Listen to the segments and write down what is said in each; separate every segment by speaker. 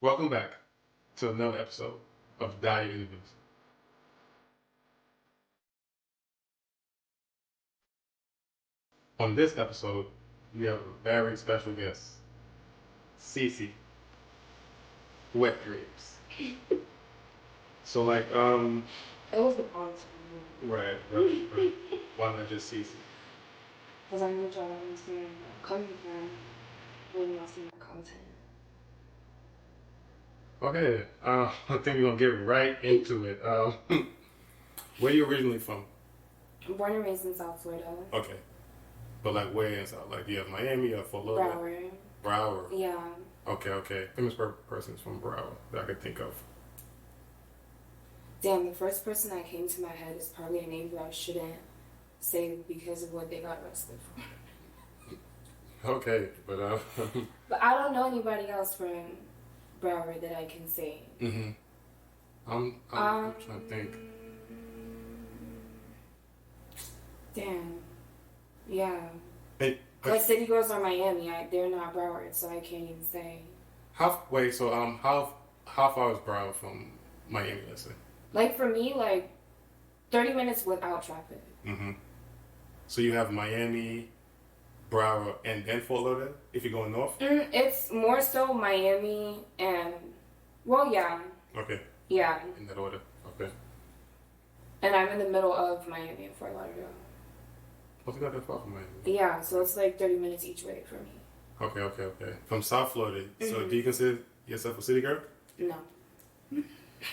Speaker 1: Welcome back to another episode of Dire Interviews. On this episode, we have a very special guest, Cece Wet Dreams. So
Speaker 2: It was the pause.
Speaker 1: right. Why not just Cece?
Speaker 2: Because I know y'all understand coming from when y'all see my content.
Speaker 1: Okay, I think we're gonna get right into it. Where are you originally from?
Speaker 2: Born and raised in South Florida.
Speaker 1: Okay, but like where in South? Like, do you have Miami or Fort Lauderdale?
Speaker 2: Broward.
Speaker 1: Broward.
Speaker 2: Yeah.
Speaker 1: Okay. Famous persons from Broward that I could think of.
Speaker 2: Damn, the first person that came to my head is probably a name that I shouldn't say because of what they got arrested for.
Speaker 1: Okay, but
Speaker 2: But I don't know anybody else from Broward that I can say.
Speaker 1: I'm trying to think.
Speaker 2: Damn. Yeah.
Speaker 1: Hey,
Speaker 2: Like City Girls are Miami. They're not Broward, so I can't even say.
Speaker 1: how far is Broward from Miami? Let's say.
Speaker 2: Like for me, like 30 minutes without traffic.
Speaker 1: So you have Miami, Broward, and then Fort Lauderdale if you're going north.
Speaker 2: It's more so Miami and, well, yeah.
Speaker 1: Okay.
Speaker 2: Yeah.
Speaker 1: In that order. Okay.
Speaker 2: And I'm in the middle of Miami and Fort Lauderdale.
Speaker 1: What's got that far from Miami?
Speaker 2: Yeah, so it's like 30 minutes each way for me.
Speaker 1: Okay. From South Florida. So do you consider yourself a city girl?
Speaker 2: No.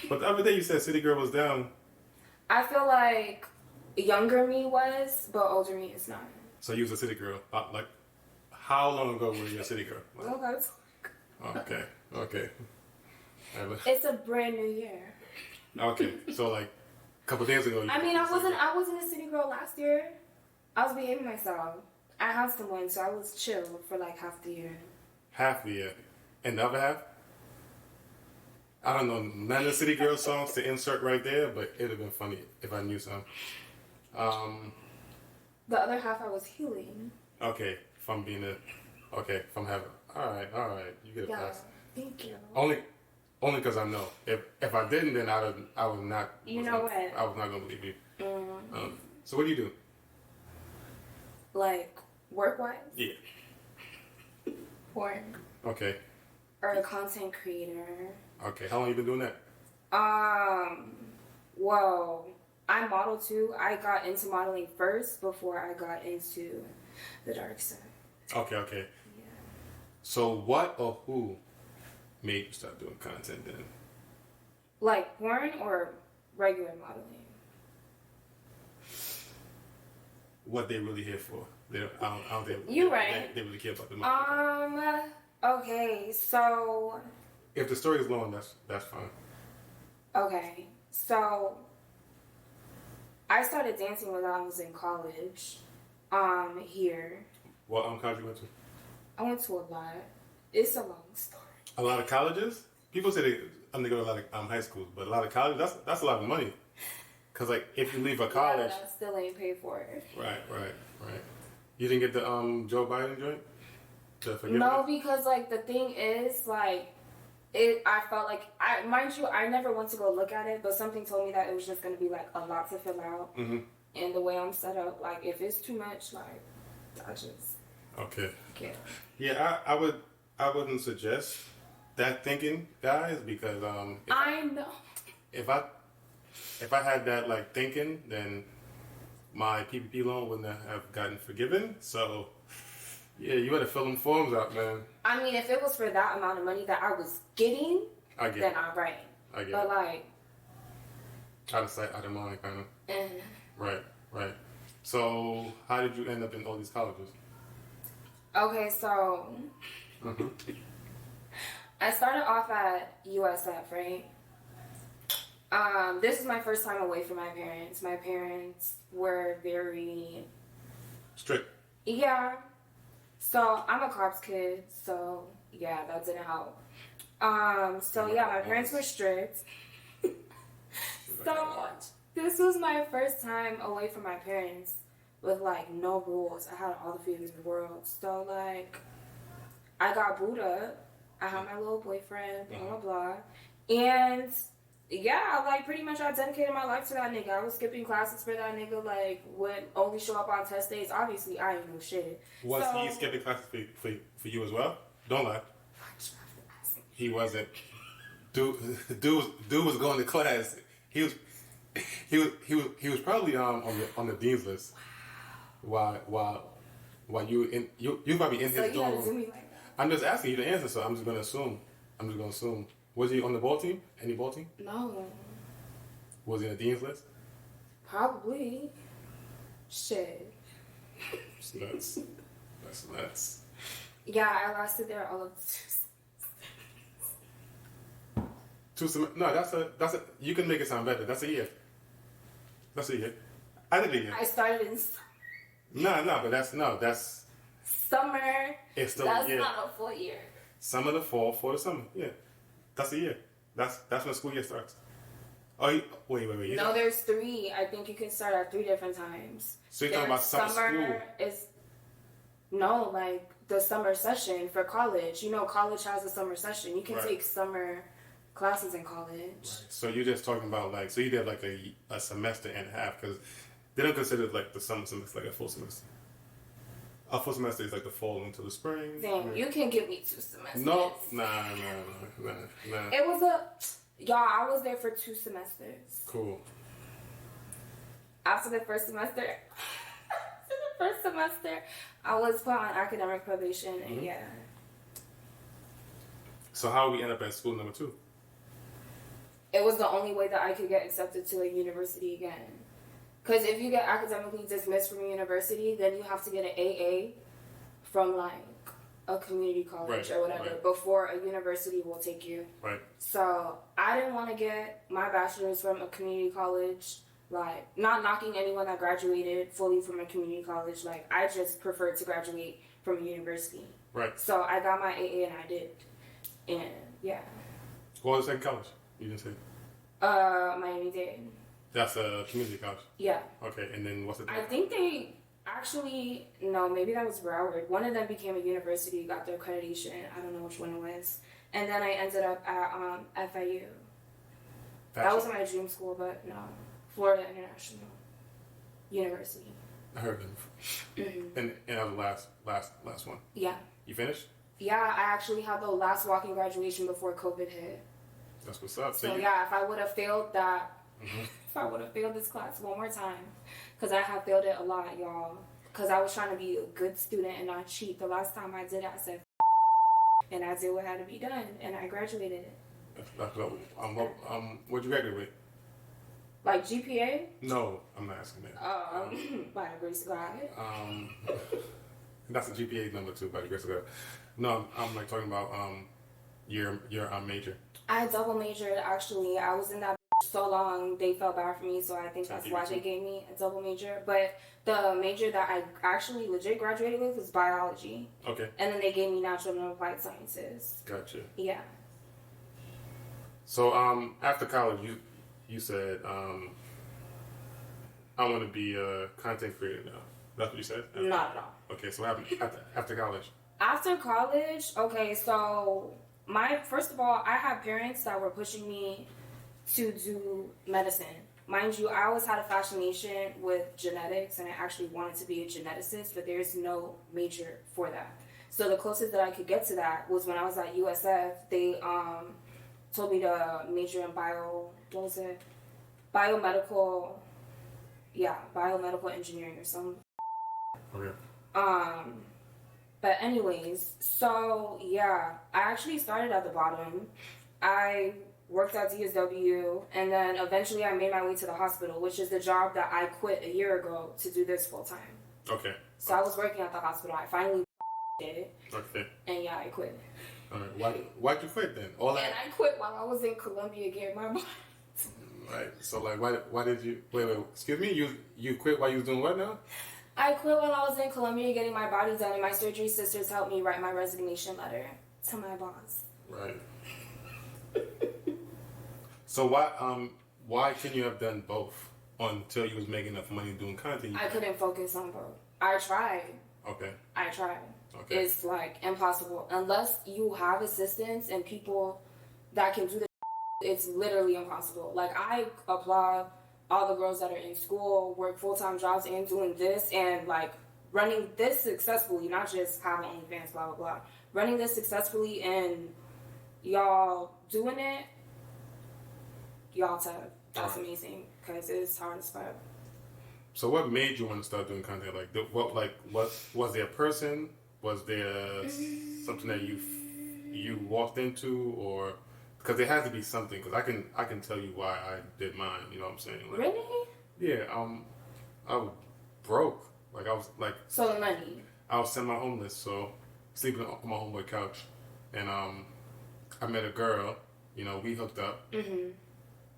Speaker 1: But the other day you said city girl was down.
Speaker 2: I feel like younger me was, but older me is not.
Speaker 1: So you was a city girl. Like, how long ago were you a city girl?
Speaker 2: Oh, that's...
Speaker 1: Okay.
Speaker 2: It's a brand new year.
Speaker 1: Okay, so like a couple days ago.
Speaker 2: I wasn't a city girl last year. I was behaving myself. I had someone, so I was chill for like half the year.
Speaker 1: Half the year. And the other half? I don't know none of the City Girl songs to insert right there, but it'd have been funny if I knew some.
Speaker 2: The other half I was healing.
Speaker 1: Okay, from having. All right, you get a pass.
Speaker 2: Thank you.
Speaker 1: Only because I know. If I didn't, then I was not.
Speaker 2: You know what?
Speaker 1: I was not gonna believe you. So what do you do?
Speaker 2: Like work-wise?
Speaker 1: Yeah.
Speaker 2: Porn.
Speaker 1: Okay.
Speaker 2: Or a content creator.
Speaker 1: Okay. How long you been doing that?
Speaker 2: Well, I model too. I got into modeling first before I got into the dark side.
Speaker 1: Okay.
Speaker 2: Yeah.
Speaker 1: So what or who made you start doing content then?
Speaker 2: Like porn or regular modeling?
Speaker 1: What they really here for? I don't think
Speaker 2: You right.
Speaker 1: They really care about the money.
Speaker 2: Okay, so
Speaker 1: if the story is long, that's fine.
Speaker 2: okay, so I started dancing when I was in college. Here.
Speaker 1: What college you went to?
Speaker 2: I went to a lot. It's a long story.
Speaker 1: A lot of colleges. People say they go to a lot of high schools, but a lot of colleges. That's a lot of money. Cause like if you leave a college,
Speaker 2: yeah, I still ain't paid for it.
Speaker 1: Right. You didn't get the Joe Biden joint?
Speaker 2: No, because like the thing is like I felt like mind you, I never went to go look at it, but something told me that it was just gonna be like a lot to fill out. And the way I'm set up, like if it's too much, like I just can't.
Speaker 1: Yeah, I wouldn't suggest that thinking, guys, because
Speaker 2: I know.
Speaker 1: If I had that like thinking, then my PPP loan wouldn't have gotten forgiven. So, yeah, you better fill them forms out, man.
Speaker 2: I mean, if it was for that amount of money that I was getting, then I'm right.
Speaker 1: I get
Speaker 2: but
Speaker 1: it.
Speaker 2: like,
Speaker 1: out of sight, out of mind, kind of.
Speaker 2: eh.
Speaker 1: Right. So, how did you end up in all these colleges?
Speaker 2: Okay, so I started off at USF, right? This is my first time away from my parents. My parents were very
Speaker 1: strict.
Speaker 2: Yeah. So I'm a cops kid, so yeah, that didn't help. So yeah, my parents were strict. So this was my first time away from my parents with like no rules. I had all the freedom in the world. So like I got booed up I had my little boyfriend, blah, blah, blah. And yeah, like pretty much I dedicated my life to that nigga. I was skipping classes for that nigga, like would only show up on test days. Obviously, I ain't no shit.
Speaker 1: Was he skipping classes for you as well? Don't lie. He wasn't. Dude was going to class. He was probably on the dean's list. While you might be in his dorm. Like I'm just asking you to answer, so I'm just gonna assume. Was he on the ball team? Any ball team?
Speaker 2: No.
Speaker 1: Was he on the dean's list?
Speaker 2: Probably. Shit.
Speaker 1: That's nuts.
Speaker 2: Yeah, I lasted there all of
Speaker 1: 2 semesters. No, that's a. You can make it sound better. That's a year. I did a year.
Speaker 2: I started in.
Speaker 1: But that's.
Speaker 2: Summer.
Speaker 1: It's still
Speaker 2: that's
Speaker 1: a year.
Speaker 2: Not a full year.
Speaker 1: Summer to fall, fall to summer. Yeah, that's a year. That's when school year starts. Oh, wait.
Speaker 2: No, there's 3. I think you can start at 3 different times.
Speaker 1: So you're talking about summer school?
Speaker 2: No, like the summer session for college. You know, college has a summer session. You can take summer classes in college. Right.
Speaker 1: So you're just talking about so you did like a semester and a half, because they don't consider like the summer semester like a full semester. A full semester is like the fall into the spring.
Speaker 2: Damn, you can give me 2 semesters.
Speaker 1: No, nah.
Speaker 2: It was I was there for 2 semesters.
Speaker 1: Cool.
Speaker 2: After the first semester, I was put on academic probation, and yeah.
Speaker 1: So how we end up at school number 2?
Speaker 2: It was the only way that I could get accepted to a university again. Because if you get academically dismissed from a university, then you have to get an AA from like a community college or whatever before a university will take you.
Speaker 1: Right.
Speaker 2: So I didn't want to get my bachelor's from a community college. Like, not knocking anyone that graduated fully from a community college. Like, I just preferred to graduate from a university.
Speaker 1: Right.
Speaker 2: So I got my AA and I did. And yeah.
Speaker 1: What was that college? You didn't say.
Speaker 2: Miami-Dade.
Speaker 1: That's a community college?
Speaker 2: Yeah.
Speaker 1: Okay, and then what's it?
Speaker 2: I think they actually, no, maybe that was Broward. One of them became a university, got their accreditation. I don't know which one it was. And then I ended up at FIU. That was my dream school, but no. Florida International University.
Speaker 1: I heard them. Mm-hmm. And that was the last one? Yeah. You finished?
Speaker 2: Yeah, I actually had the last walk-in graduation before COVID hit.
Speaker 1: That's what's up.
Speaker 2: So yeah, if I would have failed that, if I would have failed this class one more time, because I have failed it a lot, y'all. Because I was trying to be a good student and not cheat. The last time I did it, I said, and I did what had to be done, and I graduated.
Speaker 1: What'd you graduate with?
Speaker 2: Like GPA?
Speaker 1: No, I'm not asking that.
Speaker 2: By the grace of God.
Speaker 1: That's a GPA number 2, by the grace of God. No, I'm like talking about your major.
Speaker 2: I double majored, actually. I was in that so long, they felt bad for me, so I think that's why they gave me a double major. But the major that I actually legit graduated with was biology. Okay. And then they gave me natural and applied sciences. Gotcha. Yeah.
Speaker 1: So after college, you said, I want to be a content creator now. That's what you said?
Speaker 2: Not at all.
Speaker 1: Okay, so what happened after college?
Speaker 2: After college, okay, so first of all, I had parents that were pushing me to do medicine. Mind you, I always had a fascination with genetics, and I actually wanted to be a geneticist, but there's no major for that. So the closest that I could get to that was when I was at USF. They told me to major in biomedical engineering or something. Okay. But anyways, so yeah, I actually started at the bottom. I worked at DSW, and then eventually I made my way to the hospital, which is the job that I quit a year ago to do this full time. Okay. So I was working at the hospital. I finally did it. Okay. And yeah, I quit.
Speaker 1: All right. Why'd you quit then?
Speaker 2: I quit while I was in Colombia getting my body.
Speaker 1: Right. So like, why did you wait? Excuse me. You quit while you was doing what now?
Speaker 2: I quit while I was in Colombia getting my body done, and my surgery sisters helped me write my resignation letter to my boss. Right.
Speaker 1: So why couldn't you have done both until you was making enough money doing content?
Speaker 2: I couldn't focus on both. I tried.
Speaker 1: Okay.
Speaker 2: I tried.
Speaker 1: Okay.
Speaker 2: It's like impossible unless you have assistants and people that can do the. It's literally impossible. Like, I applaud all the girls that are in school, work full-time jobs, and doing this, and like running this successfully, not just having OnlyFans, blah blah blah. Running this successfully and y'all doing it, y'all tough. That's amazing because it's hard as fuck.
Speaker 1: So what made you want to start doing content? What was there a person? Was there something that you walked into, or because there has to be something? Because I can tell you why I did mine. You know what I'm saying? Like,
Speaker 2: really?
Speaker 1: Yeah. I was broke. Like, I was like.
Speaker 2: So money.
Speaker 1: I was semi-homeless, so sleeping on my homeboy couch, and I met a girl. You know, we hooked up. Mm-hmm.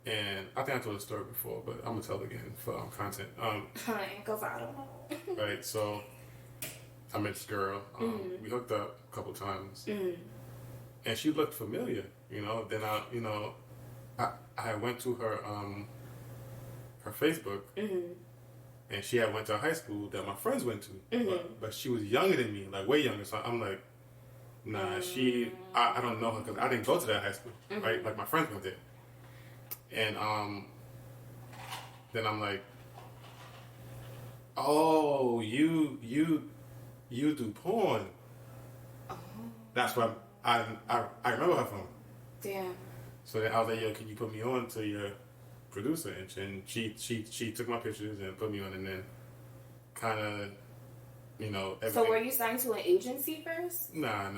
Speaker 1: And I think I told the story before, but I'm gonna tell it again for content.
Speaker 2: Because I don't know.
Speaker 1: Right, so I met this girl. We hooked up a couple times, and she looked familiar. You know, then I went to her Facebook, and she had went to a high school that my friends went to, but she was younger than me, like way younger. So I'm like, nah, I don't know her because I didn't go to that high school, right? Like, my friends went there. And then I'm like, oh, you do porn. Oh. That's what I remember her from.
Speaker 2: Damn.
Speaker 1: So then I was like, yo, can you put me on to your producer? And she took my pictures and put me on, and then kind of, you know.
Speaker 2: So were you signed to an agency first?
Speaker 1: Nah.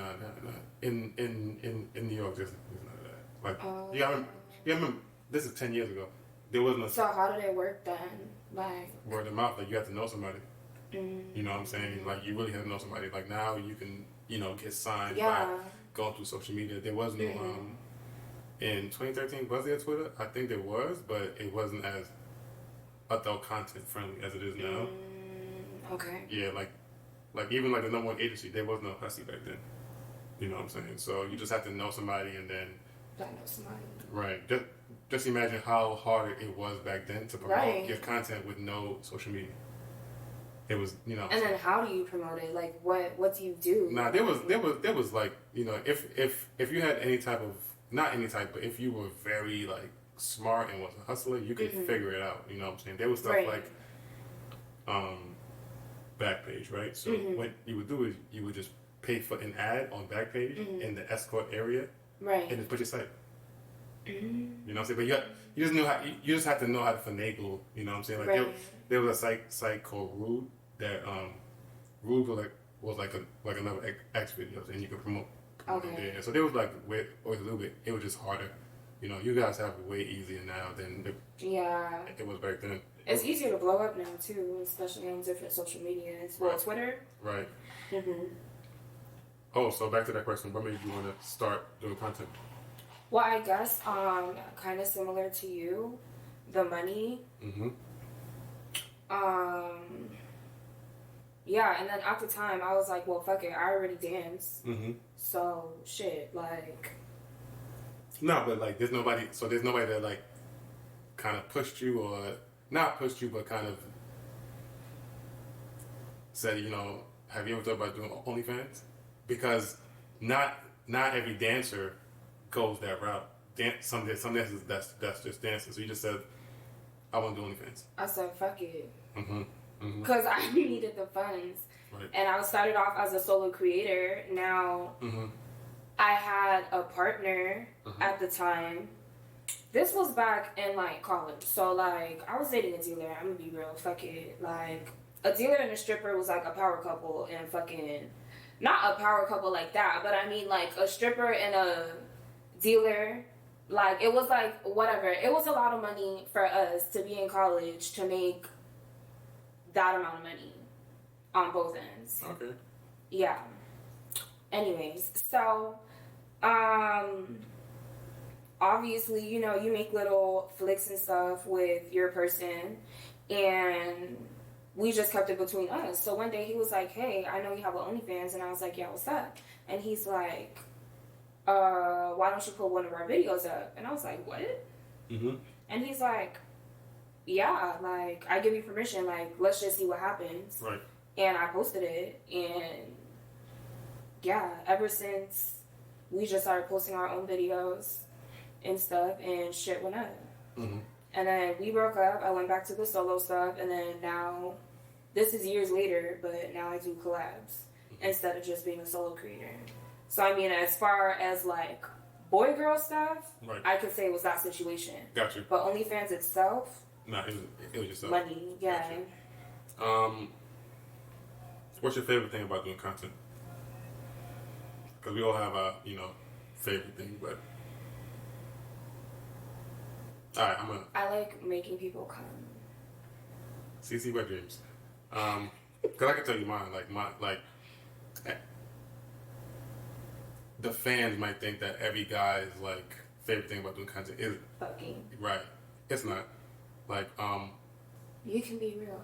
Speaker 1: In New York, there's none of that. Like, you gotta remember. This is 10 years ago. There was no.
Speaker 2: So how did it work then? Like,
Speaker 1: word of mouth. Like, you have to know somebody. You know what I'm saying? Like, you really have to know somebody. Like, now you can, you know, get signed by going through social media. There was no in 2013. Was there Twitter? I think there was, but it wasn't as adult content friendly as it is now.
Speaker 2: Okay.
Speaker 1: Yeah, like even like the number one agency, there was no Hussy back then. You know what I'm saying? So you just have to know somebody, and then.
Speaker 2: I know somebody.
Speaker 1: Right. Just imagine how hard it was back then to promote your content with no social media. It was, you know.
Speaker 2: And then how do you promote it? Like, what do you do?
Speaker 1: Nah, there was like, you know, if you had any type of, not any type, but if you were very like smart and was a hustler, you could figure it out. You know what I'm saying? There was stuff like Backpage, right? So what you would do is you would just pay for an ad on Backpage in the escort area.
Speaker 2: Right.
Speaker 1: And just put your site. You know what I'm saying? But you just have to know how to finagle. You know what I'm saying? Like, there was a site called Rude that Rude was like another X videos, and you could promote it there. So there was like a little bit. It was just harder. You know, you guys have it way easier now than it was back then.
Speaker 2: It's easier to blow up now too, especially on different social medias. Well, Twitter.
Speaker 1: Right. Oh, so back to that question. What made you want to start doing content?
Speaker 2: Well, I guess kind of similar to you, the money. Yeah, and then at the time I was like, well, fuck it, I already dance. So shit, like.
Speaker 1: No, but like, there's nobody that like kind of pushed you, or not pushed you, but kind of said, you know, have you ever thought about doing OnlyFans? Because not every dancer goes that route. Some dancers that's just dancing. So you just said, I want to do OnlyFans.
Speaker 2: I said, fuck it. Because I needed the funds. Right. And I started off as a solo creator. Now, I had a partner at the time. This was back in, like, college. So, like, I was dating a dealer. I'm going to be real. Fuck it. Like, a dealer and a stripper was, like, a power couple. And fucking... Not a power couple like that, but I mean, like, a stripper and a dealer. Like, it was, like, whatever. It was a lot of money for us to be in college to make that amount of money on both ends.
Speaker 1: Okay.
Speaker 2: Yeah. Anyways, so, obviously, you know, you make little flicks and stuff with your person, and we just kept it between us. So one day he was like, hey, I know you have an OnlyFans. And I was like, yeah, what's up? And he's like, why don't you put one of our videos up? And I was like, what? And he's like, yeah, like, I give you permission. Like, let's just see what happens.
Speaker 1: Right.
Speaker 2: And I posted it. And yeah, ever since we just started posting our own videos and stuff, and shit went up. Mm-hmm. And then we broke up. I went back to the solo stuff, and then now, this is years later, but now I do collabs instead of just being a solo creator. So I mean, as far as like boy-girl stuff, right. I could say it was that situation.
Speaker 1: Gotcha.
Speaker 2: But OnlyFans itself,
Speaker 1: no, it was yourself.
Speaker 2: Money, yeah.
Speaker 1: Gotcha. What's your favorite thing about doing content? Because we all have a favorite thing, but all right,
Speaker 2: I like making people come.
Speaker 1: Cece Wet Dreams. Because I can tell you mine. The fans might think that every guy's like favorite thing about doing content is
Speaker 2: fucking.
Speaker 1: Right. It's not. Like
Speaker 2: you can be real.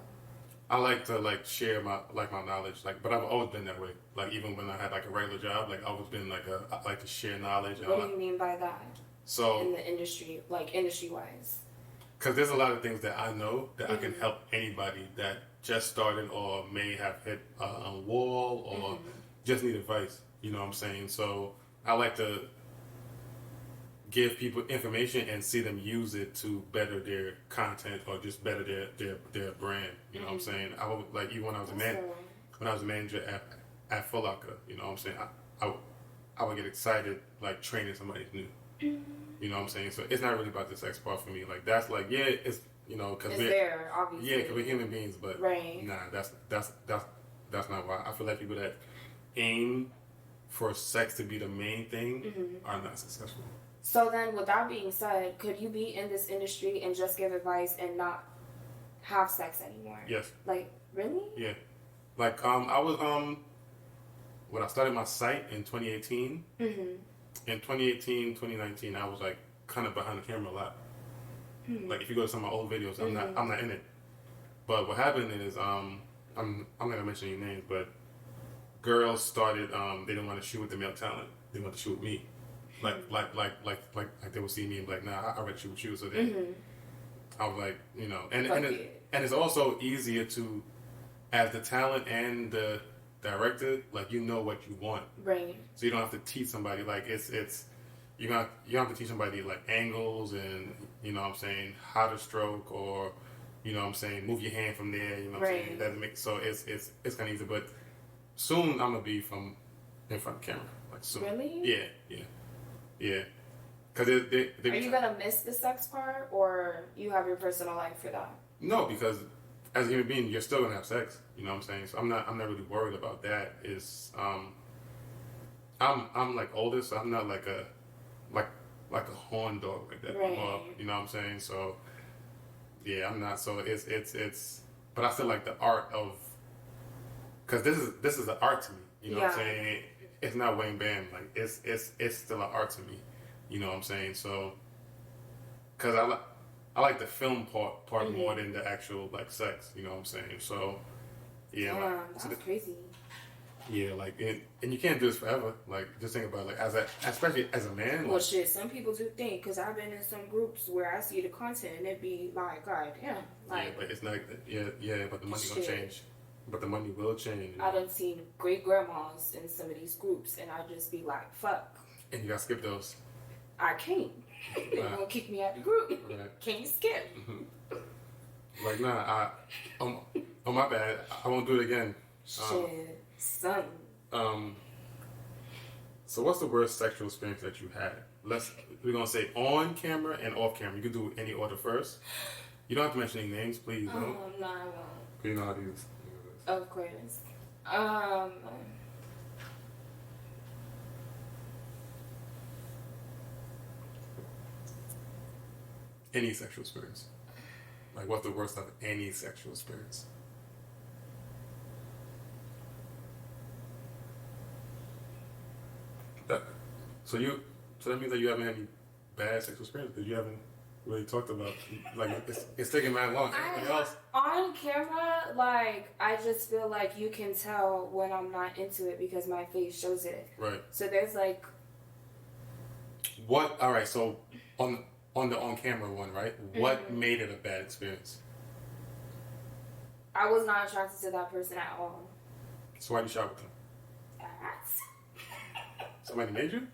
Speaker 1: I like to like share my knowledge, but I've always been that way. Like even when I had like a regular job, like I've always been I like to share knowledge.
Speaker 2: What do you mean by that?
Speaker 1: So
Speaker 2: in the industry, like industry wise.
Speaker 1: Because there's a lot of things that I know that I can help anybody that just started or may have hit a wall or just need advice. You know what I'm saying? So I like to give people information and see them use it to better their content or just better their brand. You know what I'm saying? I would like even when I was a manager at Full Locker, you know what I'm saying? I would get excited like training somebody new. You know what I'm saying? So it's not really about the sex part for me. Like that's like it's because we're
Speaker 2: there obviously.
Speaker 1: Yeah, because we're human beings, but
Speaker 2: right.
Speaker 1: Nah, that's not why. I feel like people that aim for sex to be the main thing are not successful.
Speaker 2: So then, with that being said, could you be in this industry and just give advice and not have sex anymore?
Speaker 1: Yes.
Speaker 2: Like, really?
Speaker 1: Yeah. Like, I was, when I started my site in 2018, in 2018, 2019, I was like kind of behind the camera a lot. Like, if you go to some of my old videos, I'm not in it. But what happened is, I'm not gonna mention any names, but girls started, they didn't want to shoot with the male talent. They wanted to shoot with me. Like they would see me and be like, nah, I already shoot with you. So then I was like, and it's also easier to, as the talent and the director, like you know what you want,
Speaker 2: right? So
Speaker 1: you don't have to teach somebody. Like it's you don't have to teach somebody like angles and what I'm saying, how to stroke or what I'm saying, move your hand from there. You know what I'm saying? That makes so it's kind of easy. But soon I'm gonna be in front of camera. Like soon.
Speaker 2: Really?
Speaker 1: Yeah. Because
Speaker 2: are you gonna miss the sex part, or you have your personal life for that?
Speaker 1: No, because as a human being, you're still gonna have sex. You know what I'm saying? So I'm not really worried about that. Is I'm like older, so I'm not like a horn dog like that.
Speaker 2: Right.
Speaker 1: You know what I'm saying? So yeah, I'm not. So it's. But I still like the art of. Because this is an art to me. You know what I'm saying? It's not Wayne Bam. Like it's still an art to me. You know what I'm saying? So, because I like the film part more than the actual like sex. You know what I'm saying? So, yeah.
Speaker 2: That's crazy.
Speaker 1: Yeah, like and you can't do this forever. Like just think about it, like especially as a man.
Speaker 2: Well, shit. Some people do think because I've been in some groups where I see the content and it be like, God damn. Like,
Speaker 1: yeah, but it's not. Yeah, but the money gonna change. But the money will change.
Speaker 2: I done seen great grandmas in some of these groups, and I just be like, "Fuck."
Speaker 1: And you gotta skip those.
Speaker 2: I can't. They're gonna kick me out the group.
Speaker 1: Right.
Speaker 2: Can't skip.
Speaker 1: Like nah, oh my bad. I won't do it again.
Speaker 2: Shit, son.
Speaker 1: So what's the worst sexual experience that you had? We're gonna say on camera and off camera. You can do any order first. You don't have to mention any names, please.
Speaker 2: No, I won't.
Speaker 1: You know how to use.
Speaker 2: Of course.
Speaker 1: Any sexual experience. Like, what's the worst of any sexual experience? So that means that you haven't had any bad sexual experience because you haven't really talked about, like, it's taking that long. Anything else?
Speaker 2: On camera, like, I just feel like you can tell when I'm not into it because my face shows it.
Speaker 1: Right.
Speaker 2: So there's like...
Speaker 1: What, alright, so on the on-camera one, right? What made it a bad experience?
Speaker 2: I was not attracted to that person at all.
Speaker 1: So why'd you shop with them? Somebody made you?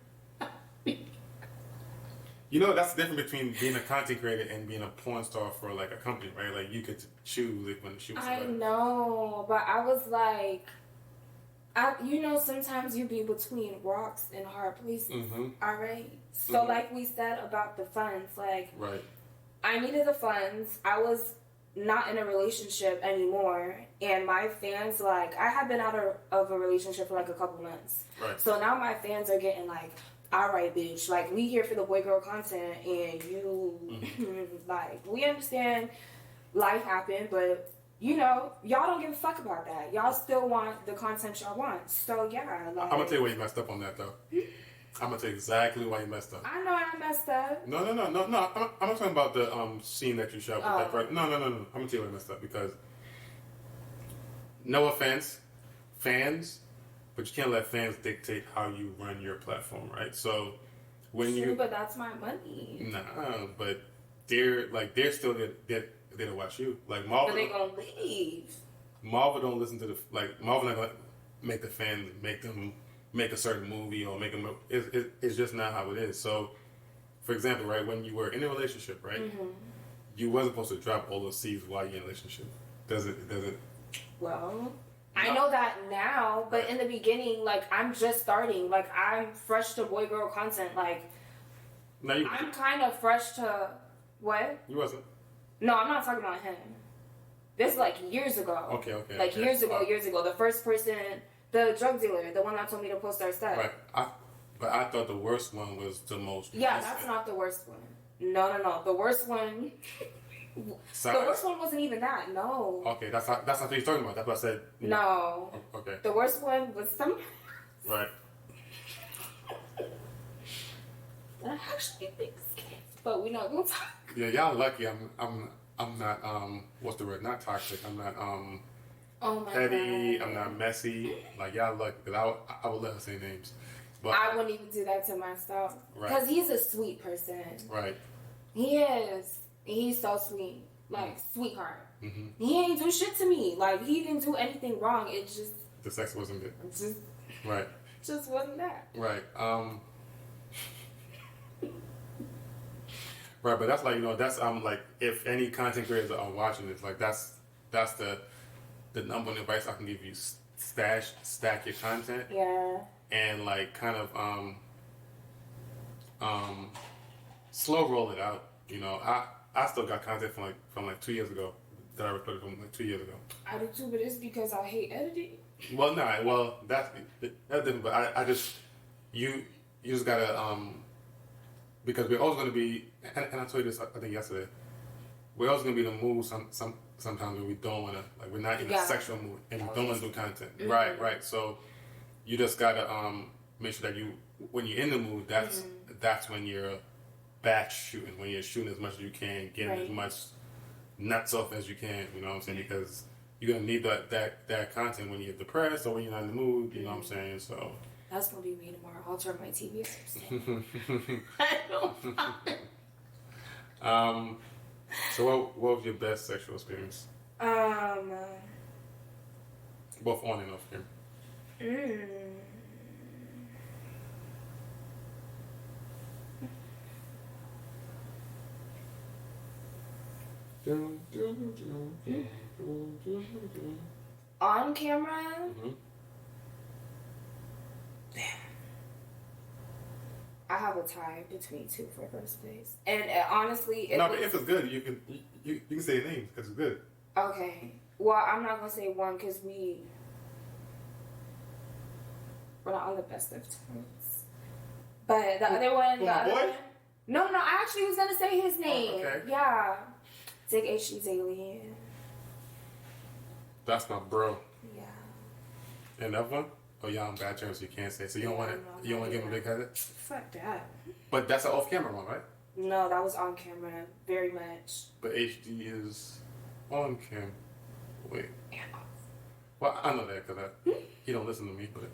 Speaker 1: You know, that's the difference between being a content creator and being a porn star for like a company, right? Like you get to choose like, when to shoot.
Speaker 2: I know, but I was like, sometimes you be between rocks and hard places.
Speaker 1: Mm-hmm.
Speaker 2: All right. So like we said about the funds, like
Speaker 1: right.
Speaker 2: I needed the funds. I was not in a relationship anymore, and my fans, like, I had been out of a relationship for like a couple months.
Speaker 1: Right.
Speaker 2: So now my fans are getting like, all right, bitch, like, we here for the boy girl content, and you like, we understand life happened, but y'all don't give a fuck about that. Y'all still want the content y'all want. So yeah, like,
Speaker 1: I'm gonna tell you why you messed up on that though. I'm gonna tell you exactly why you messed up.
Speaker 2: I know I messed up.
Speaker 1: No. I'm not talking about the scene that you shot with that person. No. I'm gonna tell you why you messed up because no offense, fans, but you can't let fans dictate how you run your platform, right? So when
Speaker 2: but that's my money.
Speaker 1: Nah, but they're still there to watch you. Like Marvel,
Speaker 2: but they gonna leave.
Speaker 1: Marvel don't listen to Marvel not gonna make the fans make them make a certain movie or make them. It's just not how it is. So, for example, right, when you were in a relationship, right, you wasn't supposed to drop all those seeds while you're in a relationship. Does it?
Speaker 2: Well,
Speaker 1: no.
Speaker 2: I know that now, but in the beginning, like, I'm just starting. Like, I'm fresh to boy girl content. Like, I'm kind of fresh to what?
Speaker 1: You wasn't.
Speaker 2: No, I'm not talking about him. This is like years ago.
Speaker 1: Okay.
Speaker 2: Like years ago. The first person, the drug dealer, the one that told me to post our stuff.
Speaker 1: Right. But I thought the worst one was the most.
Speaker 2: Yeah, that's not the worst one. No. The worst one.
Speaker 1: Size?
Speaker 2: The worst one wasn't even that. No.
Speaker 1: Okay, that's not what you're talking about. That's what I said.
Speaker 2: No.
Speaker 1: Okay.
Speaker 2: The worst one was some.
Speaker 1: Right.
Speaker 2: I actually think scary, but we're not gonna talk.
Speaker 1: Yeah, y'all lucky. I'm not what's the word? Not toxic. I'm not
Speaker 2: oh my
Speaker 1: petty.
Speaker 2: God.
Speaker 1: I'm not messy. Like y'all lucky because I would let her say names. But
Speaker 2: I wouldn't even do that to myself.
Speaker 1: Right.
Speaker 2: Because he's a sweet person.
Speaker 1: Right.
Speaker 2: He is. He's so sweet. Like, sweetheart.
Speaker 1: Mm-hmm.
Speaker 2: He ain't do shit to me. Like, he didn't do anything wrong. It just...
Speaker 1: The sex wasn't good.
Speaker 2: Just...
Speaker 1: Right.
Speaker 2: Just wasn't that.
Speaker 1: Right. Right, but that's like, that's like if any content creators are watching this, like that's the number one advice I can give you. Stack your content.
Speaker 2: Yeah.
Speaker 1: And like kind of slow roll it out. I still got content from 2 years ago that I recorded from 2 years ago.
Speaker 2: I do too, but it's because I hate editing.
Speaker 1: Well, that's different. But I just you just gotta because we're always gonna be, and I told you this I think yesterday. We're always gonna be in the mood sometimes when we don't wanna, like, we're not in a sexual mood and we don't wanna do content. Mm-hmm. Right. So you just gotta make sure that when you're in the mood, that's when you're batch shooting, when you're shooting as much as you can, getting as much nuts off as you can. You know what I'm saying? Because you're gonna need that content when you're depressed or when you're not in the mood. You know what I'm saying? So
Speaker 2: that's gonna be me tomorrow. I'll turn my TV off.
Speaker 1: So what was your best sexual experience? Both on and off camera.
Speaker 2: On camera?
Speaker 1: Mm-hmm.
Speaker 2: Damn. I have a tie between two for first place. And honestly...
Speaker 1: but if it's good, you can say names because it's good.
Speaker 2: Okay. Well, I'm not going to say one because we're not on the best of terms. But the other one... No, I actually was going to say his name.
Speaker 1: Oh, okay.
Speaker 2: Yeah. Dig H.D. Daly.
Speaker 1: That's my bro.
Speaker 2: Yeah.
Speaker 1: And that one? Oh, y'all on bad terms, so you can't say. So you don't want to give him a big headed?
Speaker 2: Fuck that.
Speaker 1: But that's an off-camera one, right?
Speaker 2: No, that was on camera, very much.
Speaker 1: But HD is on cam. Wait.
Speaker 2: Yeah.
Speaker 1: Well, I know that because he don't listen to me, but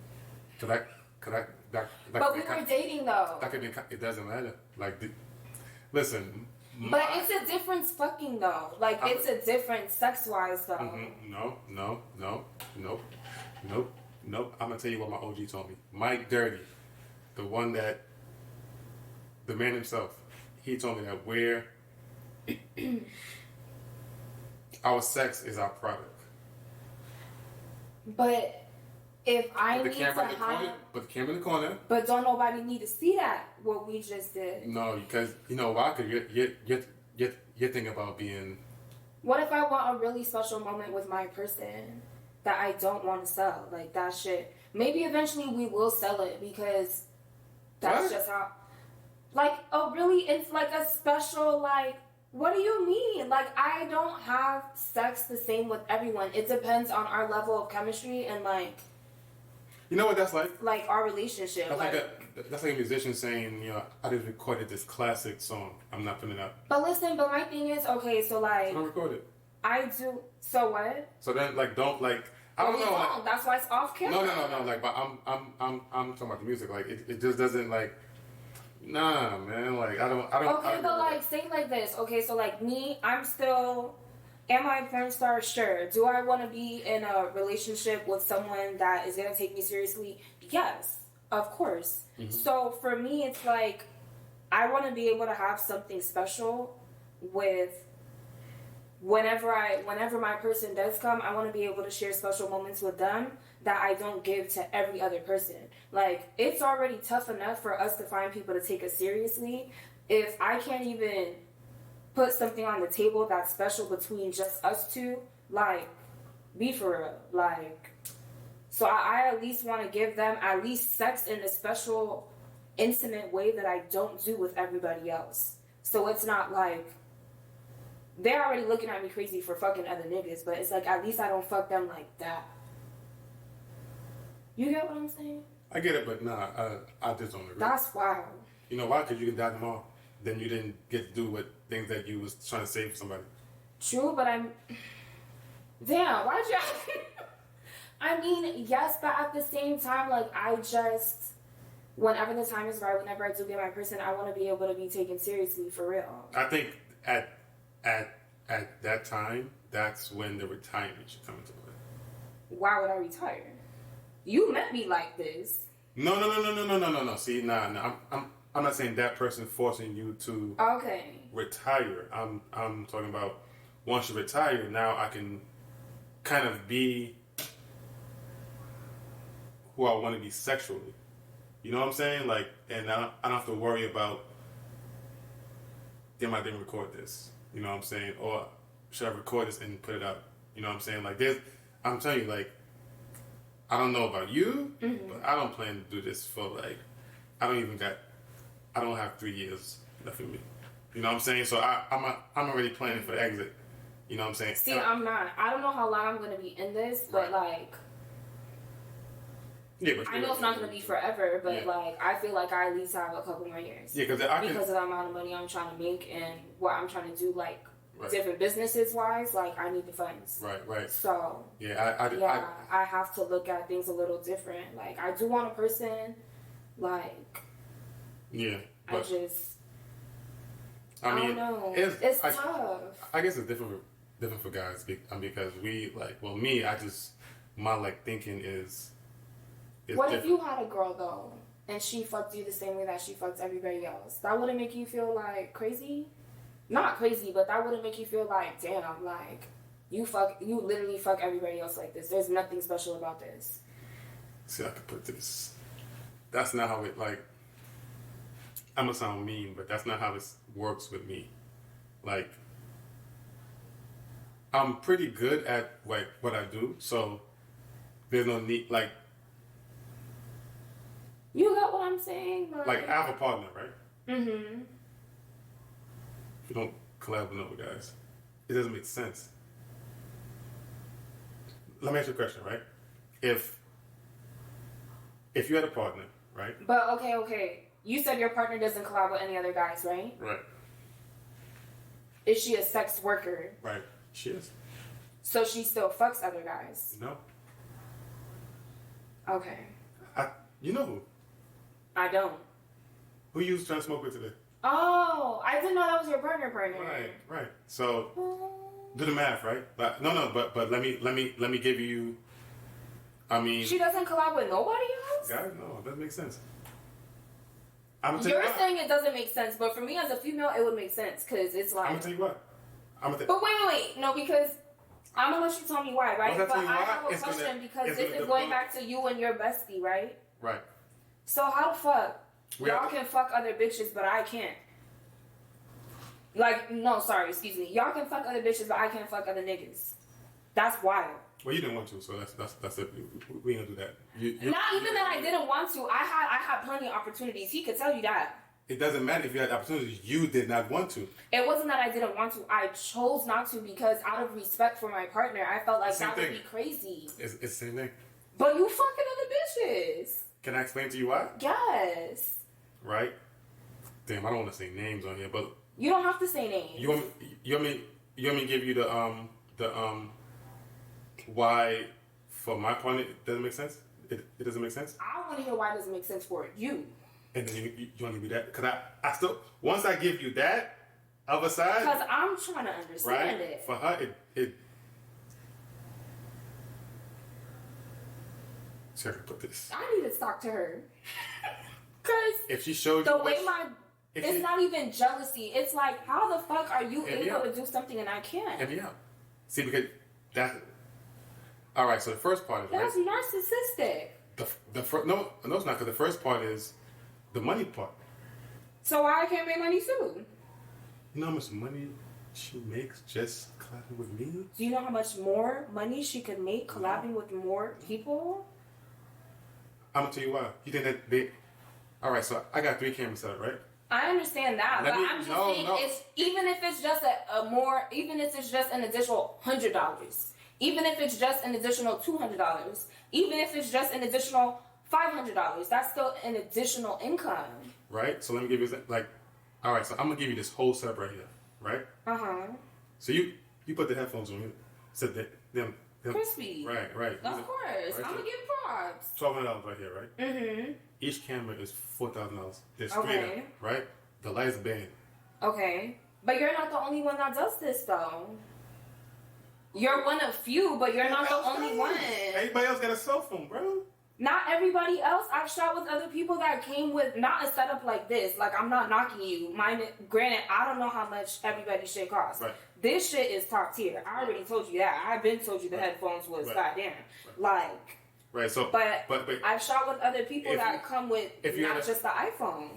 Speaker 2: But we were dating though.
Speaker 1: That could be. It doesn't matter. Like, listen.
Speaker 2: But it's a difference, fucking though. Like, it's a difference sex-wise though.
Speaker 1: Mm-hmm. Nope. I'm gonna tell you what my OG told me. Mike Dirty the one that the man himself, he told me that our sex is our product.
Speaker 2: But if I need to hide,
Speaker 1: but the camera in the corner.
Speaker 2: But don't nobody need to see that what we just did.
Speaker 1: No, because you know why? Because you're thinking about being.
Speaker 2: What if I want a really special moment with my person that I don't want to sell? Like that shit. Maybe eventually we will sell it because that's just how. Like it's like a special like. What do you mean? Like, I don't have sex the same with everyone. It depends on our level of chemistry and, like...
Speaker 1: You know what that's like?
Speaker 2: Like, our relationship.
Speaker 1: That's like a musician saying, you know, I just recorded this classic song. I'm not putting it up.
Speaker 2: But listen, my thing is, okay, so, like...
Speaker 1: I don't record it.
Speaker 2: I do... So what?
Speaker 1: So then, like, don't, like... I don't know. Like,
Speaker 2: that's why it's off camera.
Speaker 1: No. Like, but I'm talking about the music. Like, it just doesn't, like... Nah, man. Like, I don't.
Speaker 2: Okay, but like, say like this. Okay, so like me, I'm still. Am I a porn star? Sure. Do I want to be in a relationship with someone that is gonna take me seriously? Yes, of course. Mm-hmm. So for me, it's like I want to be able to have something special with. Whenever my person does come, I want to be able to share special moments with them that I don't give to every other person. Like, it's already tough enough for us to find people to take us seriously. If I can't even put something on the table that's special between just us two, like, be for real. Like, so I at least want to give them at least sex in a special, intimate way that I don't do with everybody else. So it's not like... They're already looking at me crazy for fucking other niggas, but it's like, at least I don't fuck them like that. You get what I'm saying?
Speaker 1: I get it, but nah, I just don't agree.
Speaker 2: That's wild.
Speaker 1: You know why? Because you can die tomorrow. Then you didn't get to do what things that you was trying to save for somebody.
Speaker 2: True, but I'm... Damn, why'd you... I mean, yes, but at the same time, like, I just... Whenever the time is right, whenever I do get my person, I want to be able to be taken seriously, for real.
Speaker 1: I think at that time, that's when the retirement should come into play.
Speaker 2: Why would I retire? You met me like this.
Speaker 1: No. See, nah. I'm not saying that person forcing you to retire. I'm talking about once you retire, now I can kind of be who I want to be sexually. You know what I'm saying? Like, and I don't have to worry about, damn, I didn't record this. You know what I'm saying? Or should I record this and put it up? You know what I'm saying? Like, I'm telling you, like, I don't know about you, but I don't plan to do this for, like, I don't have 3 years left in me. You know what I'm saying? So I'm already planning for the exit. You know what I'm saying?
Speaker 2: See, I'm not. I don't know how long I'm going to be in this, but, like...
Speaker 1: Yeah, but
Speaker 2: I know it's not going to be forever, but, like, I feel like I at least have a couple more years.
Speaker 1: Yeah, because
Speaker 2: of the amount of money I'm trying to make and what I'm trying to do, like, different businesses-wise, like, I need the funds.
Speaker 1: Right.
Speaker 2: So, I have to look at things a little different. Like, I do want a person, like...
Speaker 1: Yeah.
Speaker 2: I don't know. It's tough.
Speaker 1: I guess it's different for guys because we, like, well, me, my, like, thinking is...
Speaker 2: What if you had a girl, though, and she fucked you the same way that she fucked everybody else? That wouldn't make you feel, like, crazy? Not crazy, but that wouldn't make you feel like, damn, like, you literally fuck everybody else like this. There's nothing special about this.
Speaker 1: See, I could put this. That's not how it, like, I'm gonna sound mean, but that's not how it works with me. Like, I'm pretty good at, like, what I do, so there's no need, like...
Speaker 2: You got what I'm saying?
Speaker 1: Like, I have a partner, right?
Speaker 2: Mm-hmm.
Speaker 1: If you don't collab with other guys, it doesn't make sense. Let me ask you a question, right? If you had a partner, right?
Speaker 2: But, okay. You said your partner doesn't collab with any other guys, right?
Speaker 1: Right.
Speaker 2: Is she a sex worker?
Speaker 1: Right. She is.
Speaker 2: So she still fucks other guys?
Speaker 1: No.
Speaker 2: Okay.
Speaker 1: You know who?
Speaker 2: I don't.
Speaker 1: Who you was trying to smoke with today?
Speaker 2: Oh, I didn't know that was your partner.
Speaker 1: Right. So do the math, right? But but let me give you. I mean,
Speaker 2: she doesn't collab with nobody else.
Speaker 1: Guys, no, it doesn't make sense.
Speaker 2: You're saying it doesn't make sense, but for me as a female, it would make sense because it's like.
Speaker 1: I'm gonna tell you what.
Speaker 2: But wait, no, because I'm gonna let you tell me why, right? But I have a question because this is going back to you and your bestie, right?
Speaker 1: Right.
Speaker 2: So how the fuck y'all can fuck other bitches, but I can't? Like, no, sorry, excuse me. Y'all can fuck other bitches, but I can't fuck other niggas. That's wild.
Speaker 1: Well, you didn't want to, so that's it. We ain't gonna do that.
Speaker 2: Not even that I didn't want to. I had plenty of opportunities. He could tell you that.
Speaker 1: It doesn't matter if you had opportunities. You did not want to.
Speaker 2: It wasn't that I didn't want to. I chose not to because out of respect for my partner, I felt like that would be crazy.
Speaker 1: It's the same thing.
Speaker 2: But you fucking other bitches.
Speaker 1: Can I explain to you why?
Speaker 2: Yes.
Speaker 1: Right? Damn, I don't want to say names on here, but
Speaker 2: you don't have to say names.
Speaker 1: You want me to give you the why for my point it doesn't make sense? It doesn't make sense?
Speaker 2: I want to hear why it doesn't make sense for you.
Speaker 1: And then you want to give me that? Because I still, once I give you that other side.
Speaker 2: Because I'm trying to understand it.
Speaker 1: For her, it see how I can put this.
Speaker 2: I need to talk to her. Because
Speaker 1: if she showed
Speaker 2: the
Speaker 1: you
Speaker 2: way it's not even jealousy. It's like, how the fuck are you able to do something and I can't?
Speaker 1: Hear me out. See, because that. All right, so the first part is
Speaker 2: that's narcissistic.
Speaker 1: No, it's not. Because the first part is the money part.
Speaker 2: So why I can't make money too?
Speaker 1: You know how much money she makes just collabing with me?
Speaker 2: Do you know how much more money she could make collabing with more people?
Speaker 1: I'm gonna tell you why. You think that they? All right, so I got 3 cameras set up, right?
Speaker 2: I understand that, but I'm just saying, it's even if it's just even if it's just an additional $100, even if it's just an additional $200, even if it's just an additional $500, that's still an additional income.
Speaker 1: Right. So let me give you all right. So I'm gonna give you this whole setup right here, right? So you put the headphones on. You said that them
Speaker 2: crispy.
Speaker 1: Right.
Speaker 2: Of course, right, I'm gonna give props.
Speaker 1: $1,200 right here, right? Mm-hmm. Each camera is $4,000. They're straight up, right? The light's banned.
Speaker 2: Okay, but you're not the only one that does this, though. You're one of few, but you're not the only one.
Speaker 1: Everybody else got a cell phone, bro.
Speaker 2: Not everybody else. I've shot with other people that came with not a setup like this. Like, I'm not knocking you. Granted, I don't know how much everybody's shit costs.
Speaker 1: Right.
Speaker 2: This shit is top tier. I already told you that. I've been told you the headphones was goddamn. Like.
Speaker 1: Right. So.
Speaker 2: But I've shot with other people that come with not just the iPhone.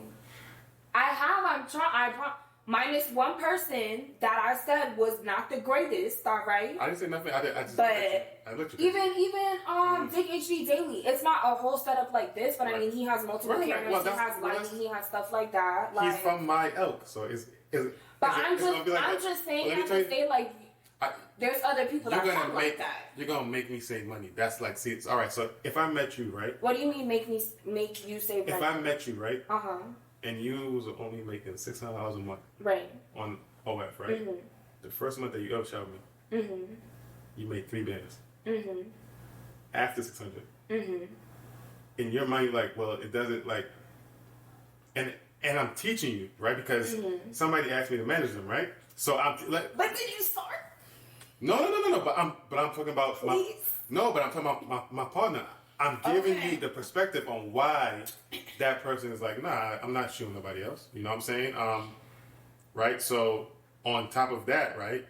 Speaker 2: Minus one person that I said was not the greatest, all right?
Speaker 1: I didn't say nothing. I just looked at
Speaker 2: even Dick HD Daily, it's not a whole setup like this, but I mean, he has multiple cameras, he has lighting, he has stuff like that. Like,
Speaker 1: he's from my ilk, so
Speaker 2: I'm just saying, there's other people that come like that.
Speaker 1: You're gonna make me save money. That's like, see, all right. So if I met you, right?
Speaker 2: What do you mean make you save money?
Speaker 1: If I met you, right? And you was only making $600 a month,
Speaker 2: right?
Speaker 1: On OF, right? Mm-hmm. The first month that you upshot me, you made 3 bands. After 600, in your mind, you're like, well, it doesn't like, and I'm teaching you, right? Because somebody asked me to manage them, right? So I'm like,
Speaker 2: but did you start?
Speaker 1: No. But I'm talking about I'm talking about my partner. I'm giving you the perspective on why that person is like, nah, I'm not shooting nobody else. You know what I'm saying? Right? So, on top of that, right?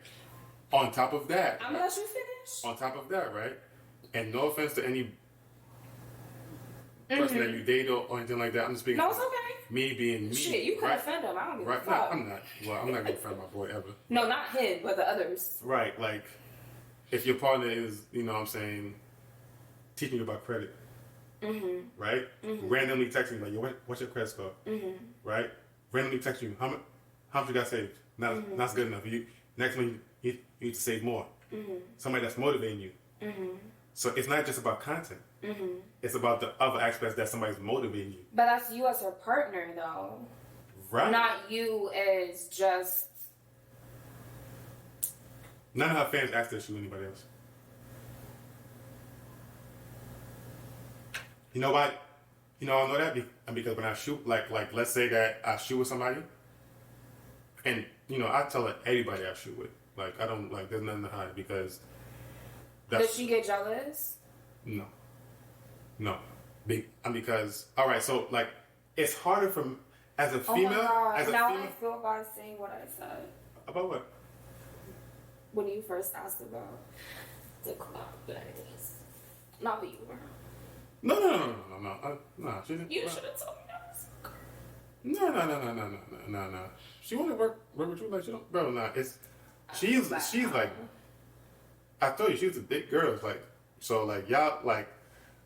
Speaker 1: I'm gonna let you finish. On top of that, right? And no offense to any person that you date or anything like that. I'm just speaking.
Speaker 2: No, it's okay.
Speaker 1: Me being me.
Speaker 2: Shit, you could offend him. I don't give a fuck.
Speaker 1: No, I'm not. Well, I'm not gonna offend my boy ever.
Speaker 2: No, not him, but the others.
Speaker 1: Right. Like, if your partner is, you know what I'm saying, teaching you about credit, right? Randomly texting you, like, yo, what's your credit score? Right? Randomly texting you, how much you got saved? Not good enough. Next month, you need to save more. Somebody that's motivating you. So it's not just about content. It's about the other aspects that somebody's motivating you.
Speaker 2: But that's you as her partner, though.
Speaker 1: Right.
Speaker 2: Not you as just...
Speaker 1: None of her fans asked her to shoot anybody else. You know why? You know I know that because when I shoot, like let's say that I shoot with somebody, and you know I tell everybody I shoot with, like I don't like there's nothing to hide because.
Speaker 2: Does she get jealous?
Speaker 1: No. Because all right, so like it's harder for as a female.
Speaker 2: Oh my God.
Speaker 1: As a
Speaker 2: now
Speaker 1: female,
Speaker 2: I feel bad saying what I said.
Speaker 1: About what?
Speaker 2: When you first asked about the club days. Not what you were.
Speaker 1: No. No.
Speaker 2: You should have told me that.
Speaker 1: No. She want to work with you like she don't, bro. Nah, she's like, I told you she was a big girl. It's like, so like y'all like,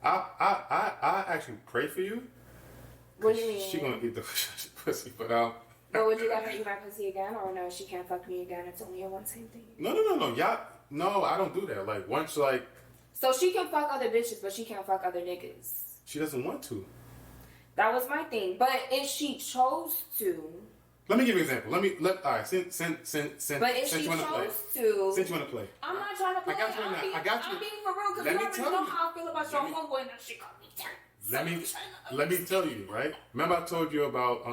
Speaker 1: I actually pray for you.
Speaker 2: What do you mean?
Speaker 1: She gonna eat the pussy, but
Speaker 2: But would you ever eat my pussy again, or no? She can't fuck me again. It's only a one-time thing.
Speaker 1: No. Y'all, no, I don't do that. Like once, like.
Speaker 2: So she can fuck other bitches, but she can't fuck other niggas.
Speaker 1: She doesn't want to.
Speaker 2: That was my thing. But if she chose to.
Speaker 1: Let me give you an example. All right, since
Speaker 2: But if she chose to.
Speaker 1: Since you want to play.
Speaker 2: I'm not trying to play.
Speaker 1: I got you.
Speaker 2: I'm being for real, because you already know how I feel about your homeboy and that shit got me turned.
Speaker 1: Let me tell you, right? Remember I told you about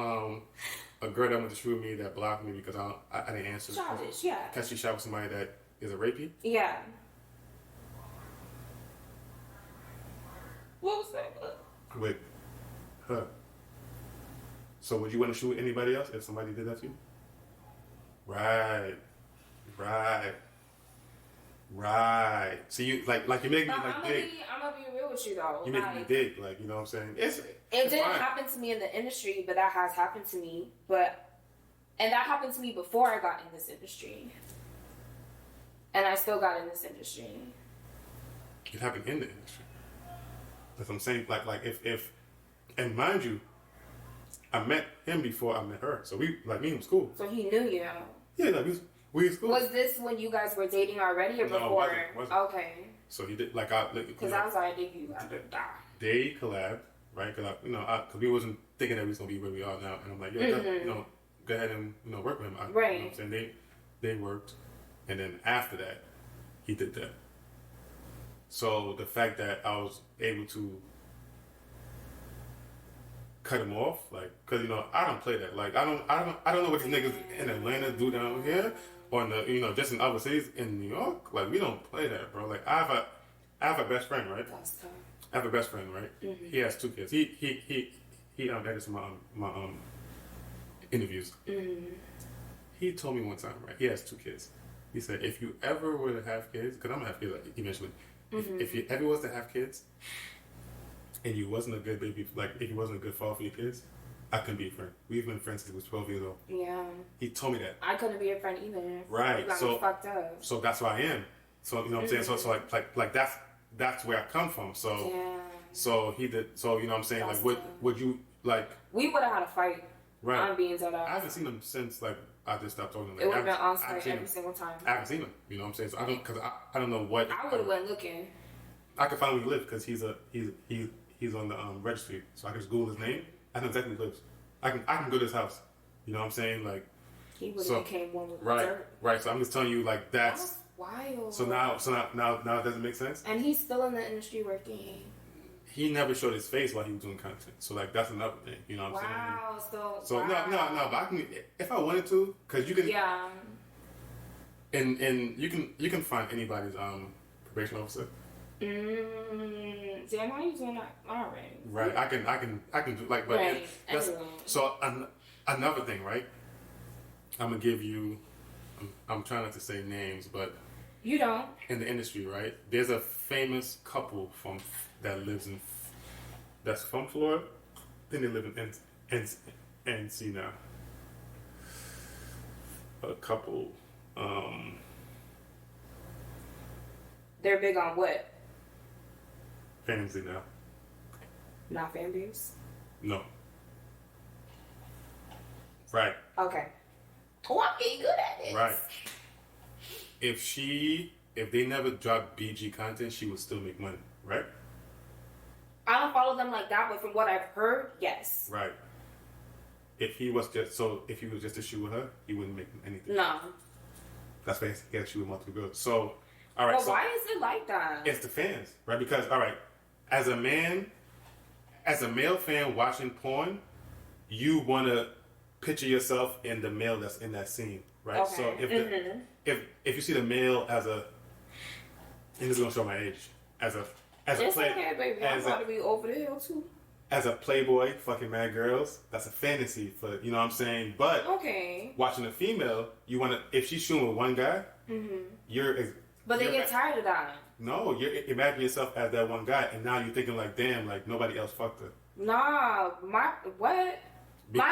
Speaker 1: a girl that went to shoot me that blocked me because I didn't answer.
Speaker 2: Childish, yeah.
Speaker 1: Because she shot with somebody that is a rapey?
Speaker 2: Yeah. What was that?
Speaker 1: With her. So would you want to shoot anybody else if somebody did that to you? Right. See, you like you make me like dig.
Speaker 2: I'm gonna be real with you though.
Speaker 1: You make me dig, like, you know what I'm saying? It
Speaker 2: didn't happen to me in the industry, but that has happened to me. And that happened to me before I got in this industry. And I still got in this industry.
Speaker 1: It happened in the industry. That's what I'm saying. Like if and mind you, I met him before I met her. So we me and him was cool.
Speaker 2: So he knew you.
Speaker 1: Yeah, like we was cool.
Speaker 2: Was this when you guys were dating already or before?
Speaker 1: No, it wasn't.
Speaker 2: Okay.
Speaker 1: So he did
Speaker 2: because I was like, "Nigga, you gotta die."
Speaker 1: They collabed, right? Because because we wasn't thinking that we was gonna be where we are now, and I'm like, yeah, go ahead and work with him.
Speaker 2: Right.
Speaker 1: You know what I'm saying? They worked, and then after that, he did that. So the fact that I was able to cut him off, like, cause I don't play that. Like I don't know what these niggas in Atlanta do down here, or in the just in other cities in New York. Like we don't play that, bro. Like I have a best friend, right?
Speaker 2: That's tough.
Speaker 1: I have a best friend, right? Mm-hmm. He has 2 kids. He edits my interviews. Mm-hmm. He told me one time, right? He has 2 kids. He said, if you ever were to have kids, because I'm gonna have kids eventually. Mm-hmm. If you ever was to have kids, and you wasn't a good baby, like if you wasn't a good father for your kids, I couldn't be a friend. We've been friends since he was 12 years old.
Speaker 2: Yeah.
Speaker 1: He told me that.
Speaker 2: I couldn't be a friend either.
Speaker 1: Right.
Speaker 2: You got me fucked up.
Speaker 1: So that's why I am. So you know what I'm saying. So like that's where I come from. So
Speaker 2: yeah.
Speaker 1: So he did. So you know what I'm saying.
Speaker 2: That's
Speaker 1: like would you like?
Speaker 2: We would have had a fight.
Speaker 1: Right.
Speaker 2: I'm being dead honest.
Speaker 1: I haven't seen him since like I just stopped talking to him.
Speaker 2: It would have been on site every single time.
Speaker 1: I haven't seen him. You know what I'm saying. So I don't know what.
Speaker 2: I would have went looking.
Speaker 1: I could find where he lives because he's on the registry, so I can just Google his name. I know exactly where he lives. I can go to his house. You know what I'm saying? Like
Speaker 2: he would have became one with
Speaker 1: dirt. Right. So I'm just telling you, like that's
Speaker 2: wild.
Speaker 1: So now it doesn't make sense.
Speaker 2: And he's still in the industry working.
Speaker 1: He never showed his face while he was doing content. So like that's another thing. You know what I'm saying? So
Speaker 2: wow.
Speaker 1: no. But I can if I wanted to, because you can.
Speaker 2: Yeah.
Speaker 1: And you can find anybody's probation officer.
Speaker 2: Damn, how you doing that? All right.
Speaker 1: Right. I can do like, but
Speaker 2: right.
Speaker 1: So another thing, right? I'm gonna give you. I'm trying not to say names, but
Speaker 2: you don't.
Speaker 1: In the industry, right? There's a famous couple that's from Florida. Then they live in NC now. A couple.
Speaker 2: They're big on what?
Speaker 1: Fantasy now.
Speaker 2: Not fan babes?
Speaker 1: No. Right.
Speaker 2: Okay. Oh, I'm getting good at this.
Speaker 1: Right. If they never dropped BG content, she would still make money, right?
Speaker 2: I don't follow them like that, but from what I've heard, yes.
Speaker 1: Right. If he was just to shoot with her, he wouldn't make anything.
Speaker 2: No.
Speaker 1: That's why he had to shoot with multiple girls. So, all right.
Speaker 2: But why is it like that?
Speaker 1: It's the fans, right? Because, all right, as a male fan watching porn, you want to picture yourself in the male that's in that scene, right?
Speaker 2: Okay.
Speaker 1: So if you see the male as a, and this is gonna show my age, as a
Speaker 2: it's
Speaker 1: player,
Speaker 2: okay, baby. I'm about to be over the hill too.
Speaker 1: as a playboy fucking mad girls, that's a fantasy for, you know what I'm saying? But watching a female, you want to, if she's shooting with one guy,
Speaker 2: but they get tired of that.
Speaker 1: No, you're imagine yourself as that one guy, and now you're thinking like, damn, like nobody else fucked her.
Speaker 2: Nah, my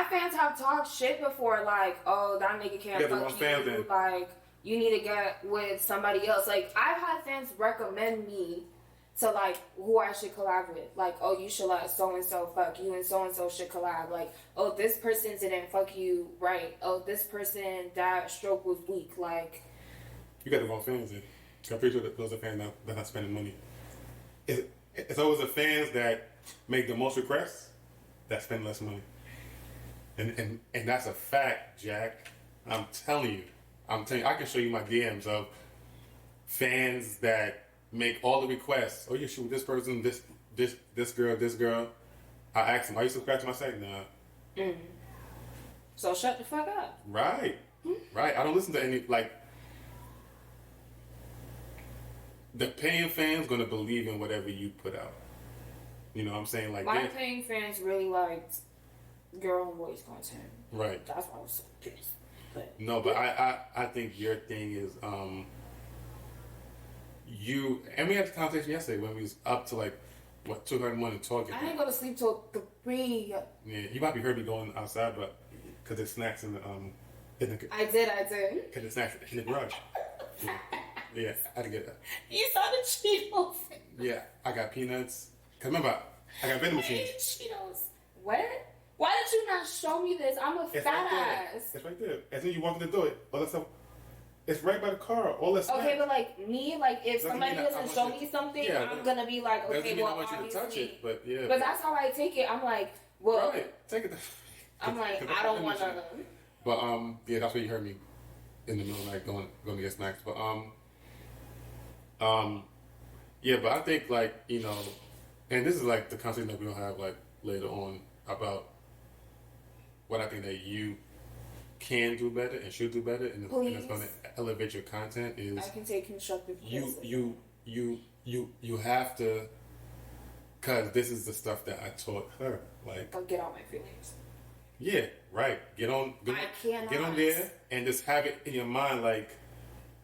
Speaker 2: fans have talked shit before, like, oh, that nigga can't fuck you, like, you need to get with somebody else. Like, I've had fans recommend me to, like, who I should collab with. Like, oh, you should let so-and-so fuck you, and so-and-so should collab. Like, oh, this person didn't fuck you right. Oh, this person, that stroke was weak. Like,
Speaker 1: you got the wrong fans then. I'm pretty sure that those are fans that are not spending money. It's always the fans that make the most requests that spend less money. And that's a fact, Jack. I'm telling you. I can show you my DMs of fans that make all the requests. Oh, you shoot this person, this girl. I ask them, are you subscribed to my site? Nah.
Speaker 2: So shut the fuck up.
Speaker 1: Right. Right. I don't listen to any, like, the paying fans gonna believe in whatever you put out. You know what I'm saying? Like,
Speaker 2: my paying fans really liked girl and voice content.
Speaker 1: Right.
Speaker 2: That's why I was so pissed.
Speaker 1: No, but I think your thing is you, and we had the conversation yesterday when we was up to like 2 in the morning talking.
Speaker 2: I didn't go to sleep till 3.
Speaker 1: Yeah, you might be heard me going outside, but because there's snacks in the
Speaker 2: I did.
Speaker 1: Because there's snacks in the garage. Yeah, I had to get that.
Speaker 2: You saw the Cheetos.
Speaker 1: Yeah, I got peanuts. Cause remember, I got vending machines.
Speaker 2: Cheetos. What? Why did you not show me this? I'm a fat ass.
Speaker 1: It's right there. As soon as you walk in the door, all that stuff. It's right by the car. All that stuff.
Speaker 2: Okay, but like me, like if somebody doesn't show me something, I'm gonna be like, okay, well,
Speaker 1: I want you to touch it, but yeah.
Speaker 2: But that's how I take it. I'm like, well,
Speaker 1: right. Take it.
Speaker 2: I'm like, I don't want to.
Speaker 1: But yeah, that's where you heard me in the middle of the night going to get snacks. But yeah, but I think like, you know, and this is like the conversation that we'll have like later on about what I think that you can do better and should do better, and it's going to elevate your content. Is
Speaker 2: I can take constructive
Speaker 1: criticism. You have to, because this is the stuff that I taught her. Like,
Speaker 2: I'll get out my feelings.
Speaker 1: Yeah, right. Get on there and just have it in your mind like,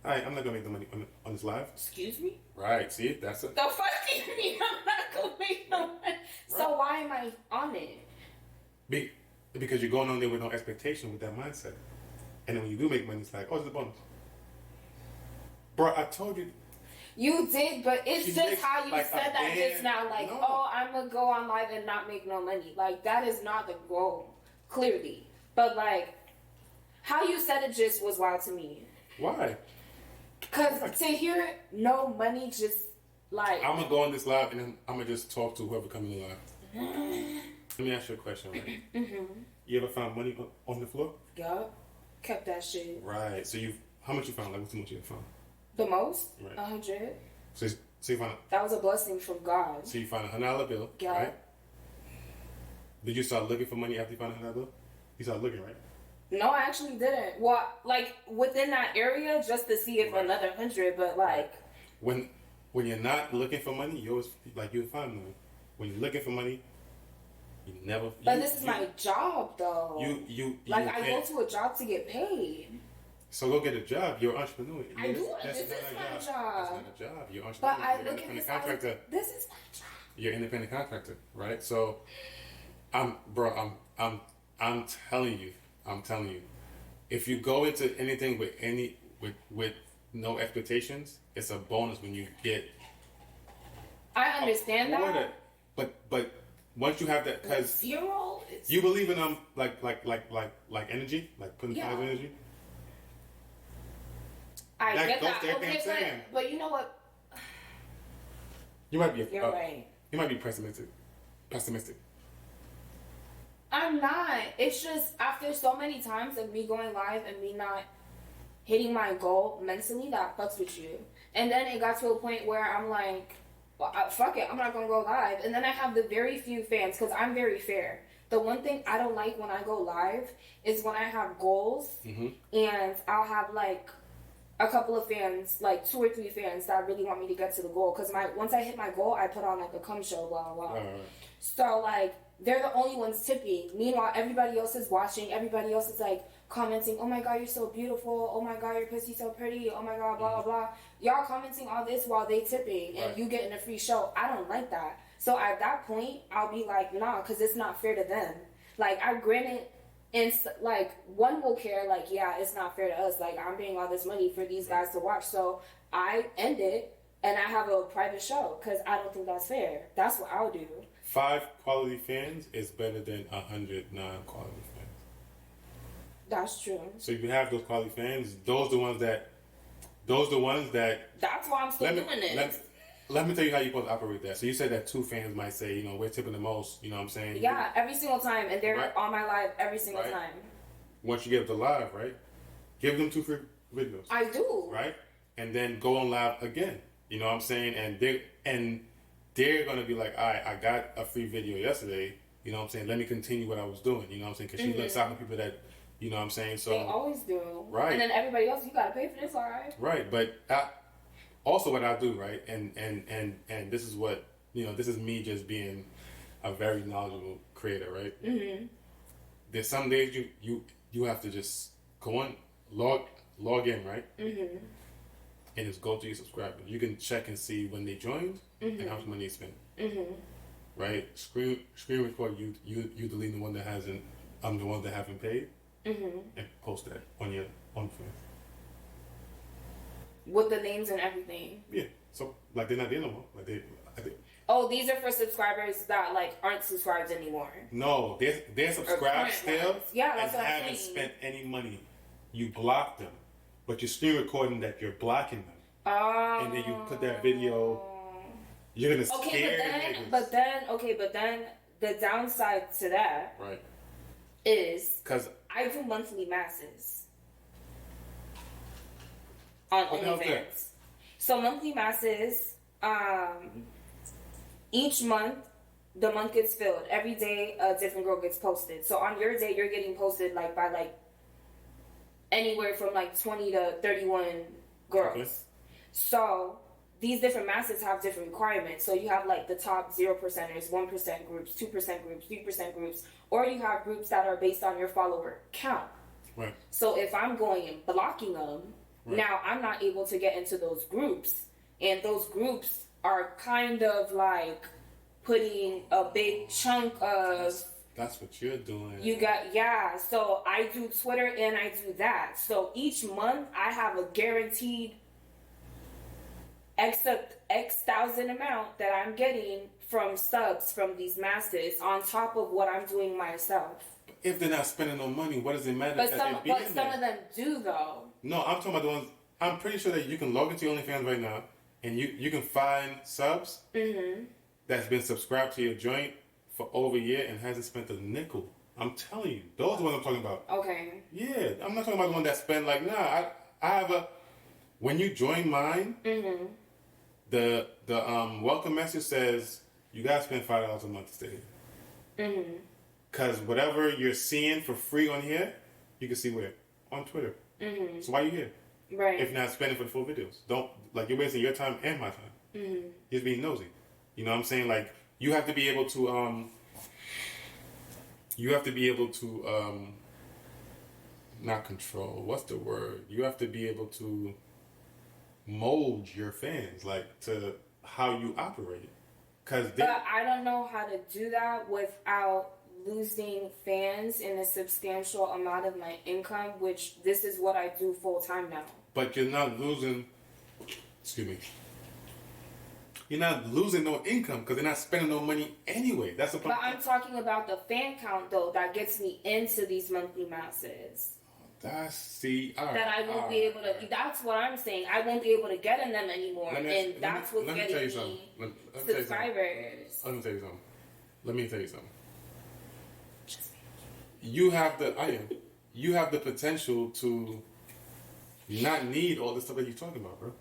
Speaker 1: all right, I'm not gonna make the money on this live.
Speaker 2: Excuse me?
Speaker 1: Right, see, that's it.
Speaker 2: The fuck do you mean I'm not gonna make no money? Right. So why am I on it?
Speaker 1: Because you're going on there with no expectation with that mindset. And then when you do make money, it's like, oh, it's a bonus. Bro, I told you.
Speaker 2: You did, but it's just how you said that just now. Like, no. Oh, I'm gonna go on live and not make no money. Like, that is not the goal, clearly. But, like, how you said it just was wild to me.
Speaker 1: Why?
Speaker 2: Because to hear no money, just like...
Speaker 1: I'm going to go on this live and then I'm going to just talk to whoever comes in live. Let me ask you a question, right? Mm-hmm. You ever found money on the floor?
Speaker 2: Yup. Kept that shit.
Speaker 1: Right. So how much you found? Like, what's the most you ever found?
Speaker 2: The most?
Speaker 1: Right.
Speaker 2: 100.
Speaker 1: So you found...
Speaker 2: That was a blessing from God.
Speaker 1: So you found a $100 bill,
Speaker 2: yeah.
Speaker 1: Right? Did you start looking for money after you found a $100 bill? You started looking, right?
Speaker 2: No, I actually didn't. Well, like, within that area, just to see if another 100, but, like...
Speaker 1: When you're not looking for money, you always, like, you'll find money. When you're looking for money, you never...
Speaker 2: But this is my job, though. I go to a job to get paid.
Speaker 1: So go get a job. You're an entrepreneur.
Speaker 2: I do. This is my job.
Speaker 1: That's not a job. You're an entrepreneur.
Speaker 2: But I look at this contractor. This is my job.
Speaker 1: You're an independent contractor, right? So, I'm telling you, if you go into anything with no expectations, it's a bonus when you get.
Speaker 2: I understand that.
Speaker 1: But once you have that, because
Speaker 2: zero,
Speaker 1: you believe in like energy, like putting positive energy.
Speaker 2: I get that. Okay, but you know what?
Speaker 1: You might be.
Speaker 2: You're right.
Speaker 1: You might be pessimistic.
Speaker 2: I'm not. It's just after so many times of me going live and me not hitting my goal mentally, that fucks with you. And then it got to a point where I'm like, well, fuck it, I'm not gonna go live. And then I have the very few fans, because I'm very fair. The one thing I don't like when I go live is when I have goals, and I'll have like a couple of fans, like 2 or 3 fans that really want me to get to the goal. Because once I hit my goal, I put on like a cum show, blah, blah, blah. So like, they're the only ones tipping. Meanwhile, everybody else is watching. Everybody else is like commenting, oh my God, you're so beautiful. Oh my God, your pussy's so pretty. Oh my God, blah, blah, blah. Y'all commenting all this while they tipping and you getting a free show. I don't like that. So at that point, I'll be like, nah, because it's not fair to them. Like, I granted, and like, one will care, like, yeah, it's not fair to us. Like, I'm paying all this money for these guys to watch. So I end it and I have a private show because I don't think that's fair. That's what I'll do.
Speaker 1: 5 quality fans is better than 100 non-quality fans.
Speaker 2: That's true.
Speaker 1: So you have those quality fans. Those the ones that.
Speaker 2: That's why I'm still doing it.
Speaker 1: Let me tell you how you're supposed to operate that. So you said that 2 fans might say, you know, we're tipping the most. You know what I'm saying?
Speaker 2: Yeah, every single time, and they're on my live every single time.
Speaker 1: Once you get the live, right? Give them 2 free videos.
Speaker 2: I do.
Speaker 1: Right, and then go on live again. You know what I'm saying? And they're gonna be like, all right, I got a free video yesterday. You know what I'm saying? Let me continue what I was doing. You know what I'm saying? Because she looks out for people that, you know what I'm saying? So
Speaker 2: they always do.
Speaker 1: Right.
Speaker 2: And then everybody else, you gotta pay for this, all right?
Speaker 1: Right, but also what I do, right? And this is what, you know, this is me just being a very knowledgeable creator, right? Mm-hmm. There's some days you have to just go on, log in, right? Mm-hmm. And just go to your subscribers. You can check and see when they joined and how much money they spent. Mm-hmm. Right? Screen record you delete the one that hasn't. I'm the one that haven't paid, and post that on your fans.
Speaker 2: With the names and everything.
Speaker 1: Yeah. So like they're not there no more. Like they.
Speaker 2: Oh, these are for subscribers that like aren't subscribed anymore.
Speaker 1: No, they're subscribed still.
Speaker 2: Yeah, that's
Speaker 1: and
Speaker 2: what I'm
Speaker 1: haven't
Speaker 2: saying.
Speaker 1: spent any money. You block them, but you're screen recording that you're blocking them. And then you put that video. You're gonna scare niggas.
Speaker 2: But then the downside to that,
Speaker 1: right,
Speaker 2: is
Speaker 1: because
Speaker 2: I do monthly masses on OnlyFans. So monthly masses, each month the month gets filled. Every day a different girl gets posted. So on your day you're getting posted like by like anywhere from like 20 to 31 girls. Okay. So these different masses have different requirements. So you have like the top 0%ers, 1% groups, 2% groups, 3% groups, or you have groups that are based on your follower count.
Speaker 1: Right.
Speaker 2: So if I'm going and blocking them, now I'm not able to get into those groups. And those groups are kind of like putting a big chunk of...
Speaker 1: That's what you're doing.
Speaker 2: So I do Twitter and I do that. So each month I have a guaranteed X thousand amount that I'm getting from subs from these masses on top of what I'm doing myself.
Speaker 1: If they're not spending no money, what does it matter?
Speaker 2: But some of them do though.
Speaker 1: No, I'm talking about the ones. I'm pretty sure that you can log into your OnlyFans right now, and you can find subs that's been subscribed to your joint for over a year and hasn't spent a nickel. I'm telling you, those are the ones I'm talking about. Okay. Yeah, I'm not talking about the one that spend like I have a. When you join mine, the welcome message says you gotta spend $5 a month to stay here. Cause whatever you're seeing for free on here, you can see where on Twitter. So why are you here?
Speaker 2: Right.
Speaker 1: If not spending for the full videos, don't you're wasting your time and my time. You're being nosy. You know what I'm saying? Like you have to be able to not control. What's the word? You have to be able to mold your fans like to how you operate. But
Speaker 2: I don't know how to do that without losing fans in a substantial amount of my income, which this is what I do full time now.
Speaker 1: But you're not losing. Excuse me. You're not losing no income because they're not spending no money anyway. That's the problem.
Speaker 2: But I'm talking about the fan count though that gets me into these monthly masses.
Speaker 1: That I
Speaker 2: won't be able to. That's what I'm saying. I won't be able to get in them anymore, that's what's getting me subscribers.
Speaker 1: Let me tell you something. You have the potential to not need all this stuff that you're talking about, bro.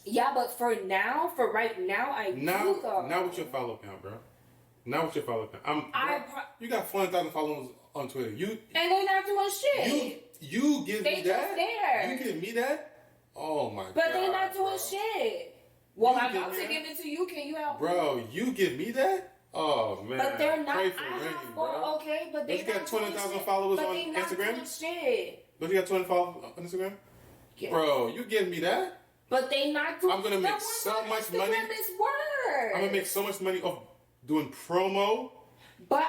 Speaker 2: Yeah, but for right now, I do though.
Speaker 1: Not with your follow count, bro. Not with your follow count. You got 400,000 followers on Twitter.
Speaker 2: And they're not doing shit.
Speaker 1: You give me that?
Speaker 2: There.
Speaker 1: You give me that? Oh my god.
Speaker 2: But they're not doing shit. Well, I'm about to
Speaker 1: that?
Speaker 2: give it to you. Can you help
Speaker 1: Bro,
Speaker 2: me?
Speaker 1: you give me that? Oh man.
Speaker 2: But they're not.
Speaker 1: Pray for
Speaker 2: I
Speaker 1: Rainy,
Speaker 2: have
Speaker 1: bro.
Speaker 2: okay, but they
Speaker 1: Don't you got
Speaker 2: not
Speaker 1: 20,000
Speaker 2: doing shit.
Speaker 1: followers
Speaker 2: But
Speaker 1: on
Speaker 2: they not
Speaker 1: Instagram?
Speaker 2: doing shit.
Speaker 1: Don't you got 20 followers on Instagram?
Speaker 2: Yes.
Speaker 1: Bro, you give me that?
Speaker 2: But they not doing.
Speaker 1: I'm gonna make so much
Speaker 2: Instagram
Speaker 1: money.
Speaker 2: is work.
Speaker 1: I'm gonna make so much money off doing promo.
Speaker 2: But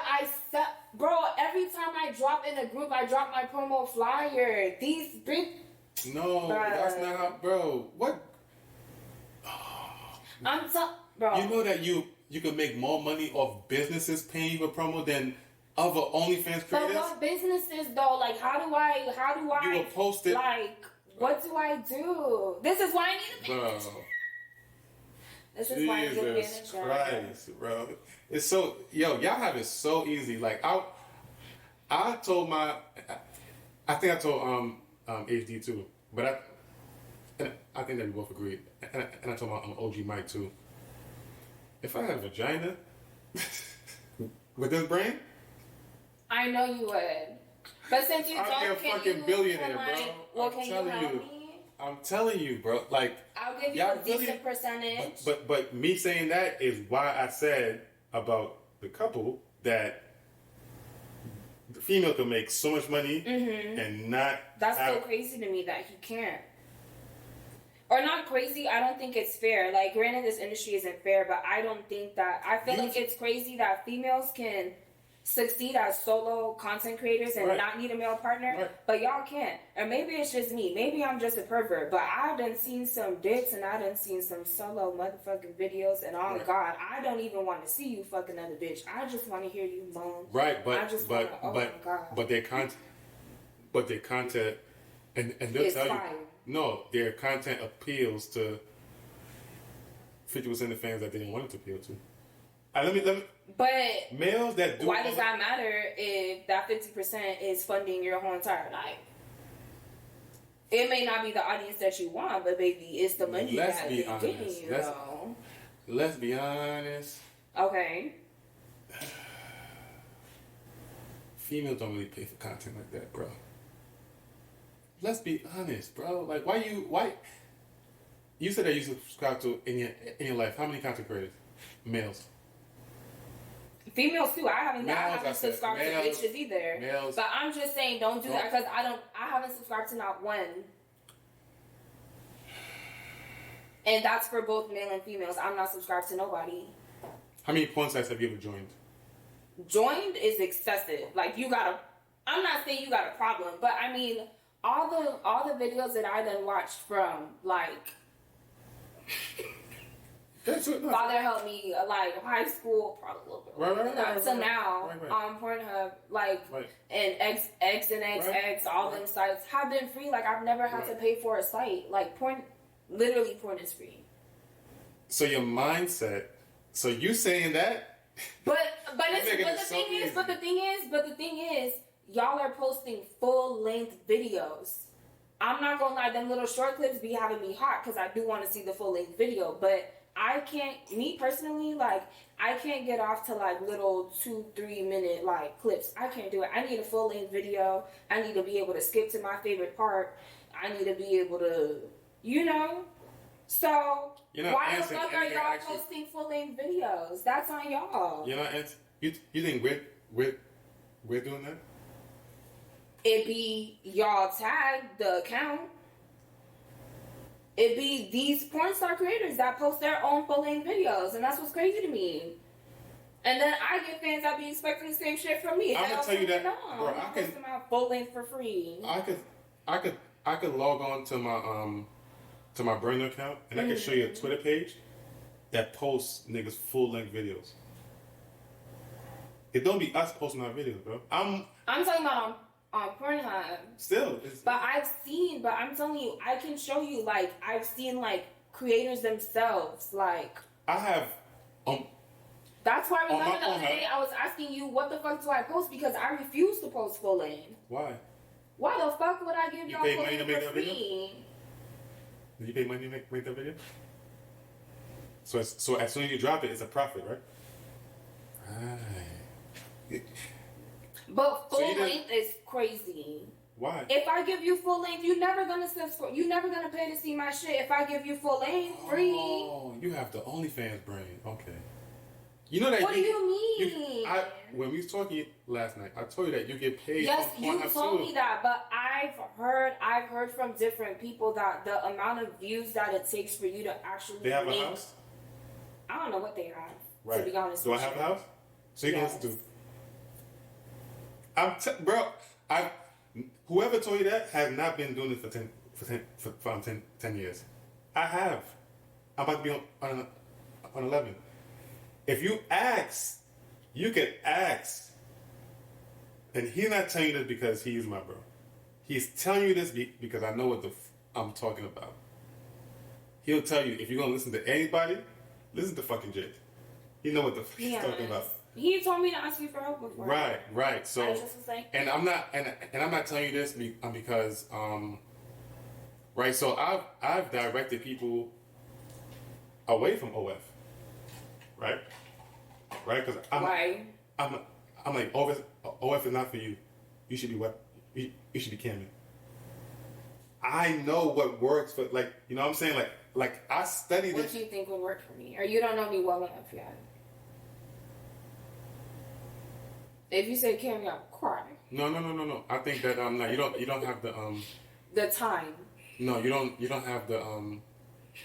Speaker 2: bro, every time I drop in a group, I drop my promo flyer. These big.
Speaker 1: No, that's not how, bro. What?
Speaker 2: Bro.
Speaker 1: You know that you can make more money off businesses paying you for promo than other OnlyFans creators?
Speaker 2: But what businesses though? Like, how do I?
Speaker 1: You will post it.
Speaker 2: Like, what do I do? This is why I need a manager.
Speaker 1: Bro.
Speaker 2: This is why I need a manager.
Speaker 1: Jesus Christ, bro. It's so, y'all have it so easy. Like, I told I think I told HD too, but I think that we both agreed, and I told my OG Mike too. If I had a vagina with this brain,
Speaker 2: I know you would. But since you
Speaker 1: I'd be a
Speaker 2: don't,
Speaker 1: fucking billionaire, bro.
Speaker 2: Well, can you help me?
Speaker 1: I'm telling you, bro. Like,
Speaker 2: I'll give you a decent percentage.
Speaker 1: But me saying that is why I said about the couple that the female can make so much money and not.
Speaker 2: That's so crazy to me that he can't. Or not crazy. I don't think it's fair. Like, granted, this industry isn't fair, but I don't think that. I feel like it's crazy that females can succeed as solo content creators and not need a male partner, but y'all can't. And maybe it's just me. Maybe I'm just a pervert, but I done seen some dicks and I done seen some solo motherfucking videos, and oh God, I don't even want to see you fuck another bitch. I just want to hear you moan.
Speaker 1: Right, but
Speaker 2: I just wanna, my God.
Speaker 1: But their content, and they'll tell you, no, their content appeals to 50% of fans that they didn't want it to appeal to. Let me.
Speaker 2: But
Speaker 1: males that do.
Speaker 2: Why does that matter if that 50% is funding your whole entire life? It may not be the audience that you want, but baby, it's the money that they're getting you.
Speaker 1: Let's be honest.
Speaker 2: Okay.
Speaker 1: Females don't really pay for content like that, bro. Let's be honest, bro. Like, why? You said that you subscribe to in your life. How many content creators? Males.
Speaker 2: Females too. I haven't subscribed to bitches either.
Speaker 1: Males.
Speaker 2: But I'm just saying, don't do that because I haven't subscribed to not one. And that's for both male and females. I'm not subscribed to nobody.
Speaker 1: How many porn sites have you ever joined?
Speaker 2: Joined is excessive. Like, I'm not saying you got a problem, but I mean, all the videos that I done watched from, like, Father helped me, like, high school, probably a little bit. Right, now, on Pornhub, like, and X and XX, all them sites have been free. Like, I've never had to pay for a site. Like, porn is free.
Speaker 1: So your mindset, so you saying that?
Speaker 2: But the thing is, y'all are posting full-length videos. I'm not gonna lie, them little short clips be having me hot because I do want to see the full-length video, but I can't, me personally, like, I can't get off to, like, little 2-3 minute, like, clips. I can't do it. I need a full-length video. I need to be able to skip to my favorite part. I need to be able to, you know? So, why the fuck are y'all posting full-length videos? That's on y'all.
Speaker 1: You're not answering. You think we're doing that?
Speaker 2: It be y'all tag the account. It be these porn star creators that post their own full-length videos, and that's what's crazy to me. And then I get fans that be expecting the same shit from me.
Speaker 1: I'm gonna tell you that, bro.
Speaker 2: I can post them out full-length for free.
Speaker 1: I could log on to my burner account, and I can show you a Twitter page that posts niggas full-length videos. It don't be us posting our videos, bro. I'm
Speaker 2: talking about on Pornhub.
Speaker 1: Still.
Speaker 2: But I'm telling you, I can show you, like, I've seen, like, creators themselves, like.
Speaker 1: I have,
Speaker 2: that's why, remember the other day I was asking you, what the fuck do I post? Because I refuse to post full length.
Speaker 1: Why?
Speaker 2: Why the fuck would I give y'all full length for free?
Speaker 1: Did you pay money to make that video? So as soon as you drop it, it's a profit, right? Right.
Speaker 2: But full length is crazy.
Speaker 1: Why?
Speaker 2: If I give you full length, you never gonna pay to see my shit. If I give you full length, free.
Speaker 1: Oh, you have the OnlyFans brain. Okay. You know that.
Speaker 2: What do you mean?
Speaker 1: When we was talking last night, I told you that you get paid.
Speaker 2: Yes, you told me that, but I've heard from different people that the amount of views that it takes for you to actually.
Speaker 1: They have a house.
Speaker 2: I don't know what they have.
Speaker 1: Right.
Speaker 2: To be honest.
Speaker 1: Do I have a house? So you can listen to. Bro. Whoever told you that has not been doing this for 10 years. I have. I'm about to be on 11. If you ask, you can ask. And he's not telling you this because he's my bro. He's telling you this because I know what I'm talking about. He'll tell you, if you're going to listen to anybody, listen to fucking Jake. He know what the fuck he's talking about.
Speaker 2: He told me to ask you for help before.
Speaker 1: Right. So,
Speaker 2: I just was like,
Speaker 1: and I'm not telling you this because, right. So I've directed people away from OF, right, because I'm like OF is not for you. You should be you should be camming. I know what works for, like, you know what I'm saying, like I studied.
Speaker 2: What do you think would work for me? Or you don't know me well enough yet. If you say Cammy, I'll cry.
Speaker 1: No. I think that no, you don't have
Speaker 2: the time.
Speaker 1: No, you don't have the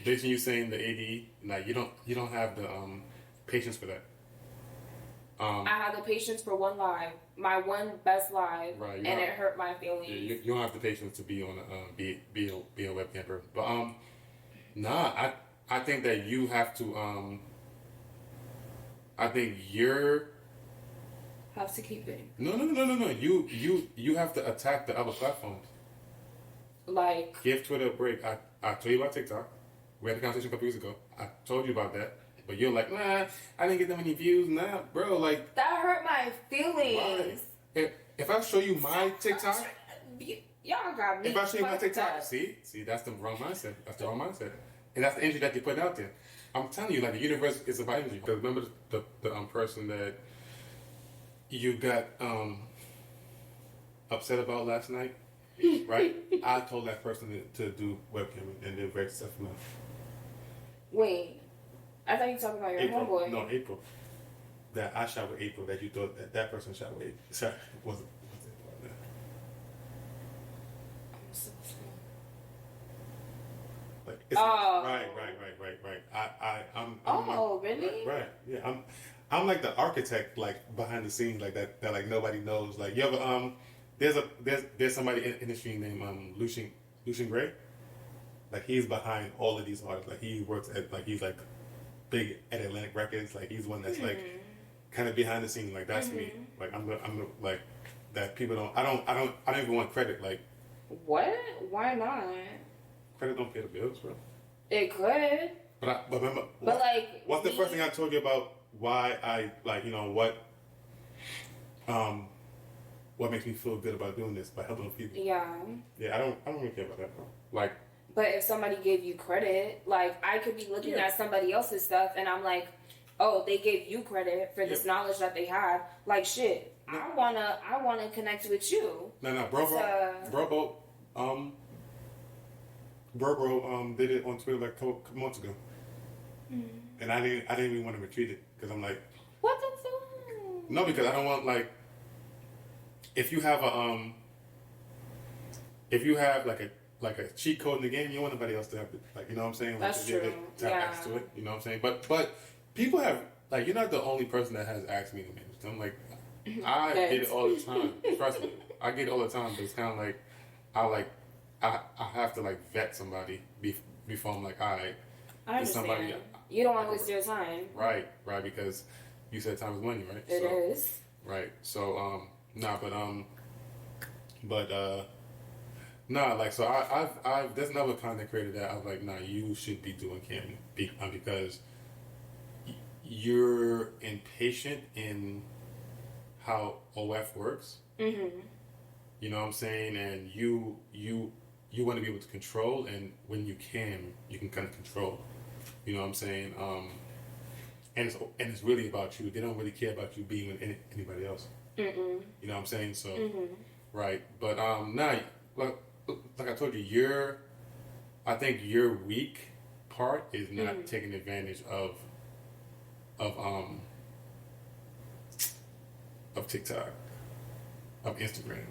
Speaker 1: based on you saying the AD, like you don't have the patience for that.
Speaker 2: I had the patience for one live, my one best live,
Speaker 1: right,
Speaker 2: and it hurt my feelings.
Speaker 1: Yeah, you don't have the patience to be on be a webcam person. But I think that you have to I think you're
Speaker 2: have to keep it.
Speaker 1: No. You have to attack the other platforms.
Speaker 2: Like,
Speaker 1: give Twitter a break. I told you about TikTok. We had a conversation a couple weeks ago. I told you about that. But you're like, nah, I didn't get that many views. Nah, bro, like
Speaker 2: that hurt my feelings.
Speaker 1: Right. If I show you my TikTok,
Speaker 2: y'all got me.
Speaker 1: If I show you my TikTok, see, that's the wrong mindset. That's the wrong mindset, and that's the energy that you put out there. I'm telling you, like, the universe is about energy. Remember the person that you got upset about last night, right? I told that person to do webcamming, and they're very successful now.
Speaker 2: Wait, I thought you were talking about your homeboy.
Speaker 1: No, April. That I shot with April. That you thought that person shot with April. Sorry, wasn't it?
Speaker 2: I'm so sorry.
Speaker 1: Like, it's right. I'm
Speaker 2: really?
Speaker 1: Right. Yeah. I'm like the architect, like behind the scenes, like that like nobody knows. Like you ever there's somebody in the industry named Lucian Gray. Like he's behind all of these artists. Like he works at he's like big at Atlantic Records. Like he's one that's like kind of behind the scenes. Like that's me. Like I'm like that people don't. I don't even want credit. Like
Speaker 2: what? Why not?
Speaker 1: Credit don't pay the bills, bro.
Speaker 2: It could.
Speaker 1: But remember.
Speaker 2: But like,
Speaker 1: what's the first thing I told you about why I like what makes me feel good about doing this by helping people?
Speaker 2: Yeah.
Speaker 1: Yeah, I don't really care about that, bro. Like.
Speaker 2: But if somebody gave you credit, like I could be looking at somebody else's stuff and I'm like, oh, they gave you credit for this knowledge that they had. Like shit, no. I wanna connect with you.
Speaker 1: No, bro, did it on Twitter like a couple months ago, and I didn't even want to retweet it because I'm like,
Speaker 2: what the fuck?
Speaker 1: No, because I don't want like, if you have like a cheat code in the game, you don't want nobody else to have it. Like, you know what I'm saying? Like,
Speaker 2: that's true.
Speaker 1: To have access to it. You know what I'm saying? But people have, like, you're not the only person that has asked me to manage. I'm like, I get it all the time. Trust me, I get it all the time. But it's kind of like, I have to like vet somebody before I'm like, all right.
Speaker 2: I understand. Somebody, you don't want to waste your time.
Speaker 1: Right, because you said time is money, right?
Speaker 2: It is.
Speaker 1: Right. So nah, like, so I've there's another content creator that I was like, nah, you should be doing camming because you're impatient in how OF works. Mm-hmm. You know what I'm saying? And you want to be able to control, and when you can kind of control. You know what I'm saying? And it's really about you. They don't really care about you being with anybody else. Mm-mm. You know what I'm saying? So. Mm-hmm. Right, but now, like I told you, I think your weak part is not taking advantage of um of TikTok, of Instagram.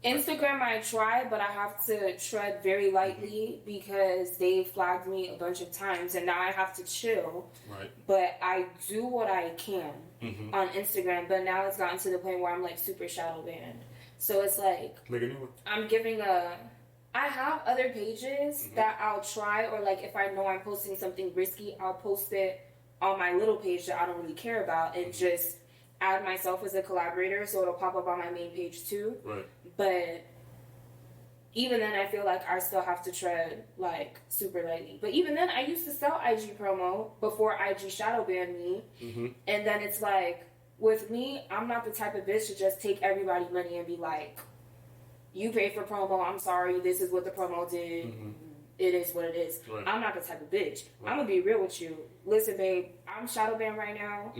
Speaker 2: Instagram I try, but I have to tread very lightly because they flagged me a bunch of times and now I have to chill.
Speaker 1: Right.
Speaker 2: But I do what I can on Instagram, but now it's gotten to the point where I'm like super shadow banned. So it's like
Speaker 1: Make a new one.
Speaker 2: I have other pages that I'll try, or like if I know I'm posting something risky, I'll post it on my little page that I don't really care about and just add myself as a collaborator so it'll pop up on my main page too.
Speaker 1: Right.
Speaker 2: But even then I feel like I still have to tread like super lightly. But even then I used to sell IG promo before IG shadow banned me. And then it's like with me, I'm not the type of bitch to just take everybody's money and be like, you pay for promo, I'm sorry, this is what the promo did. It is what it is. Right. I'm not the type of bitch. Right. I'm gonna be real with you. Listen, babe, I'm shadow banned right now.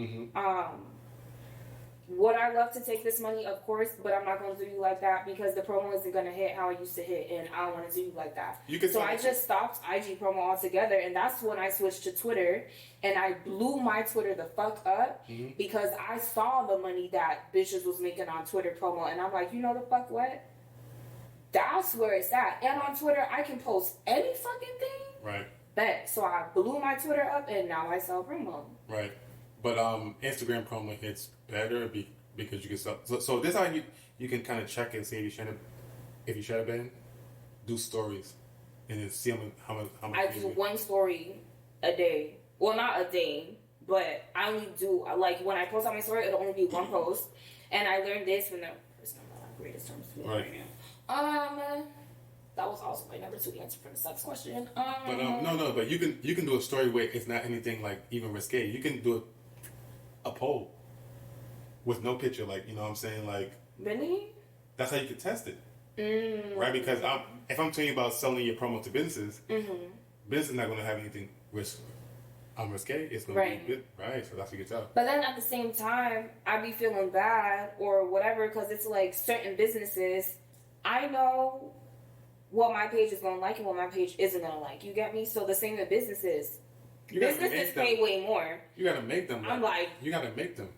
Speaker 2: Would I love to take this money? Of course, but I'm not going to do you like that because the promo isn't going to hit how it used to hit, and I don't want to do you like that. So I just stopped IG promo altogether, and that's when I switched to Twitter, and I blew my Twitter the fuck up because I saw the money that bitches was making on Twitter promo, and I'm like, you know the fuck what? That's where it's at. And on Twitter, I can post any fucking thing.
Speaker 1: Right.
Speaker 2: Bet. So I blew my Twitter up, and now I sell promo.
Speaker 1: Right. But Instagram promo hits better because you can sell. So this is how you can kind of check and see if you shadow ban. Do stories and then see how much.
Speaker 2: I do one story a day. Well, not a day, but I only do like when I post on my story, it'll only be one post. And I learned this from the first time my greatest terms to me right now. That was also my number 2 answer for the sex question.
Speaker 1: But no. But you can do a story where it's not anything like even risque. You can do a poll with no picture, like, you know what I'm saying, like.
Speaker 2: Really?
Speaker 1: That's how you can test it, right? Because if I'm telling you about selling your promo to businesses, business is not going to have anything risky. Risque. It's going to be good, right? So that's what you can tell.
Speaker 2: But then at the same time, I be feeling bad or whatever because it's like certain businesses. I know what my page is going to like and what my page isn't going to like. You get me? So the same with businesses. Businesses pay way more.
Speaker 1: You gotta make them.
Speaker 2: I'm like,
Speaker 1: you gotta make them.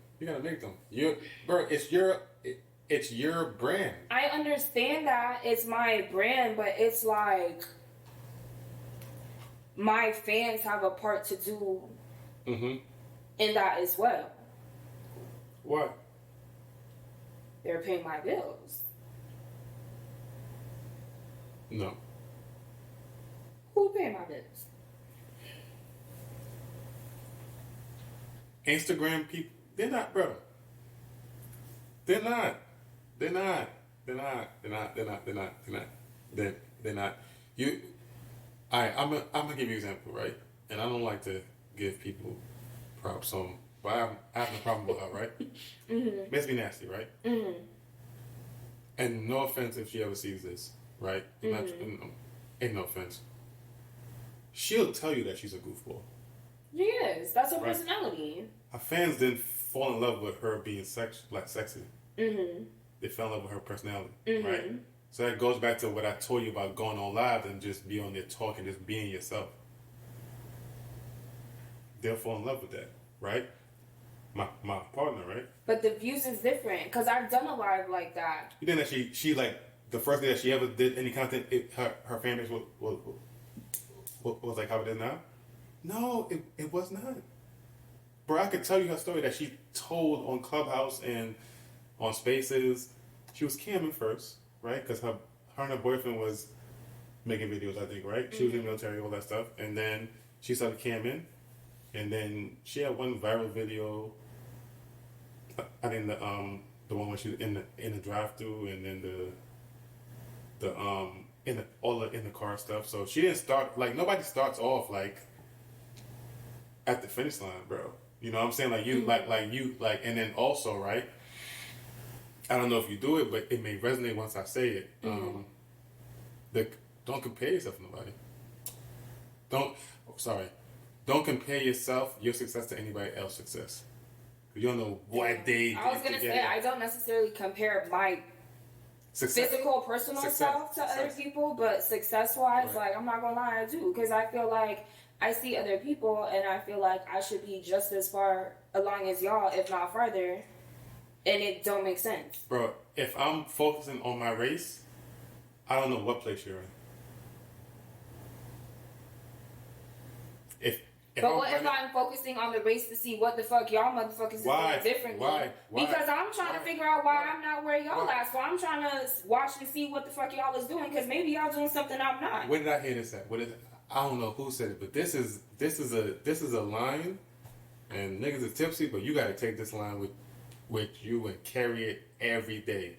Speaker 1: It's your brand.
Speaker 2: I understand that it's my brand, but it's like my fans have a part to do in that as well.
Speaker 1: What?
Speaker 2: They're paying my bills.
Speaker 1: No.
Speaker 2: Who paying my bills?
Speaker 1: Instagram people, they're not, bro. They're not. I'm gonna give you an example, right? And I don't like to give people props on, but I have no problem with her, right? Makes me nasty, right? And no offense if she ever sees this, right? Ain't no offense. She'll tell you that she's a goofball.
Speaker 2: Yes, that's her personality.
Speaker 1: Her fans didn't fall in love with her being sexy. They fell in love with her personality, right? So that goes back to what I told you about going on live and just be on there talking, just being yourself. They'll fall in love with that, right? My partner, right?
Speaker 2: But the views is different because I've done a live like that.
Speaker 1: You think that she like the first day that she ever did any content, her fan base was like how it is now? No, it was not. Bro, I could tell you her story that she told on Clubhouse and on Spaces. She was camming first, right? Because her and her boyfriend was making videos, I think, right? She was in the military, all that stuff. And then she started camming. And then she had one viral video. I think the one where she was in the drive-thru, and then in the car stuff. So she didn't start like nobody starts off like at the finish line, bro. You know what I'm saying? Like you like and then also, right? I don't know if you do it, but it may resonate once I say it. Don't compare yourself to nobody. Don't compare your success to anybody else's success. You don't know what they.
Speaker 2: I was gonna say I don't necessarily compare my physical, personal self to other people, but success-wise, like, I'm not gonna lie, I do. Because I feel like I see other people, and I feel like I should be just as far along as y'all, if not farther, and it don't make sense.
Speaker 1: Bro, if I'm focusing on my race, I don't know what place you're in.
Speaker 2: But what if I'm focusing on the race to see what the fuck y'all motherfuckers is doing differently?
Speaker 1: Why?
Speaker 2: Because I'm trying to figure out why I'm not where y'all at. So I'm trying to watch and see what the fuck y'all is doing, because maybe y'all doing something I'm not.
Speaker 1: Where did I hear this at? I don't know who said it, but this is a line, and niggas are tipsy, but you gotta take this line with you and carry it every day.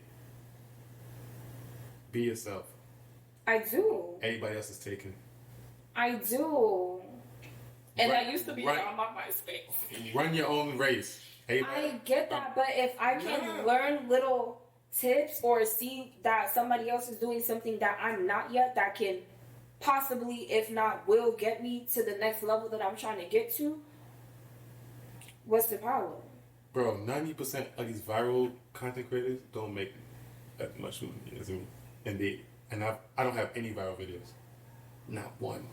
Speaker 1: Be yourself.
Speaker 2: I do.
Speaker 1: Anybody else is taken.
Speaker 2: I do. And I used to be on my MySpace.
Speaker 1: Run your own race.
Speaker 2: I get that, but if I can learn little tips or see that somebody else is doing something that I'm not yet, that can possibly, if not will, get me to the next level that I'm trying to get to, what's the power?
Speaker 1: Bro, 90% of these viral content creators don't make that much money as me. And I don't have any viral videos. Not one.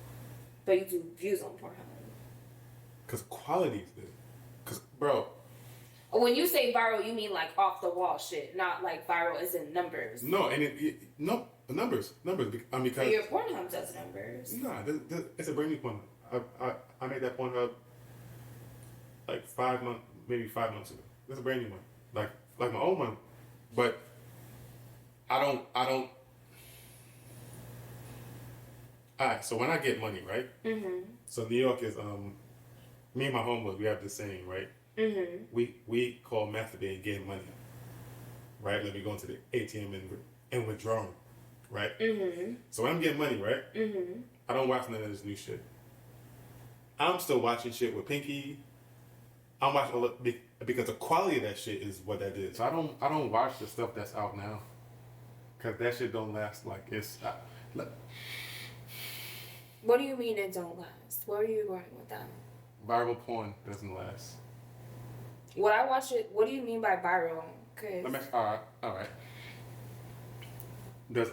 Speaker 2: But you do views on Pornhub.
Speaker 1: Because quality is good. Because, bro.
Speaker 2: When you say viral, you mean like off the wall shit, not like viral as in numbers.
Speaker 1: No, and numbers. Because
Speaker 2: but your Pornhub does numbers.
Speaker 1: Nah, it's a brand new Pornhub. I made that Pornhub like 5 months, maybe 5 months ago. It's a brand new one, like my old one, but I don't. All right, so when I get money, right? Mm-hmm. So New York is me and my homeboys, we have this saying, right? Mm-hmm. We call masturbating getting money, right? Like we go into the ATM and withdrawing, right? Mm-hmm. So when I'm getting money, right? Mm-hmm. I don't watch none of this new shit. I'm still watching shit with Pinky. I'm watching all because the quality of that shit is what that is. So I don't watch the stuff that's out now, cause that shit don't last. Like it's.
Speaker 2: What do you mean it don't last? Where are you going with that?
Speaker 1: Viral porn doesn't last.
Speaker 2: When I watch it, what do you mean by viral?
Speaker 1: All right. Does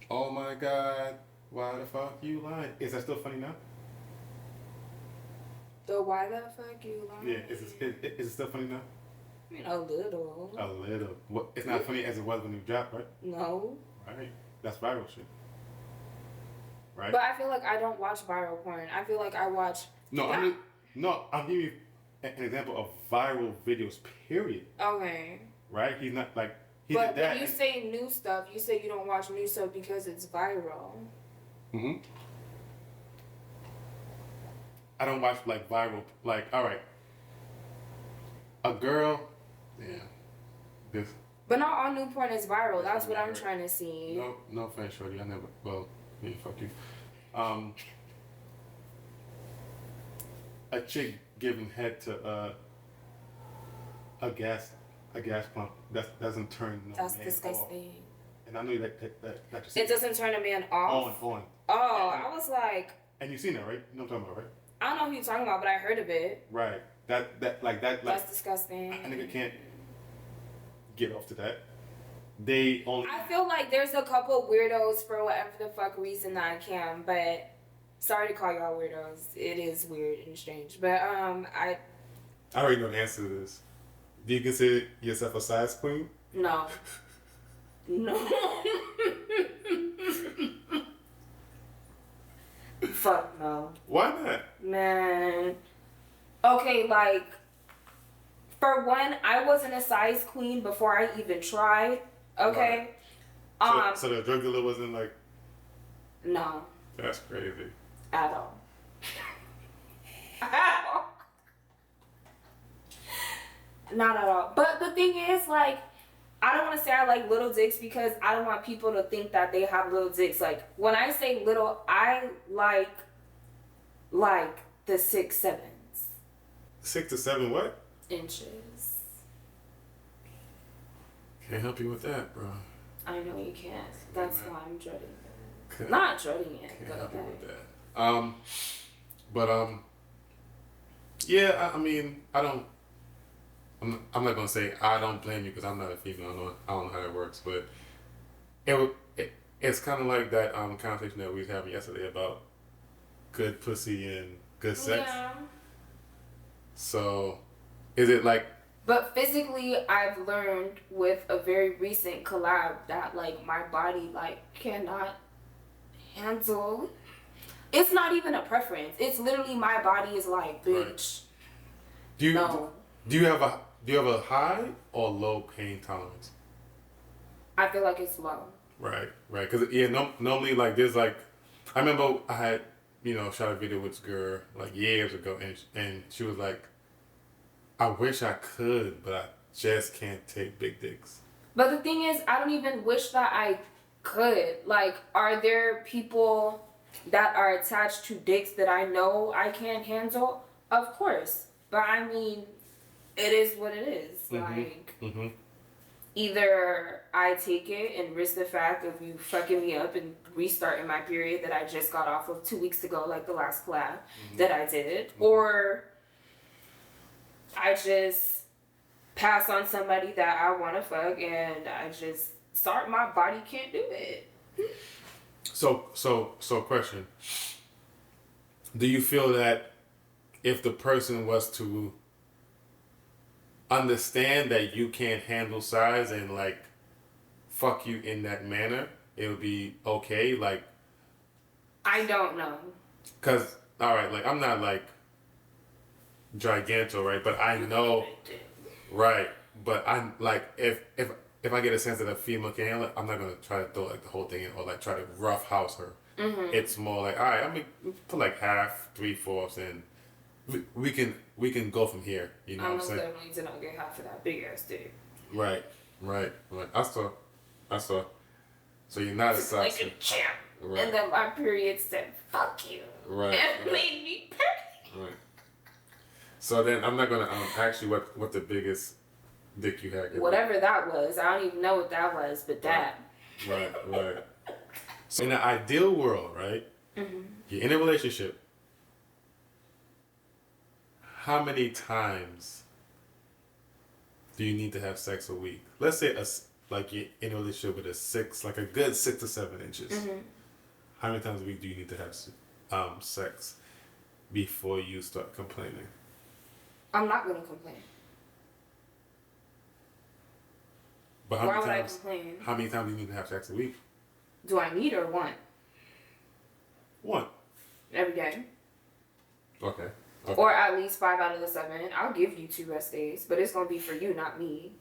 Speaker 1: oh my God, why the fuck you lying? Is that still funny now?
Speaker 2: The why the fuck you lying?
Speaker 1: Yeah, is it still funny now?
Speaker 2: I mean, a little.
Speaker 1: A little. What? It's not funny as it was when you dropped, right?
Speaker 2: No.
Speaker 1: Right. That's viral shit. Right.
Speaker 2: But I feel like I don't watch viral porn. I feel like I watch.
Speaker 1: I'm giving you an example of viral videos. Period.
Speaker 2: Okay.
Speaker 1: Right. He's not like.
Speaker 2: But when you say new stuff, you say you don't watch new stuff because it's viral.
Speaker 1: Mm-hmm. I don't watch like viral. Like, all right. A girl. Yeah. This.
Speaker 2: But not all new porn is viral. That's what I'm trying to see.
Speaker 1: No offense, shorty. I never. Well, yeah, fuck you. A chick giving head to a gas pump that doesn't turn no
Speaker 2: That's
Speaker 1: man
Speaker 2: disgusting.
Speaker 1: Off. And I know that
Speaker 2: it doesn't turn a man off.
Speaker 1: On.
Speaker 2: Oh, I was like.
Speaker 1: And you've seen that, right? You know what I'm talking about, right?
Speaker 2: I don't know who you're talking about, but I heard of it.
Speaker 1: Right. That.
Speaker 2: That's disgusting.
Speaker 1: A nigga can't get off to that. They only.
Speaker 2: I feel like there's a couple weirdos for whatever the fuck reason that I can, but sorry to call y'all weirdos. It is weird and strange, but I
Speaker 1: already know the answer to this. Do you consider yourself a size queen?
Speaker 2: No. No. Fuck no.
Speaker 1: Why not?
Speaker 2: Man. Okay, like, for one, I wasn't a size queen before I even tried. Okay?
Speaker 1: Right. So the drug dealer wasn't like...
Speaker 2: No.
Speaker 1: That's crazy.
Speaker 2: At all. At all. Not at all. But the thing is, like, I don't want to say I like little dicks because I don't want people to think that they have little dicks. Like, when I say little, I like the 6-7s.
Speaker 1: 6 to 7 what?
Speaker 2: Inches.
Speaker 1: Can't help you with that, bro.
Speaker 2: I know you can't. That's why I'm dreading it. Not dreading it,
Speaker 1: can't
Speaker 2: but
Speaker 1: help
Speaker 2: okay.
Speaker 1: you with that. Yeah, I mean, I don't I'm not gonna say I don't blame you because I'm not a female. I don't know how that works, but it's kind of like that conversation that we was having yesterday about good pussy and good sex.
Speaker 2: Yeah.
Speaker 1: So, is it like?
Speaker 2: But physically, I've learned with a very recent collab that like my body like cannot handle. It's not even a preference. It's literally my body is like, bitch.
Speaker 1: Right. Do you have a high or low pain tolerance?
Speaker 2: I feel like it's low.
Speaker 1: Right. Because normally like there's like, I remember I had shot a video with this girl like years ago, and she was like, I wish I could, but I just can't take big dicks.
Speaker 2: But the thing is, I don't even wish that I could. Like, are there people that are attached to dicks that I know I can't handle? Of course. But I mean, it is what it is. Like, either I take it and risk the fact of you fucking me up and restarting my period that I just got off of 2 weeks ago, like the last collab that I did, or I just pass on somebody that I want to fuck and I just start, my body can't do it.
Speaker 1: So question. Do you feel that if the person was to understand that you can't handle size and like fuck you in that manner, it would be okay? Like,
Speaker 2: I don't know.
Speaker 1: Cause alright, like I'm not like giganto, right? But I know, right? But I'm like if I get a sense that a female can handle it, I'm not gonna try to throw like the whole thing in or like try to rough house her. It's more like, all right, I mean, put like half, 3/4, and we can go from here. You know what I'm saying?
Speaker 2: I most definitely did not get half of that big ass dick.
Speaker 1: Right. I saw. So you're not a size.
Speaker 2: Like a champ.
Speaker 1: Right.
Speaker 2: And then my period said, "Fuck you."
Speaker 1: Right.
Speaker 2: And made me pay.
Speaker 1: Right. So then I'm not gonna ask you what the biggest dick you had.
Speaker 2: Whatever that was, I don't even know what that was, but that.
Speaker 1: Right. So in an ideal world, right? You're in a relationship. How many times do you need to have sex a week? Let's say like you're in a relationship with a good 6 to 7 inches. How many times a week do you need to have sex before you start complaining?
Speaker 2: I'm not gonna complain.
Speaker 1: But
Speaker 2: why would I complain?
Speaker 1: How many times do you need to have sex a week?
Speaker 2: Do I need or want?
Speaker 1: One.
Speaker 2: Every day.
Speaker 1: Okay.
Speaker 2: Or at least 5 out of the 7. I'll give you 2 rest days, but it's gonna be for you, not me.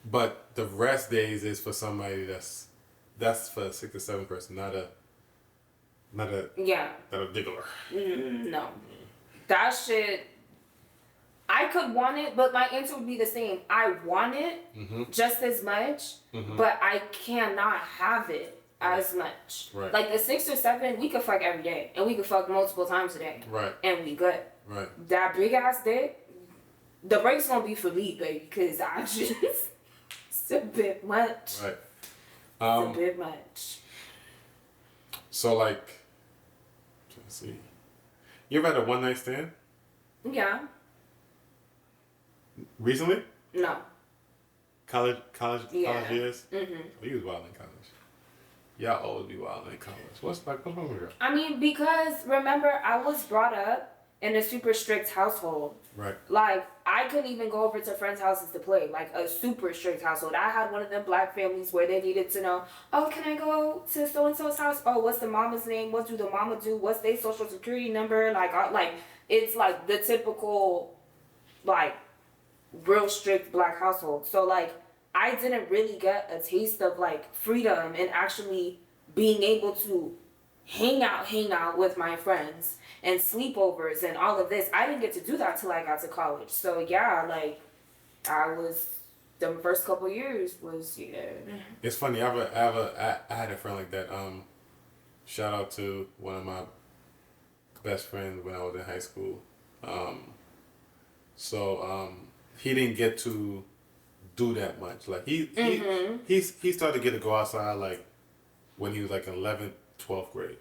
Speaker 1: But the rest days is for somebody that's for a 6 to 7 person, not a diggler.
Speaker 2: No, that shit. I could want it, but my answer would be the same. I want it just as much, but I cannot have it as much.
Speaker 1: Right.
Speaker 2: Like the 6 or 7, we could fuck every day, and we could fuck multiple times a day.
Speaker 1: Right.
Speaker 2: And we good.
Speaker 1: Right.
Speaker 2: That big ass dick, the break's gonna be for me, baby, because I just it's a bit much.
Speaker 1: Right.
Speaker 2: It's a bit much.
Speaker 1: So like, let's see. You ever had a one night stand?
Speaker 2: Yeah.
Speaker 1: Recently?
Speaker 2: No.
Speaker 1: College years?
Speaker 2: Mm-hmm.
Speaker 1: Oh, you was wild in college. Y'all always be wild in college. What's wrong with you?
Speaker 2: I mean, because remember, I was brought up in a super strict household.
Speaker 1: Right.
Speaker 2: Like, I couldn't even go over to friends' houses to play. Like, a super strict household. I had one of them black families where they needed to know, oh, can I go to so-and-so's house? Oh, what's the mama's name? What do the mama do? What's their social security number? Like, it's like the typical, like, real strict black household. So, like, I didn't really get a taste of, like, freedom and actually being able to hang out with my friends and sleepovers and all of this. I didn't get to do that till I got to college. So yeah, like the first couple years was
Speaker 1: It's funny. I had a friend like that. Shout out to one of my best friends when I was in high school. He didn't get to do that much. Like he started to get to go outside like when he was like in 11th, 12th grade.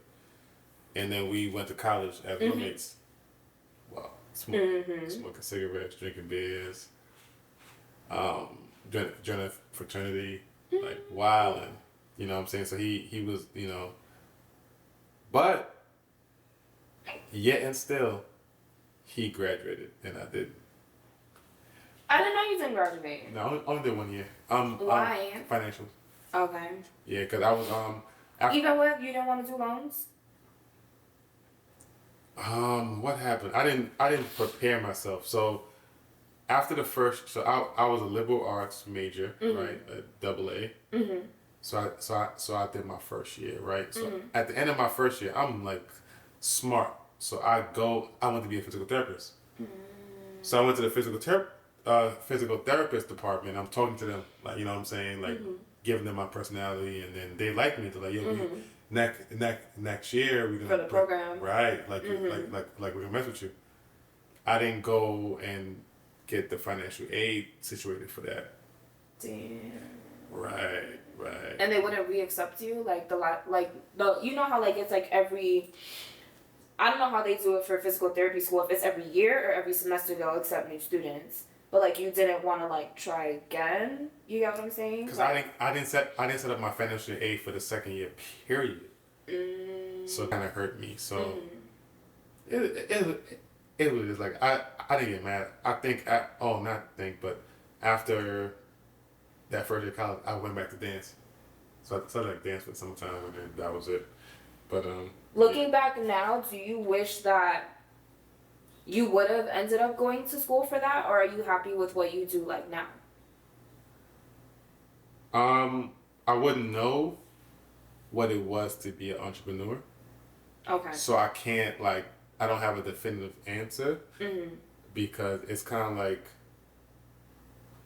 Speaker 1: And then we went to college as roommates. Wow. smoking cigarettes, drinking beers, joining a fraternity, like wilding. You know what I'm saying? So he was, you know, but yet and still, he graduated and I didn't.
Speaker 2: I didn't know you didn't graduate.
Speaker 1: No, I only did 1 year.
Speaker 2: Why?
Speaker 1: Financials.
Speaker 2: Okay.
Speaker 1: Yeah, because I was
Speaker 2: Even with you didn't want to do loans.
Speaker 1: What happened? I didn't prepare myself. So after the first, so I was a liberal arts major, right, a double A. So I did my first year, right. So at the end of my first year, I'm like smart. So I want to be a physical therapist. So I went to the physical therapist department. I'm talking to them, like, you know what I'm saying, like giving them my personality, and then they like me. They're like, yo, next year we're gonna
Speaker 2: for the program,
Speaker 1: right? Like we're gonna mess with you. I didn't go and get the financial aid situated for that.
Speaker 2: Damn.
Speaker 1: Right.
Speaker 2: And they wouldn't re-accept you, you know how like it's like every. I don't know how they do it for physical therapy school. If it's every year or every semester they'll accept new students. But like you didn't want to like try again. You get what I'm saying?
Speaker 1: Because I didn't set up my financial aid for the second year period. So it kind of hurt me. So it was like I didn't get mad. But after that first year of college, I went back to dance. So I like danced for some time, and then that was it. But
Speaker 2: looking back now, do you wish that you would have ended up going to school for that, or are you happy with what you do like now?
Speaker 1: I wouldn't know what it was to be an entrepreneur.
Speaker 2: Okay.
Speaker 1: So I can't I don't have a definitive answer because it's kind of like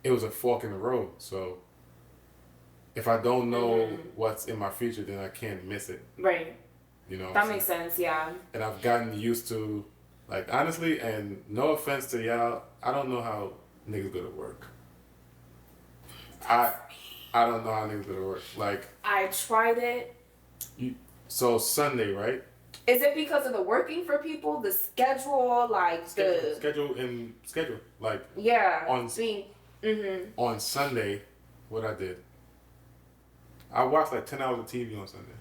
Speaker 1: it was a fork in the road. So if I don't know what's in my future, then I can't miss it.
Speaker 2: Right.
Speaker 1: You know.
Speaker 2: That makes sense. Yeah.
Speaker 1: And I've gotten used to, like, honestly, and no offense to y'all, I don't know how niggas go to work. I don't know how niggas go to work. Like,
Speaker 2: I tried it.
Speaker 1: So Sunday, right?
Speaker 2: Is it because of the working for people, the schedule, like
Speaker 1: schedule, like on Sunday, what I did, I watched like 10 hours of TV on Sunday.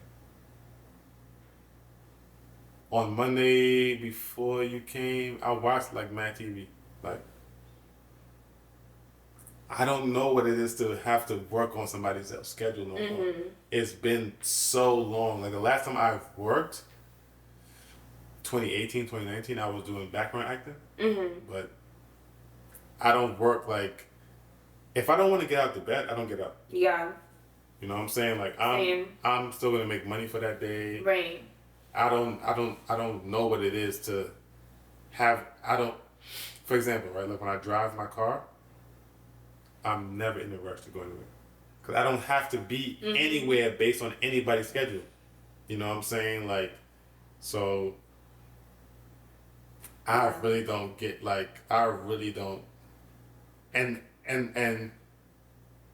Speaker 1: On Monday before you came, I watched like mad TV. Like, I don't know what it is to have to work on somebody else's schedule no more. It's been so long. Like the last time I've worked, 2018, 2019, I was doing background acting. But I don't work like, if I don't want to get out of bed, I don't get up. Yeah. You know what I'm saying? Like I'm still gonna make money for that day. Right. I don't know what it is to have. For example, right? Like when I drive my car, I'm never in a rush to go anywhere because I don't have to be anywhere based on anybody's schedule. You know what I'm saying? Like, so I really don't get and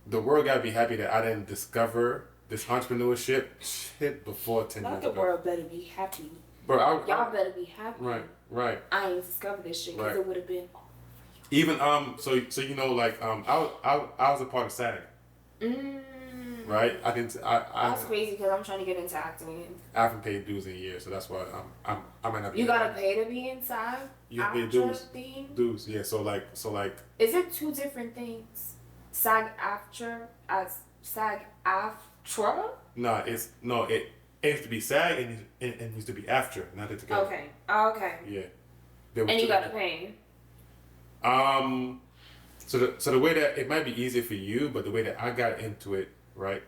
Speaker 1: the world gotta be happy that I didn't discover this entrepreneurship shit before 10 years ago.
Speaker 2: Not the world better be happy.
Speaker 1: Bro,
Speaker 2: y'all better be happy.
Speaker 1: Right.
Speaker 2: I ain't discovered this shit because it would have been all
Speaker 1: for you. Even so you know, like I was a part of SAG. Right.
Speaker 2: That's crazy because I'm trying to get into acting.
Speaker 1: I haven't paid dues in a year, so that's why I might not be.
Speaker 2: You gotta pay to be in SAG.
Speaker 1: You pay dues. Dues, yeah. So like.
Speaker 2: Is it two different things? SAG-AFTRA as SAG-AFTRA?
Speaker 1: It used to be SAG and it used to be AFTRA, not it together.
Speaker 2: Okay. Okay.
Speaker 1: Yeah.
Speaker 2: And you got to pay.
Speaker 1: So the way that it might be easier for you, but the way that I got into it, right,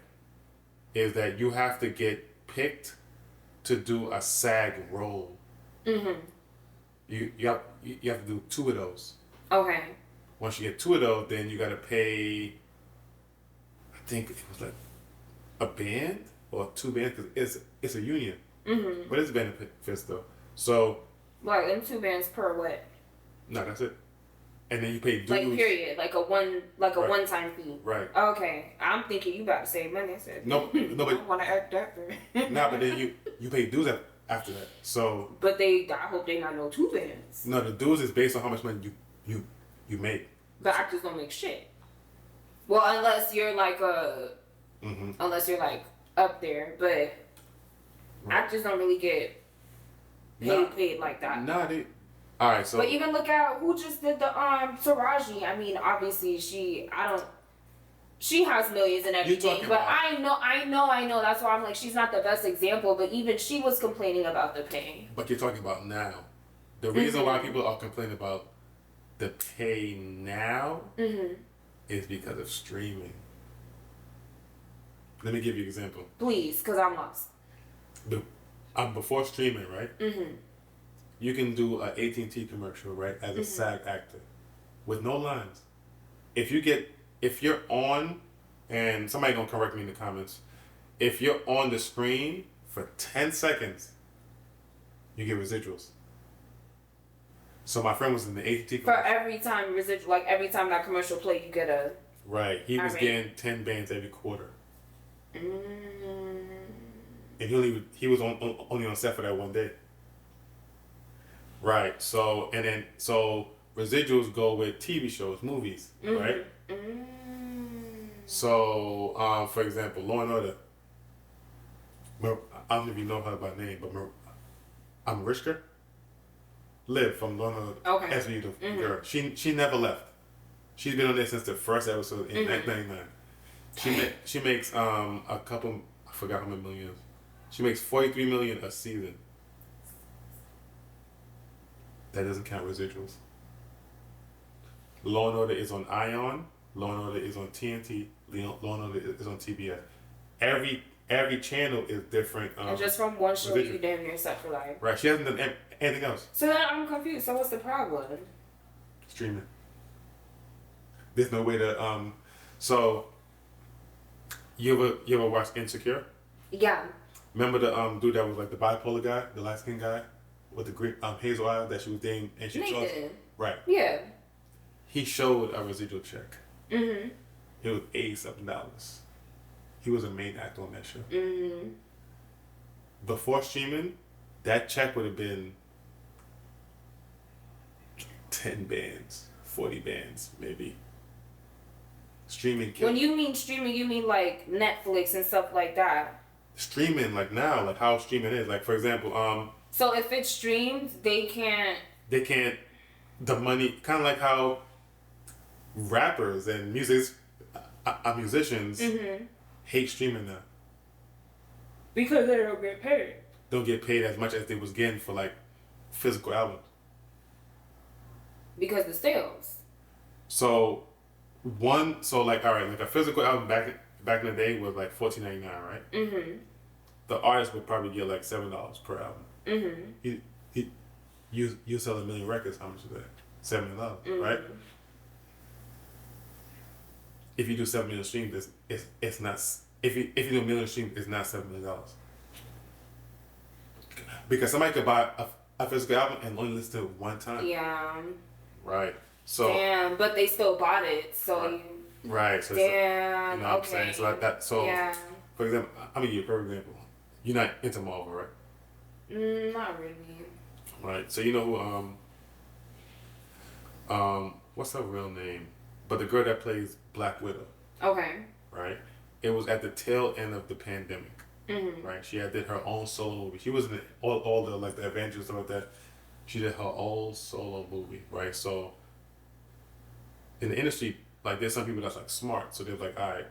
Speaker 1: is that you have to get picked to do a SAG role. You have to do 2 of those. Okay. Once you get 2 of those, then you gotta pay. I think it was like a band or 2 bands because it's a union. But it's benefits though. So.
Speaker 2: Like in 2 bands per what?
Speaker 1: No, that's it. And then you pay dues.
Speaker 2: Like period, like a one-time fee.
Speaker 1: Right.
Speaker 2: Okay, I'm thinking you about to save money. I said,
Speaker 1: no, but
Speaker 2: I want to act that for.
Speaker 1: Nah, but then you pay dues after that. So.
Speaker 2: But I hope they not no 2 bands.
Speaker 1: No, the dues is based on how much money you make.
Speaker 2: But actors don't make shit. Well, unless you're like unless you're like up there, but actors don't really get paid like that.
Speaker 1: Nah, they. All right, so.
Speaker 2: But even look at who just did the Taraji. I mean, obviously she has millions and everything, but I know. That's why I'm like, she's not the best example. But even she was complaining about the pay.
Speaker 1: But you're talking about now. The reason why people are complaining about the pay now is because of streaming. Let me give you an example.
Speaker 2: Please, because I'm lost.
Speaker 1: Before streaming, right? You can do an AT&T commercial, right, as a SAG actor with no lines. If you're on, and somebody gonna correct me in the comments, if you're on the screen for 10 seconds, you get residuals. So my friend was in the AT&T commercial. For
Speaker 2: every time residual, like every time that commercial play, you get a.
Speaker 1: Right, he was getting 10 bands every quarter. And he was only on set for that one day. Right. So residuals go with TV shows, movies, right? So for example, Law and Order. I don't know if you know her by name, but Mariska Liv from Law and Order. Okay. SVU, the girl. She never left. She's been on there since the first episode in 1999. She makes a couple. I forgot how many millions. She makes $43 million a season. That doesn't count residuals. Law and Order is on Ion. Law and Order is on TNT. Law and Order is on TBS. Every channel is different.
Speaker 2: And just from one show, you damn near set for life.
Speaker 1: Right. She hasn't done anything else.
Speaker 2: So then I'm confused. So what's the problem?
Speaker 1: Streaming. There's no way to So you ever watch Insecure?
Speaker 2: Yeah.
Speaker 1: Remember the dude that was like the bipolar guy, the light skinned guy with the green hazel eyes that she was dating, and she chose. Right.
Speaker 2: Yeah.
Speaker 1: He showed a residual check. It was $80-something. He was a main actor on that show. Before streaming, that check would have been 10 bands, 40 bands, maybe. Streaming.
Speaker 2: When you mean streaming, you mean like Netflix and stuff like that.
Speaker 1: Streaming, like now, like how streaming is. Like for example,
Speaker 2: So if it's streamed, they can't.
Speaker 1: The money, kind of like how rappers and musicians hate streaming now.
Speaker 2: Because they don't get paid.
Speaker 1: Don't get paid as much as they was getting for like physical albums. Because
Speaker 2: the sales.
Speaker 1: So like all right, like a physical album back in the day was like $14.99, right? The artist would probably get like $7 per album. You sell 1 million records, how much is that? $7 million, right? If you do 7 million streams, it's not. If you do 1 million streams, it's not $7 million. Because somebody could buy a physical album and only listen to it one time.
Speaker 2: Yeah.
Speaker 1: Right. So.
Speaker 2: Damn, but they still bought it, so.
Speaker 1: Right. So
Speaker 2: damn.
Speaker 1: You know what I'm saying? So like that. So. Yeah. For example, I'm gonna give you a perfect example. You're not into Marvel, right?
Speaker 2: Not really.
Speaker 1: Right. So you know who what's her real name? But the girl that plays Black Widow.
Speaker 2: Okay.
Speaker 1: Right? It was at the tail end of the pandemic. Right? She did her own solo movie. She was in all the like the Avengers and stuff like that. She did her own solo movie, right? So in the industry, like there's some people that's like smart. So they're like, all right,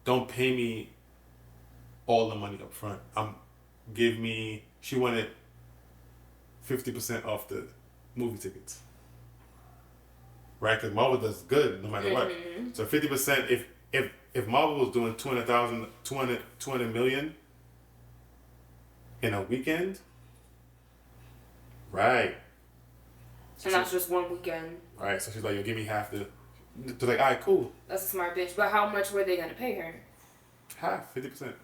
Speaker 1: don't pay me all the money up front. She wanted 50% off the movie tickets. Right, because Marvel does good no matter what. So 50%. If Marvel was doing 200 million in a weekend, right?
Speaker 2: And that's just one weekend.
Speaker 1: Right. So she's like, "Yo, give me half the." They're like, "All right, cool."
Speaker 2: That's a smart bitch. But how much were they gonna pay her?
Speaker 1: Half, 50%.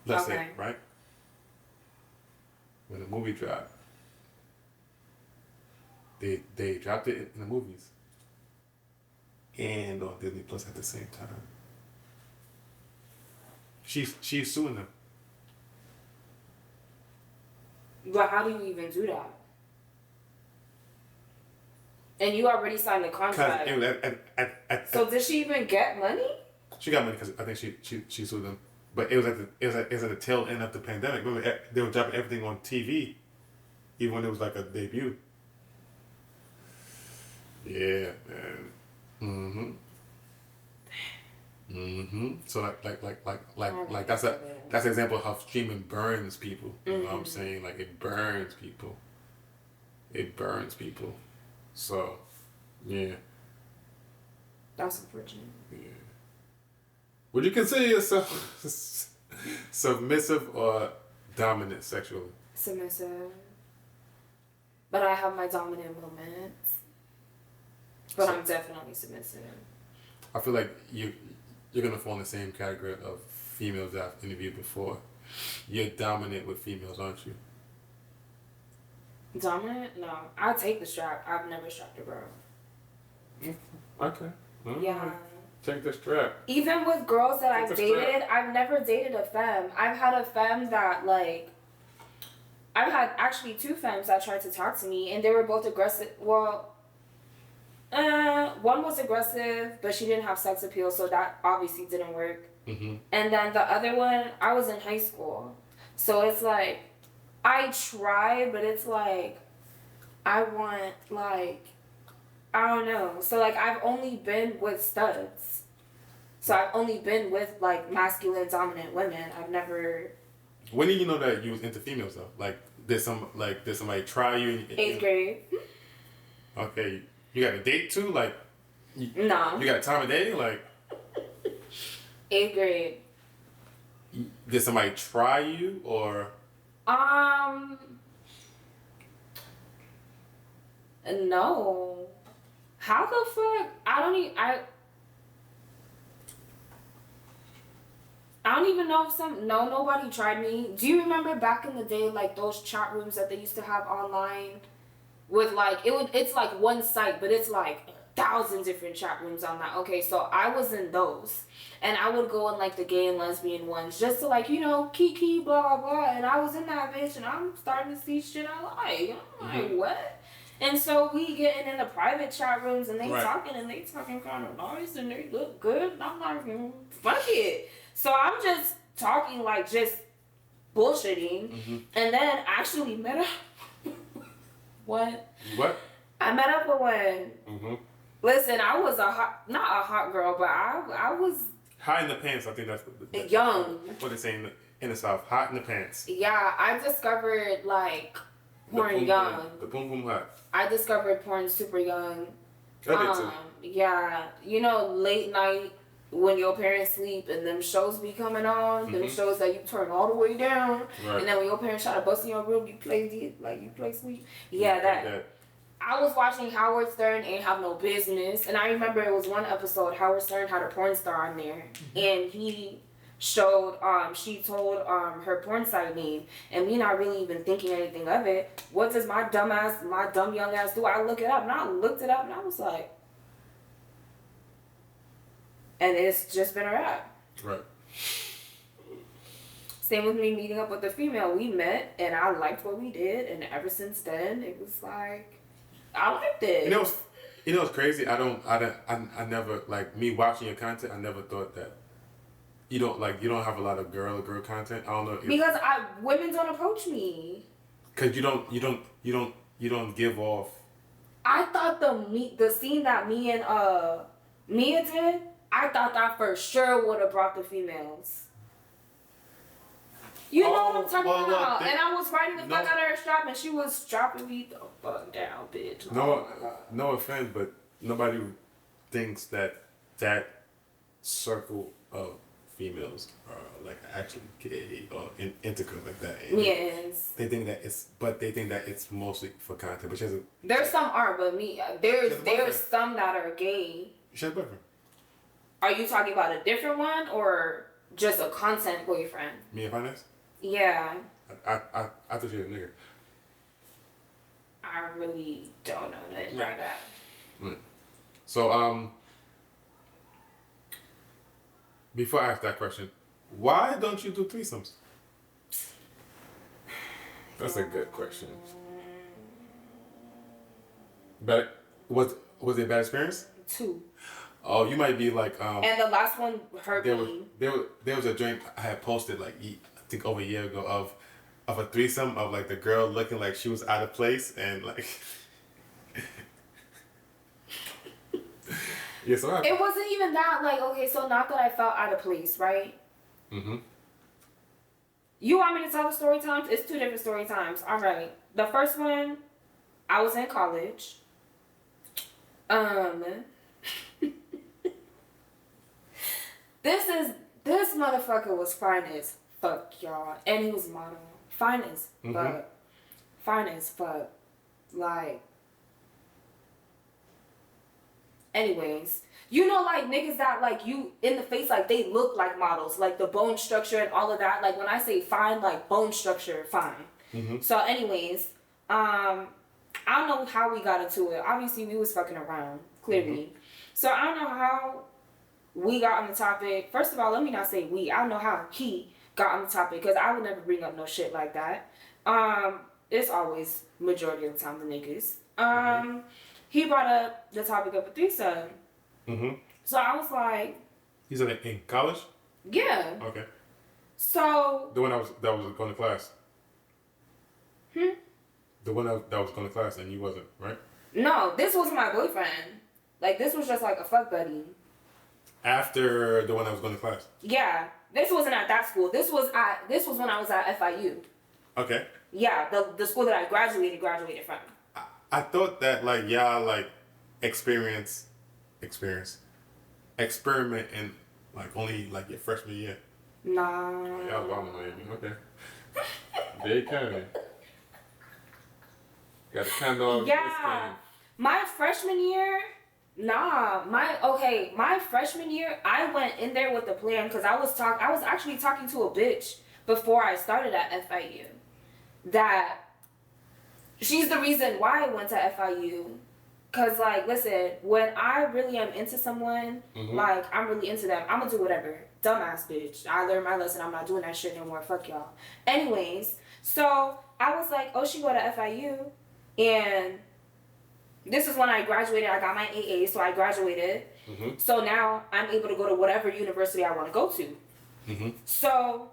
Speaker 1: Let's say, right? When the movie dropped, they dropped it in the movies. And on Disney Plus at the same time. She's suing them.
Speaker 2: But how do you even do that? And you already signed the contract. So did she even get money?
Speaker 1: She got money because I think she sued them. But it was at the tail end of the pandemic. Remember, they were dropping everything on TV, even when it was like a debut. Yeah, man. So like that's an example of how streaming burns people. You know what I'm saying? Like it burns people. It burns people. So, yeah.
Speaker 2: That's unfortunate.
Speaker 1: Yeah. Would you consider yourself submissive or dominant sexually?
Speaker 2: Submissive. But I have my dominant moments. But I'm definitely submissive.
Speaker 1: I feel like you're gonna fall in the same category of females that I've interviewed before. You're dominant with females, aren't you?
Speaker 2: Dominant? No. I'll take the strap. I've never strapped a girl.
Speaker 1: Okay.
Speaker 2: Yeah.
Speaker 1: Take the strap.
Speaker 2: Even with girls that I've dated, I've never dated a femme. I've had a femme that, like... I've had actually 2 femmes that tried to talk to me, and they were both aggressive. Well... one was aggressive, but she didn't have sex appeal, so that obviously didn't work. And then the other one, I was in high school. So it's like... I try, but it's like, I want, like, I don't know. So, like, I've only been with studs. So, I've only been with, like, masculine, dominant women. I've never...
Speaker 1: When did you know that you was into females, though? Like, did somebody try you?
Speaker 2: 8th grade.
Speaker 1: Okay. You got a date, too? Like...
Speaker 2: No.
Speaker 1: You got a time of day? Like...
Speaker 2: 8th grade.
Speaker 1: Did somebody try you, or...
Speaker 2: No. How the fuck? I don't even know if nobody tried me. Do you remember back in the day, like those chat rooms that they used to have online with like, it's like one site, but it's like 1,000 different chat rooms on that. Okay, so I was in those. And I would go in like the gay and lesbian ones just to like, you know, kiki, blah, blah. And I was in that bitch and I'm starting to see shit I like. I'm like, what? And so we getting in the private chat rooms and they talking kind of nice and they look good. And I'm like, fuck it. So I'm just talking like just bullshitting. And then actually met up. What? I met up with one. Listen, I was not a hot girl, but I was...
Speaker 1: Hot in the pants, I think that's
Speaker 2: young.
Speaker 1: What they say in the South. Hot in the pants.
Speaker 2: Yeah, I discovered like porn young.
Speaker 1: The boom boom hot.
Speaker 2: I discovered porn super young.
Speaker 1: I did too.
Speaker 2: Yeah, you know, late night when your parents sleep and them shows be coming on. Them shows that you turn all the way down, and then when your parents try to bust in your room, you play sleep. Yeah, that. I was watching Howard Stern Ain't Have No Business, and I remember it was one episode Howard Stern had a porn star on there, and he showed, she told her porn site name, and me not really even thinking anything of it. What does my dumb young ass do? I look it up, and I looked it up, and I was like, and it's just been a wrap.
Speaker 1: Right.
Speaker 2: Same with me meeting up with the female. We met, and I liked what we did, and ever since then, it was like, I liked it.
Speaker 1: You know what's crazy? I never, like, me watching your content, I never thought that you don't have a lot of girl content. I don't know.
Speaker 2: Because women don't approach me.
Speaker 1: Cause you don't give off.
Speaker 2: I thought the scene that me and Mia did, I thought that for sure would have brought the females. You know what I'm talking about. And I was riding the fuck out of her strap, and she was strapping me the fuck down, bitch.
Speaker 1: No offense, but nobody thinks that circle of females are like actually gay or integral like that. And
Speaker 2: yes.
Speaker 1: They think that it's mostly for content, but
Speaker 2: there's some are, but there's some that are gay.
Speaker 1: She has a boyfriend.
Speaker 2: Are you talking about a different one or just a content boyfriend?
Speaker 1: Me and Finance?
Speaker 2: Yeah.
Speaker 1: I thought she was a nigga.
Speaker 2: I really don't know nothing about that.
Speaker 1: Right. So, before I ask that question, why don't you do threesomes? That's a good question. But was it a bad experience?
Speaker 2: 2.
Speaker 1: Oh, you might be like
Speaker 2: And the last one hurt me.
Speaker 1: There was a drink I had posted like I think over a year ago of a threesome of like the girl looking like she was out of place and like yeah, so
Speaker 2: it wasn't even that, like, okay, so not that I felt out of place, right?
Speaker 1: Mm-hmm.
Speaker 2: You want me to tell the story times? It's 2 different story times. All right. The first one, I was in college. This motherfucker was fine as fuck, y'all. And he was model. Fine as fuck. Fine as fuck. Like, anyways, you know, like, niggas that, like, you in the face, like, they look like models, like the bone structure and all of that. Like, when I say fine, like, bone structure, fine. So anyways, I don't know how we got into it. Obviously, we was fucking around, clearly. So I don't know how we got on the topic. First of all, let me not say we. I don't know how he got on the topic, because I would never bring up no shit like that. It's always majority of the time the niggas. He brought up the topic of a threesome. So I was like,
Speaker 1: he's in college?
Speaker 2: Yeah.
Speaker 1: Okay.
Speaker 2: So
Speaker 1: the one that was going to class. The one that was going to class and you wasn't, right? No,
Speaker 2: this wasn't my boyfriend. Like, this was just like a fuck buddy.
Speaker 1: After the one that was going to class?
Speaker 2: Yeah. This wasn't at that school. This was when I was at FIU.
Speaker 1: Okay.
Speaker 2: Yeah, the school that I graduated from.
Speaker 1: I thought that, like, y'all, like, experiment in, like, only, like, your freshman year.
Speaker 2: Nah.
Speaker 1: Oh, y'all bomb Miami. Okay. Big county. Got a condo.
Speaker 2: Yeah. My freshman year, my freshman year, I went in there with a plan, because I was actually talking to a bitch before I started at FIU. That she's the reason why I went to FIU. Cause, like, listen, when I really am into someone, like, I'm really into them, I'm gonna do whatever. Dumbass bitch. I learned my lesson. I'm not doing that shit no more. Fuck y'all. Anyways, so I was like, oh, she go to FIU, and this is when I graduated. I got my AA, so I graduated. So now I'm able to go to whatever university I want to go to. So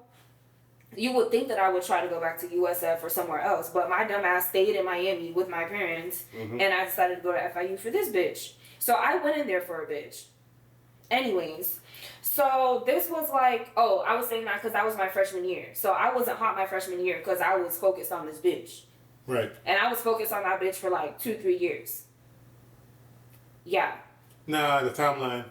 Speaker 2: you would think that I would try to go back to USF or somewhere else, but my dumb ass stayed in Miami with my parents, and I decided to go to FIU for this bitch. So I went in there for a bitch. Anyways, so this was like, oh, I was saying that because that was my freshman year. So I wasn't hot my freshman year because I was focused on this bitch.
Speaker 1: Right.
Speaker 2: And I was focused on that bitch for like 2-3 years. Yeah.
Speaker 1: Nah, the timeline.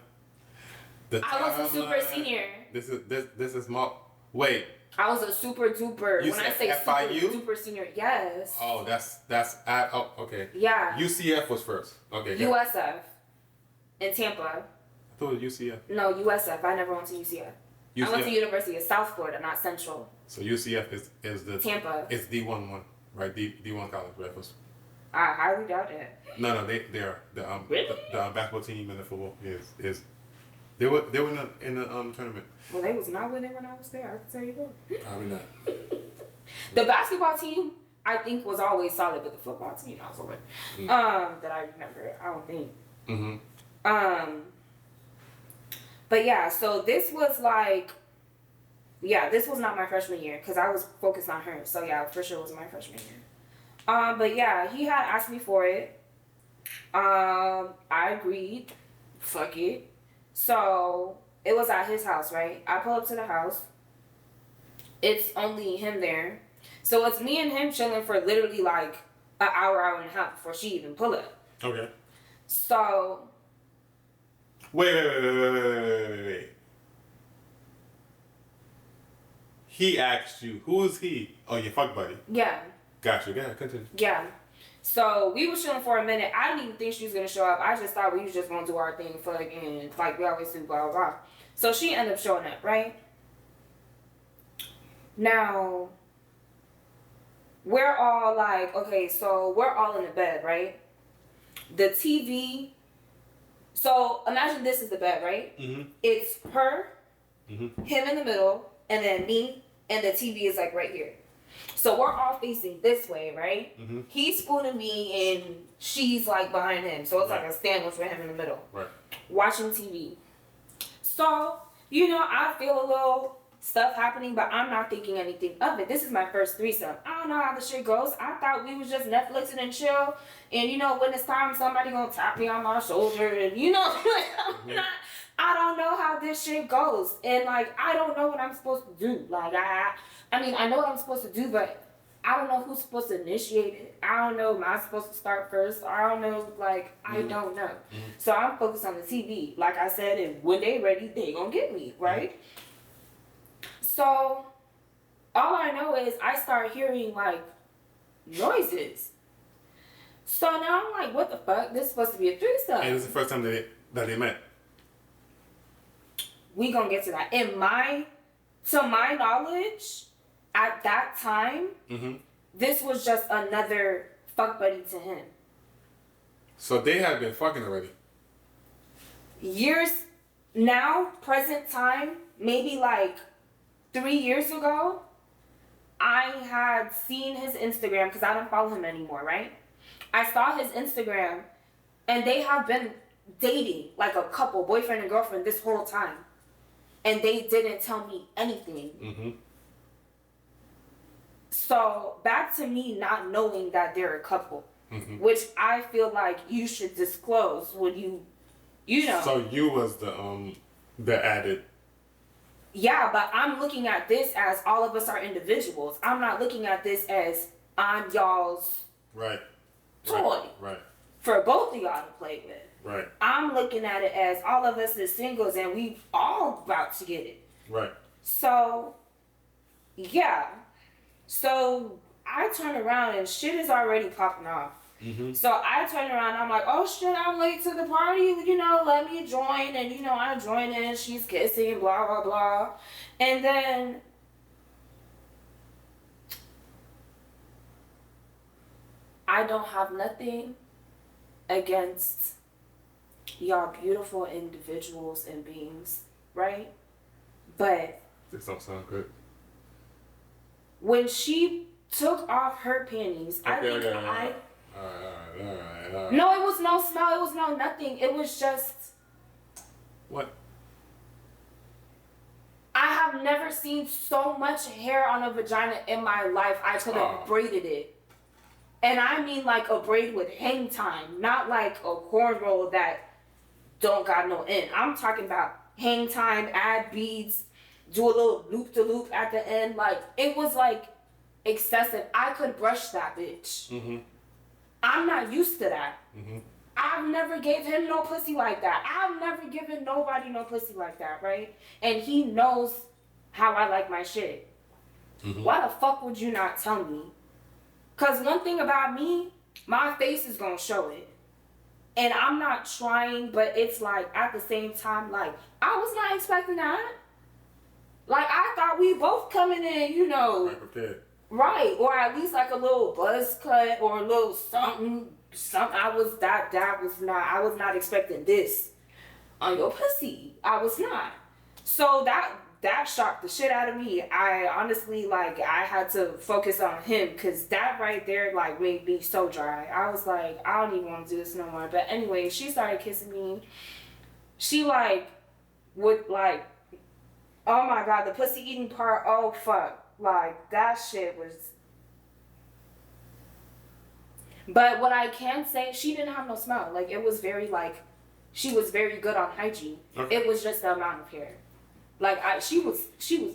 Speaker 2: I was a super senior.
Speaker 1: This is my... Wait.
Speaker 2: I was a super duper.
Speaker 1: You
Speaker 2: when
Speaker 1: said
Speaker 2: I say
Speaker 1: FIU?
Speaker 2: super duper senior, yes.
Speaker 1: Oh, okay.
Speaker 2: Yeah.
Speaker 1: UCF was first. Okay.
Speaker 2: USF in Tampa.
Speaker 1: I thought it was UCF.
Speaker 2: No, USF. I never went to UCF. I went to University of South Florida, not Central.
Speaker 1: So UCF is the
Speaker 2: Tampa.
Speaker 1: It's D1 right? D1 college, right?
Speaker 2: I highly doubt it.
Speaker 1: No, they are
Speaker 2: really?
Speaker 1: the basketball team and the football is they were in the tournament.
Speaker 2: Well, they was not winning when I was there. I can tell you that.
Speaker 1: Probably not.
Speaker 2: The basketball team, I think, was always solid, but the football team, I was over. That I remember, I don't think. But yeah, so this was like, this was not my freshman year because I was focused on her. So yeah, for sure it was my freshman year. But yeah, he had asked me for it. I agreed. Fuck it. So it was at his house, right? I pull up to the house. It's only him there. So it's me and him chilling for literally like an hour and a half before she even pull up.
Speaker 1: Okay.
Speaker 2: So.
Speaker 1: Wait. He asked you. Who is he? Oh, your fuck buddy.
Speaker 2: Yeah.
Speaker 1: Gotcha. Yeah, continue.
Speaker 2: Yeah. So we was chilling for a minute. I didn't even think she was gonna show up. I just thought we was just gonna do our thing, fuck, and like we always do, blah blah blah. So she ended up showing up, right? Now we're all like, okay, so we're all in the bed, right? The TV. So imagine this is the bed, right? It's her, him in the middle, and then me, and the TV is like right here. So we're all facing this way, right?
Speaker 1: Mm-hmm.
Speaker 2: He's spooning me and she's like behind him. So it's
Speaker 1: right.
Speaker 2: like a standoff with him in the middle.
Speaker 1: Right.
Speaker 2: Watching TV. So, you know, I feel a little stuff happening, but I'm not thinking anything of it. This is my first threesome. I don't know how the shit goes. I thought we was just Netflixing and chill. And, you know, when it's time, somebody gonna tap me on my shoulder. And, you know,
Speaker 1: Mm-hmm.
Speaker 2: I don't know how this shit goes. And, like, I don't know what I'm supposed to do. Like, I mean, I know what I'm supposed to do, but I don't know who's supposed to initiate it. I don't know. Am I supposed to start first? I don't know. Like, I don't know.
Speaker 1: Mm-hmm.
Speaker 2: So I'm focused on the TV. Like I said, and when they ready, they gonna get me, right? So all I know is I start hearing, like, noises. So now I'm like, what the fuck? This is supposed to be a threesome.
Speaker 1: And it's the first time that they met.
Speaker 2: We gonna get to that. To my knowledge, at that time, this was just another fuck buddy to him.
Speaker 1: So they had been fucking already.
Speaker 2: Years now, present time, maybe like 3 years ago, I had seen his Instagram because I don't follow him anymore, right? I saw his Instagram and they have been dating like a couple, boyfriend and girlfriend, this whole time. And they didn't tell me anything.
Speaker 1: Mm-hmm.
Speaker 2: So back to me not knowing that they're a couple, which I feel like you should disclose when you know.
Speaker 1: So you was the added.
Speaker 2: Yeah, but I'm looking at this as all of us are individuals. I'm not looking at this as I'm y'all's
Speaker 1: Right.
Speaker 2: toy.
Speaker 1: Right.
Speaker 2: For both of y'all to play with.
Speaker 1: Right.
Speaker 2: I'm looking at it as all of us as singles and we all about to get it.
Speaker 1: Right.
Speaker 2: So, yeah. So I turn around and shit is already popping off.
Speaker 1: Mm-hmm.
Speaker 2: So I turn around and I'm like, oh shit, I'm late to the party. You know, let me join. And, you know, I join in. She's kissing, blah, blah, blah. And then I don't have nothing against y'all beautiful individuals and beings, right? But
Speaker 1: This don't sound good.
Speaker 2: when she took off her panties, I think
Speaker 1: All right.
Speaker 2: No, it was no smell. It was no nothing. It was just...
Speaker 1: What?
Speaker 2: I have never seen so much hair on a vagina in my life. I could have braided it. And I mean like a braid with hang time. Not like a cornrow that don't got no end. I'm talking about hang time, add beads, do a little loop-to-loop at the end. Like, it was like excessive. I could brush that bitch.
Speaker 1: Mm-hmm.
Speaker 2: I'm not used to that.
Speaker 1: Mm-hmm.
Speaker 2: I've never gave him no pussy like that. I've never given nobody no pussy like that, right? And he knows how I like my shit. Mm-hmm. Why the fuck would you not tell me? Because one thing about me, my face is going to show it. And I'm not trying, but it's like, at the same time, like, I was not expecting that. Like, I thought we both coming in, you know.
Speaker 1: Right prepared.
Speaker 2: Right, or at least like a little buzz cut or a little something. I was not expecting this on your pussy. I was not. So that shocked the shit out of me. I honestly, like, I had to focus on him because that right there, like, made me so dry. I was like, I don't even want to do this no more. But anyway, she started kissing me. She, like, would, like, oh my God, the pussy eating part, oh fuck. Like, that shit was... But what I can say, she didn't have no smell. Like, it was very, like... She was very good on hygiene. Okay. It was just the amount of hair. Like, she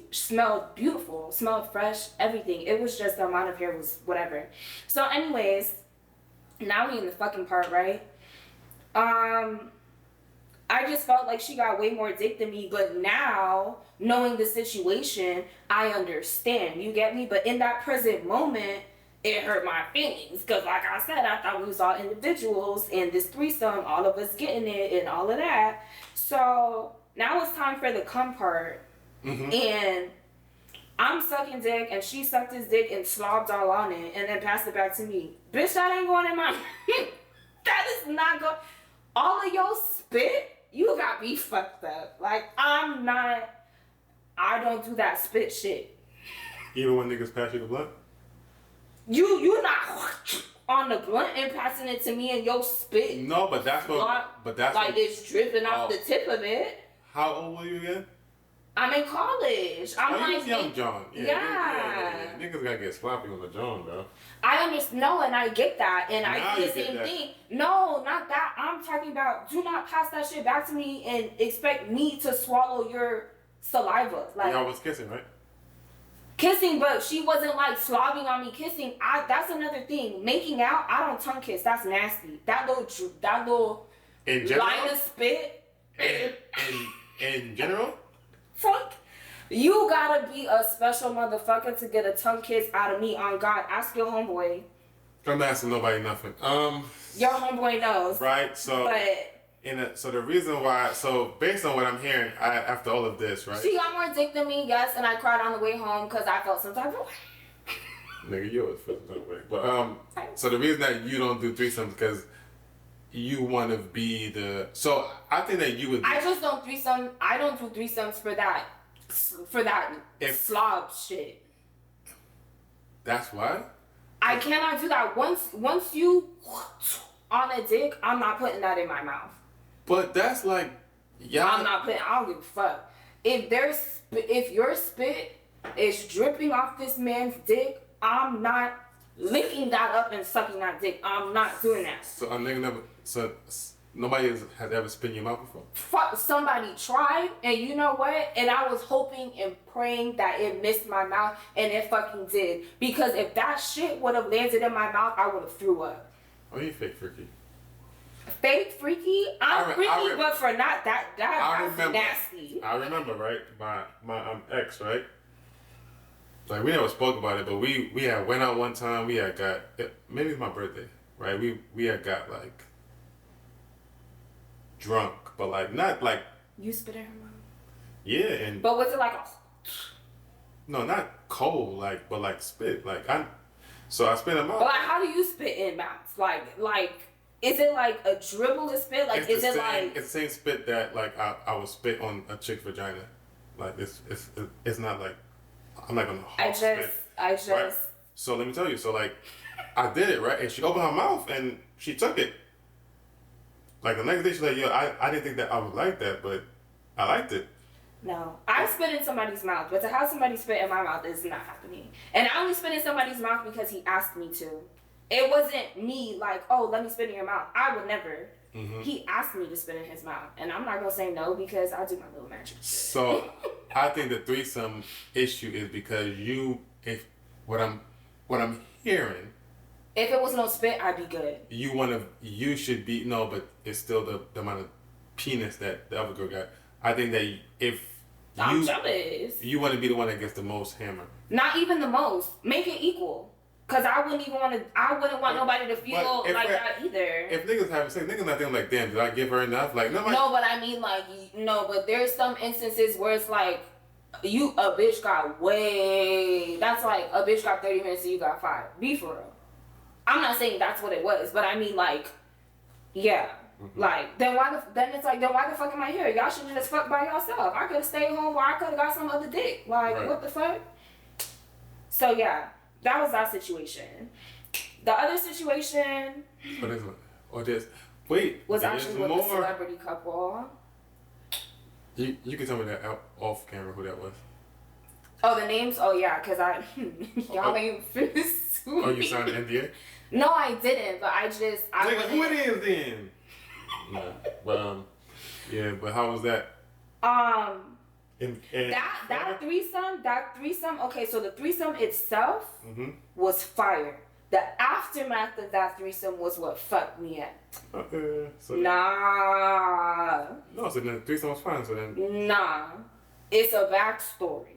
Speaker 2: smelled beautiful, smelled fresh, everything. It was just the amount of hair was whatever. So, anyways, now we in the fucking part, right? I just felt like she got way more dick than me, but now, knowing the situation, I understand. You get me? But in that present moment, it hurt my feelings. Because like I said, I thought we was all individuals, and this threesome, all of us getting it, and all of that. So, now it's time for the cum part. Mm-hmm. And I'm sucking dick, and she sucked his dick and slobbed all on it, and then passed it back to me. Bitch, that ain't going in my... That is not going... All of your spit... You got me fucked up. Like, I don't do that spit shit.
Speaker 1: Even when niggas pass you the blunt?
Speaker 2: You not on the blunt and passing it to me and your spit.
Speaker 1: No, but that's what. But that's
Speaker 2: like
Speaker 1: what,
Speaker 2: it's dripping off the tip of it.
Speaker 1: How old were you again?
Speaker 2: I'm in college. I'm like
Speaker 1: you was young John.
Speaker 2: Yeah.
Speaker 1: Niggas gotta get sloppy on the John, though.
Speaker 2: I understand. No, and I get that, and
Speaker 1: now
Speaker 2: I do the same thing. No, not that. I'm talking about. Do not pass that shit back to me and expect me to swallow your saliva. Like
Speaker 1: y'all was kissing, right?
Speaker 2: Kissing, but she wasn't like slobbing on me kissing. That's another thing. Making out, I don't tongue kiss. That's nasty. That little
Speaker 1: in general,
Speaker 2: line of spit.
Speaker 1: In general.
Speaker 2: Fuck. You gotta be a special motherfucker to get a tongue kiss out of me. On God, ask your homeboy.
Speaker 1: I'm not asking nobody nothing.
Speaker 2: Your homeboy knows.
Speaker 1: Right. So.
Speaker 2: But.
Speaker 1: So the reason why. So based on what I'm hearing, after all of this, right?
Speaker 2: She got more dick than me, yes, and I cried on the way home because I felt some type of way.
Speaker 1: Nigga, you always feel some type of way. But so the reason that you don't do threesomes because you want to be the. So I think that you would.
Speaker 2: I just don't threesome. I don't do threesomes for that. Slob shit.
Speaker 1: That's why.
Speaker 2: I cannot do that. Once you on a dick, I'm not putting that in my mouth.
Speaker 1: But that's like, yeah.
Speaker 2: I'm not putting. I don't give a fuck. If your spit is dripping off this man's dick, I'm not licking that up and sucking that dick. I'm not doing that.
Speaker 1: So a nigga never. So nobody has ever spit in your mouth before?
Speaker 2: Fuck, somebody tried, and you know what? And I was hoping and praying that it missed my mouth, and it fucking did. Because if that shit would have landed in my mouth, I would have threw up.
Speaker 1: Oh, you fake freaky.
Speaker 2: Fake freaky? I'm freaky, but for not that. That's nasty.
Speaker 1: I remember, right? My ex, right? Like we never spoke about it, but we had went out one time. We had got maybe it's my birthday, right? We had got like drunk, but like not like
Speaker 2: you spit in her mouth.
Speaker 1: Yeah, and
Speaker 2: but was it like a?
Speaker 1: No, not cold, like but like spit, like I spit in mouth.
Speaker 2: But like, how do you spit in mouths? Like. Is it like a dribble of spit? Like, it's
Speaker 1: the same spit that like I would spit on a chick's vagina. Like it's not like I'm not gonna. I just. Right? So let me tell you. So like, I did it right, and she opened her mouth and she took it. Like the next day, she's like, "Yo, I didn't think that I would like that, but I liked it."
Speaker 2: No, I spit in somebody's mouth, but to have somebody spit in my mouth is not happening. And I only spit in somebody's mouth because he asked me to. It wasn't me like, oh, let me spit in your mouth. I would never. Mm-hmm. He asked me to spit in his mouth, and I'm not gonna say no because I do my little magic shit.
Speaker 1: So, I think the threesome issue is because if what I'm hearing.
Speaker 2: If it was no spit, I'd be good.
Speaker 1: You should be but it's still the amount of penis that the other girl got. I think that if
Speaker 2: I'm jealous.
Speaker 1: You want to be the one that gets the most hammer.
Speaker 2: Not even the most. Make it equal. Cause I wouldn't want nobody to feel like that either.
Speaker 1: If niggas having sex, niggas not thinking like, damn, did I give her enough? Like nobody.
Speaker 2: No, but I mean like no, but there's some instances where it's like a bitch got way. That's like a bitch got 30 minutes and you got 5. Be for real. I'm not saying that's what it was, but I mean like, yeah. Mm-hmm. Like then why the fuck am I here? Y'all should have just fucked by yourself. I could have stayed home or I could have got some other dick. Like right. What the fuck? So yeah. That was that situation. The other situation was actually with a celebrity couple.
Speaker 1: You can tell me that off camera who that was.
Speaker 2: Oh, the names? Oh yeah, cause y'all ain't finished.
Speaker 1: Oh, you signed an NDA?
Speaker 2: No, I didn't. But
Speaker 1: who it is then? No, but yeah. But how was that? That threesome. Okay, so the threesome itself was fire. The aftermath of that threesome was what fucked me up. Okay. So nah. No, so then the threesome was fine. So then.
Speaker 2: Nah, it's a backstory.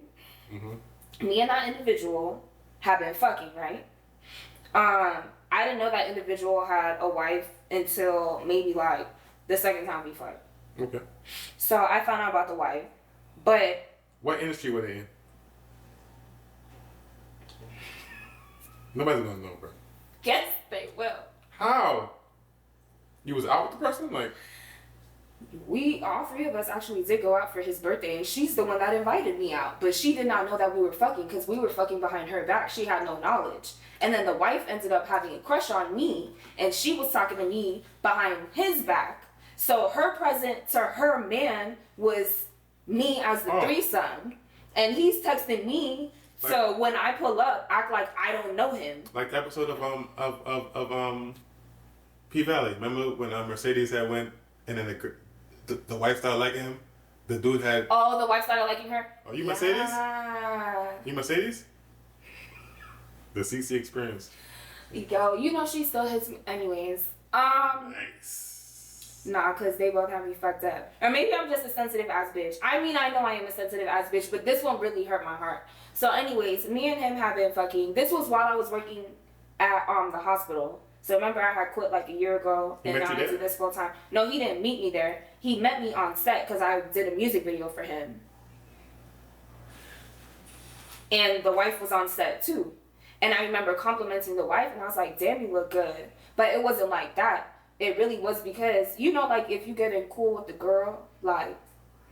Speaker 2: Me and that individual have been fucking, right? I didn't know that individual had a wife until maybe like the second time we fucked. Okay. So I found out about the wife. But
Speaker 1: what industry were they in? Nobody's gonna know, bro.
Speaker 2: Yes, they will.
Speaker 1: How? You was out with the person, like?
Speaker 2: all three of us actually did go out for his birthday, and she's the one that invited me out. But she did not know that we were fucking because we were fucking behind her back. She had no knowledge. And then the wife ended up having a crush on me, and she was talking to me behind his back. So her present to her man was me as the threesome, and he's texting me. Like, so when I pull up, act like I don't know him.
Speaker 1: Like the episode of P Valley. Remember when Mercedes had went and then the wife started liking him? The dude had.
Speaker 2: Oh, the wife started liking her.
Speaker 1: Are you Mercedes? You Mercedes? The CC experience.
Speaker 2: Yo, you know she still hits me anyways.
Speaker 1: Nice.
Speaker 2: Nah, cause they both have me fucked up. Or maybe I'm just a sensitive ass bitch. I mean, I know I am a sensitive ass bitch, but this one really hurt my heart. So anyways, me and him have been fucking. This was while I was working at the hospital. So remember I had quit like a year ago, and now I do this full time. No, he didn't meet me there. He met me on set because I did a music video for him. And the wife was on set too. And I remember complimenting the wife, and I was like, damn, you look good. But it wasn't like that. It really was because, you know, like, if you get in cool with the girl, like,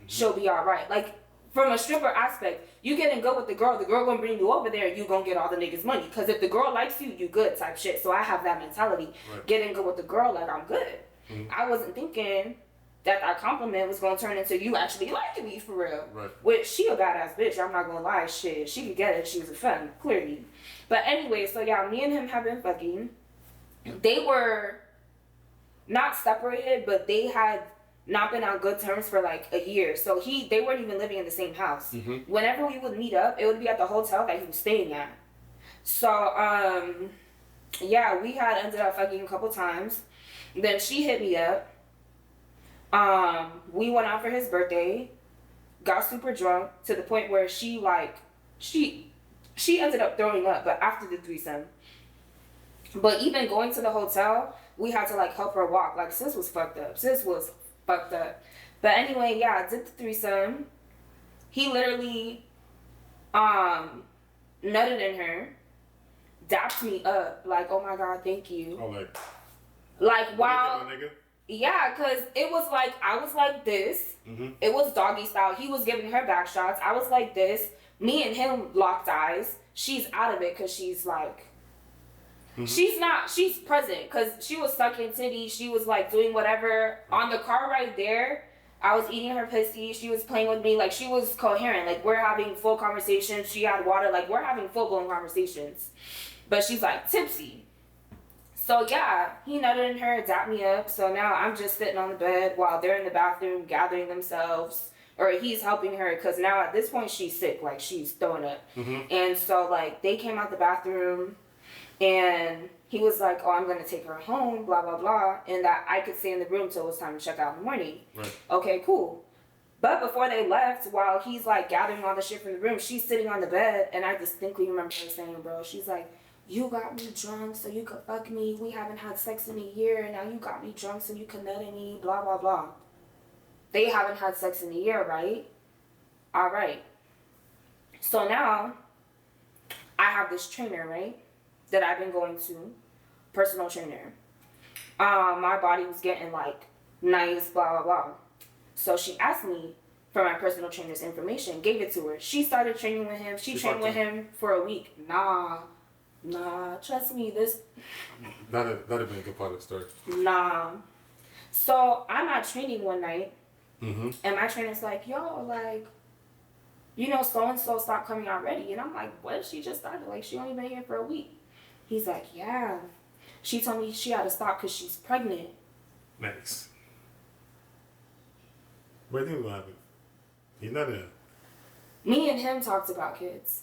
Speaker 2: she'll be all right. Like, from a stripper aspect, you get in good with the girl gonna bring you over there, and you gonna get all the niggas' money. Because if the girl likes you, you good type shit. So I have that mentality. Right. Get in good with the girl, like, I'm good. Mm-hmm. I wasn't thinking that compliment was gonna turn into you actually liking me for real. Right. Which, she a badass bitch, I'm not gonna lie, shit. She could get it, she was a femme, clearly. But anyway, so yeah, me and him have been fucking. They were not separated, but they had not been on good terms for like a year. So they weren't even living in the same house. Mm-hmm. Whenever we would meet up, it would be at the hotel that he was staying at. So, yeah, we had ended up fucking a couple times. Then she hit me up. We went out for his birthday, got super drunk to the point where she ended up throwing up, but after the threesome. But even going to the hotel, we had to like help her walk. Like, sis was fucked up. But anyway, yeah, I did the threesome. He literally nutted in her, dapped me up, like, oh my god, thank you. Oh, like wow. Yeah, because it was like, I was like this. Mm-hmm. It was doggy style. He was giving her back shots. I was like this. Me and him locked eyes. She's out of it because she's like, she's present because she was sucking titties. She was like doing whatever. On the car ride there, I was eating her pussy. She was playing with me. Like, she was coherent. Like, we're having full conversations. She had water. Like, we're having full-blown conversations. But she's like tipsy. So yeah, he nutted in her, dapped me up. So now I'm just sitting on the bed while they're in the bathroom gathering themselves. Or he's helping her because now at this point she's sick. Like, she's throwing up. Mm-hmm. And so like they came out the bathroom and he was like, oh, I'm going to take her home, blah, blah, blah. And that I could stay in the room till it was time to check out in the morning. Right. Okay, cool. But before they left, while he's like gathering all the shit from the room, she's sitting on the bed. And I distinctly remember her saying, bro, she's like, you got me drunk so you could fuck me. We haven't had sex in a year. And now you got me drunk so you could nut in me, blah, blah, blah. They haven't had sex in a year, right? All right. So now I have this trainer, right? That I've been going to. Personal trainer. My body was getting like nice, blah, blah, blah. So she asked me for my personal trainer's information, gave it to her. She started training with him. She trained with him for a week. Nah, trust me, this...
Speaker 1: That'd been a good part of the story.
Speaker 2: Nah. So I'm at training one night, and my trainer's like, yo, like, you know, so-and-so stopped coming already. And I'm like, what? She just started. Like, she only been here for a week. He's like, yeah. She told me she had to stop because she's pregnant.
Speaker 1: Nice. What do you think will happen? He's not in.
Speaker 2: Me and him talked about kids.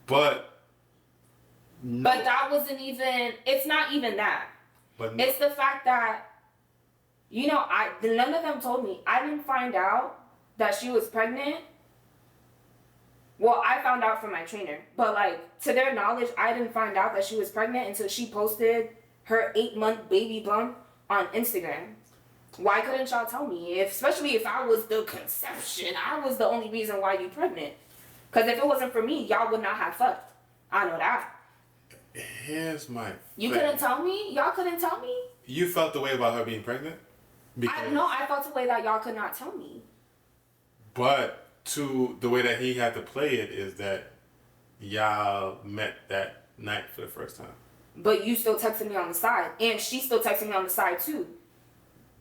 Speaker 1: But
Speaker 2: that wasn't even, it's not even that. But no. It's the fact that, you know, none of them told me. I didn't find out that she was pregnant. Well, I found out from my trainer. But, like, to their knowledge, I didn't find out that she was pregnant until she posted her 8-month baby bump on Instagram. Why couldn't y'all tell me? Especially if I was the conception. I was the only reason why you pregnant. Because if it wasn't for me, y'all would not have fucked. I know that.
Speaker 1: Here's my
Speaker 2: You couldn't tell me? Y'all couldn't tell me?
Speaker 1: you felt the way about her being pregnant?
Speaker 2: I felt the way that y'all could not tell me.
Speaker 1: But to the way that he had to play it is that y'all met that night for the first time.
Speaker 2: But you still texted me on the side, and she still texted me on the side too.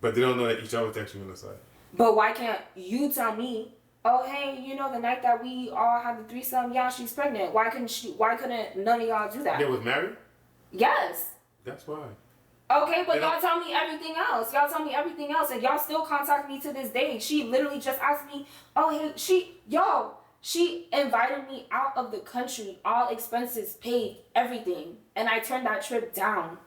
Speaker 1: But they don't know that each other texted you on the side.
Speaker 2: But why can't you tell me? Oh, hey, you know the night that we all had the threesome, yeah, she's pregnant. Why couldn't none of y'all do that?
Speaker 1: They was married?
Speaker 2: Yes.
Speaker 1: That's why.
Speaker 2: Okay, but y'all tell me everything else. Y'all tell me everything else, and y'all still contact me to this day. She literally just asked me, oh, hey, she invited me out of the country, all expenses paid, everything. And I turned that trip down.